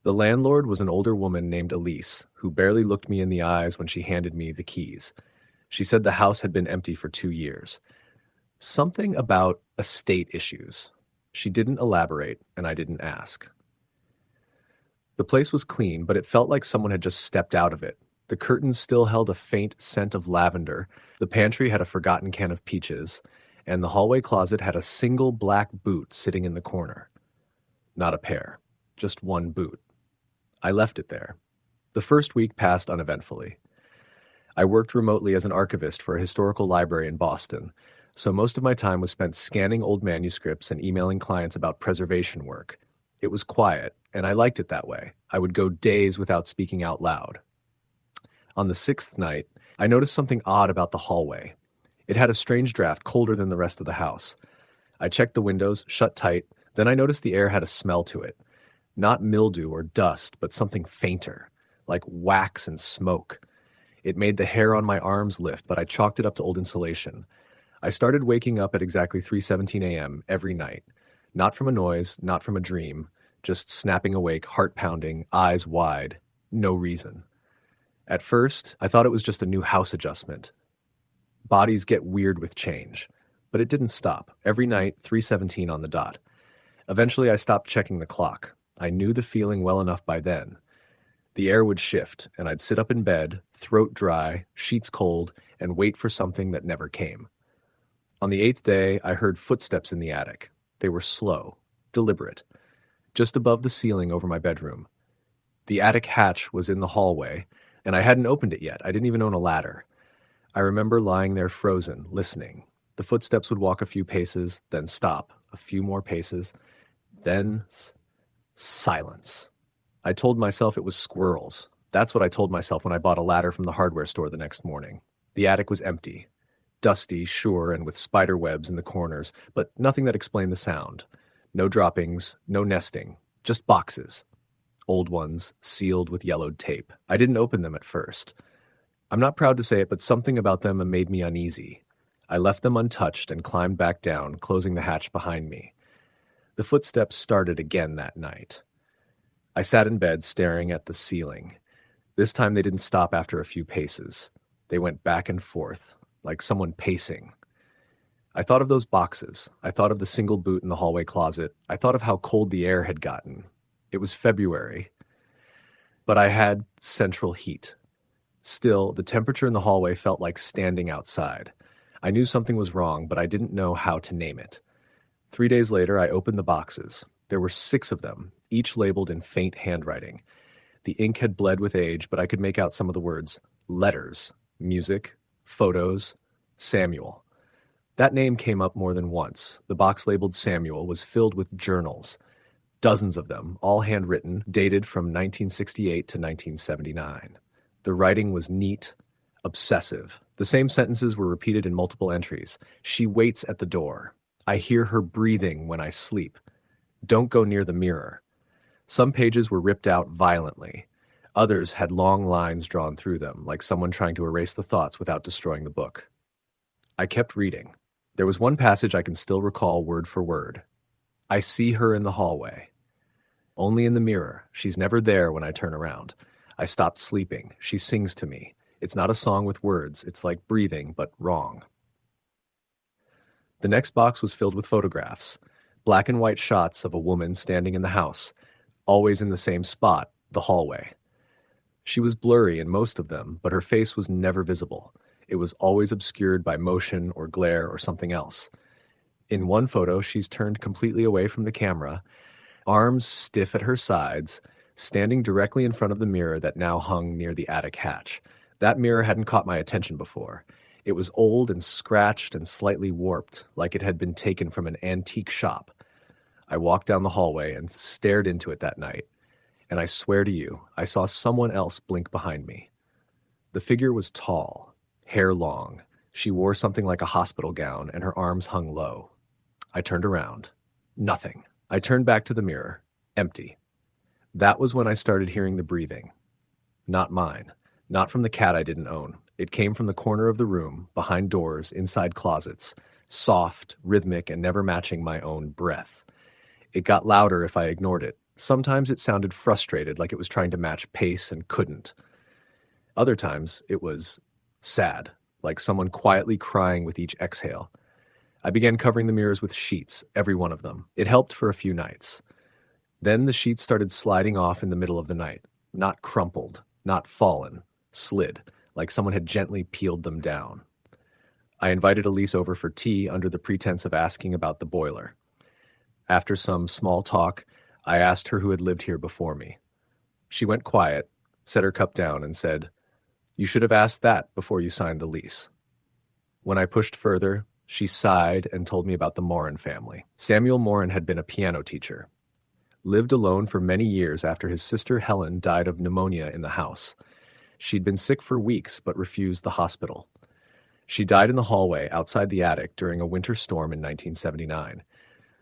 The landlord was an older woman named Elise, who barely looked me in the eyes when she handed me the keys. She said the house had been empty for 2 years. Something about estate issues. She didn't elaborate, and I didn't ask. The place was clean, but it felt like someone had just stepped out of it. The curtains still held a faint scent of lavender, the pantry had a forgotten can of peaches, and the hallway closet had a single black boot sitting in the corner. Not a pair, just one boot. I left it there. The first week passed uneventfully. I worked remotely as an archivist for a historical library in Boston, so most of my time was spent scanning old manuscripts and emailing clients about preservation work. It was quiet, and I liked it that way. I would go days without speaking out loud. On the 6th night, I noticed something odd about the hallway. It had a strange draft, colder than the rest of the house. I checked the windows, shut tight, then I noticed the air had a smell to it. Not mildew or dust, but something fainter, like wax and smoke. It made the hair on my arms lift, but I chalked it up to old insulation. I started waking up at exactly 3:17 a.m. every night. Not from a noise, not from a dream, just snapping awake, heart pounding, eyes wide, no reason. At first, I thought it was just a new house adjustment. Bodies get weird with change. But it didn't stop. Every night, 3:17 on the dot. Eventually, I stopped checking the clock. I knew the feeling well enough by then. The air would shift, and I'd sit up in bed, throat dry, sheets cold, and wait for something that never came. On the 8th day, I heard footsteps in the attic. They were slow, deliberate, just above the ceiling over my bedroom. The attic hatch was in the hallway, and I hadn't opened it yet. I didn't even own a ladder. I remember lying there frozen, listening. The footsteps would walk a few paces, then stop, a few more paces, then silence. I told myself it was squirrels. That's what I told myself when I bought a ladder from the hardware store the next morning. The attic was empty. Dusty, sure, and with spider webs in the corners, but nothing that explained the sound. No droppings, no nesting, just boxes. Old ones, sealed with yellowed tape. I didn't open them at first. I'm not proud to say it, but something about them made me uneasy. I left them untouched and climbed back down, closing the hatch behind me. The footsteps started again that night. I sat in bed staring at the ceiling. This time they didn't stop after a few paces. They went back and forth, like someone pacing. I thought of those boxes. I thought of the single boot in the hallway closet. I thought of how cold the air had gotten. It was February, but I had central heat. Still, the temperature in the hallway felt like standing outside. I knew something was wrong, but I didn't know how to name it. 3 days later, I opened the boxes. There were 6 of them, each labeled in faint handwriting. The ink had bled with age, but I could make out some of the words: letters, music, photos, Samuel. That name came up more than once. The box labeled Samuel was filled with journals, dozens of them, all handwritten, dated from 1968 to 1979. The writing was neat, obsessive. The same sentences were repeated in multiple entries. She waits at the door. I hear her breathing when I sleep. Don't go near the mirror. Some pages were ripped out violently. Others had long lines drawn through them, like someone trying to erase the thoughts without destroying the book. I kept reading. There was one passage I can still recall word for word. I see her in the hallway. Only in the mirror. She's never there when I turn around. I stopped sleeping. She sings to me. It's not a song with words. It's like breathing, but wrong. The next box was filled with photographs. Black and white shots of a woman standing in the house, always in the same spot, the hallway. She was blurry in most of them, but her face was never visible. It was always obscured by motion or glare or something else. In one photo, she's turned completely away from the camera, arms stiff at her sides, standing directly in front of the mirror that now hung near the attic hatch. That mirror hadn't caught my attention before. It was old and scratched and slightly warped, like it had been taken from an antique shop. I walked down the hallway and stared into it that night, and I swear to you, I saw someone else blink behind me. The figure was tall, hair long. She wore something like a hospital gown, and her arms hung low. I turned around. Nothing. I turned back to the mirror. Empty. That was when I started hearing the breathing. Not mine. Not from the cat I didn't own. It came from the corner of the room, behind doors, inside closets, soft, rhythmic, and never matching my own breath. It got louder if I ignored it. Sometimes it sounded frustrated, like it was trying to match pace and couldn't. Other times it was sad, like someone quietly crying with each exhale. I began covering the mirrors with sheets, every one of them. It helped for a few nights. Then the sheets started sliding off in the middle of the night. Not crumpled, not fallen, slid, like someone had gently peeled them down. I invited Elise over for tea under the pretense of asking about the boiler. After some small talk, I asked her who had lived here before me. She went quiet, set her cup down, and said, "You should have asked that before you signed the lease." When I pushed further, she sighed and told me about the Morin family. Samuel Morin had been a piano teacher. Lived alone for many years after his sister Helen died of pneumonia in the house. She'd been sick for weeks but refused the hospital. She died in the hallway outside the attic during a winter storm in 1979.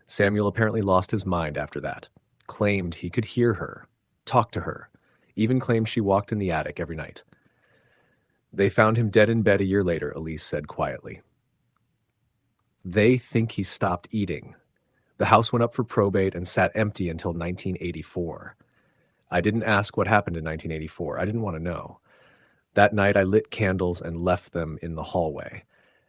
Samuel apparently lost his mind after that, claimed he could hear her, talk to her, even claimed she walked in the attic every night. They found him dead in bed a year later, Elise said quietly. They think he stopped eating. The house went up for probate and sat empty until 1984. I didn't ask what happened in 1984. I didn't want to know. That night I lit candles and left them in the hallway.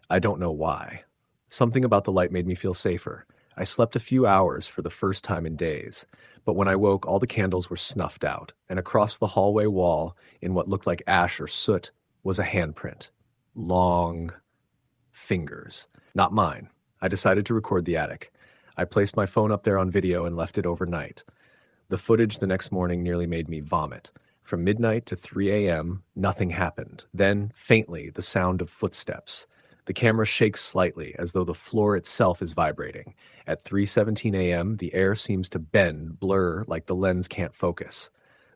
I don't know why. Something about the light made me feel safer. I slept a few hours for the first time in days, but when I woke, all the candles were snuffed out, and across the hallway wall, in what looked like ash or soot, was a handprint. Long fingers. Not mine. I decided to record the attic. I placed my phone up there on video and left it overnight. The footage the next morning nearly made me vomit. From midnight to 3 a.m., nothing happened. Then, faintly, the sound of footsteps. The camera shakes slightly, as though the floor itself is vibrating. At 3:17 a.m., the air seems to bend, blur, like the lens can't focus.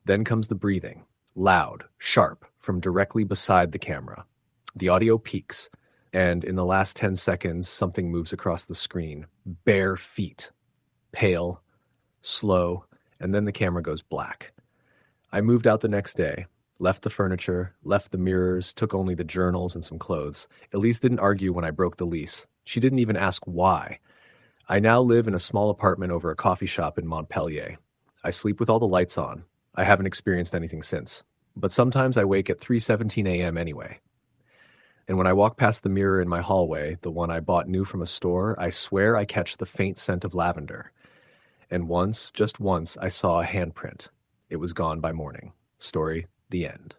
Then comes the breathing. Loud, sharp, from directly beside the camera. The audio peaks, and in the last 10 seconds, something moves across the screen. Bare feet. Pale, slow, and then the camera goes black. I moved out the next day, left the furniture, left the mirrors, took only the journals and some clothes. Elise didn't argue when I broke the lease. She didn't even ask why. I now live in a small apartment over a coffee shop in Montpellier. I sleep with all the lights on. I haven't experienced anything since. But sometimes I wake at 3:17 a.m. anyway. And when I walk past the mirror in my hallway, the one I bought new from a store, I swear I catch the faint scent of lavender. And once, just once, I saw a handprint. It was gone by morning. Story, the end.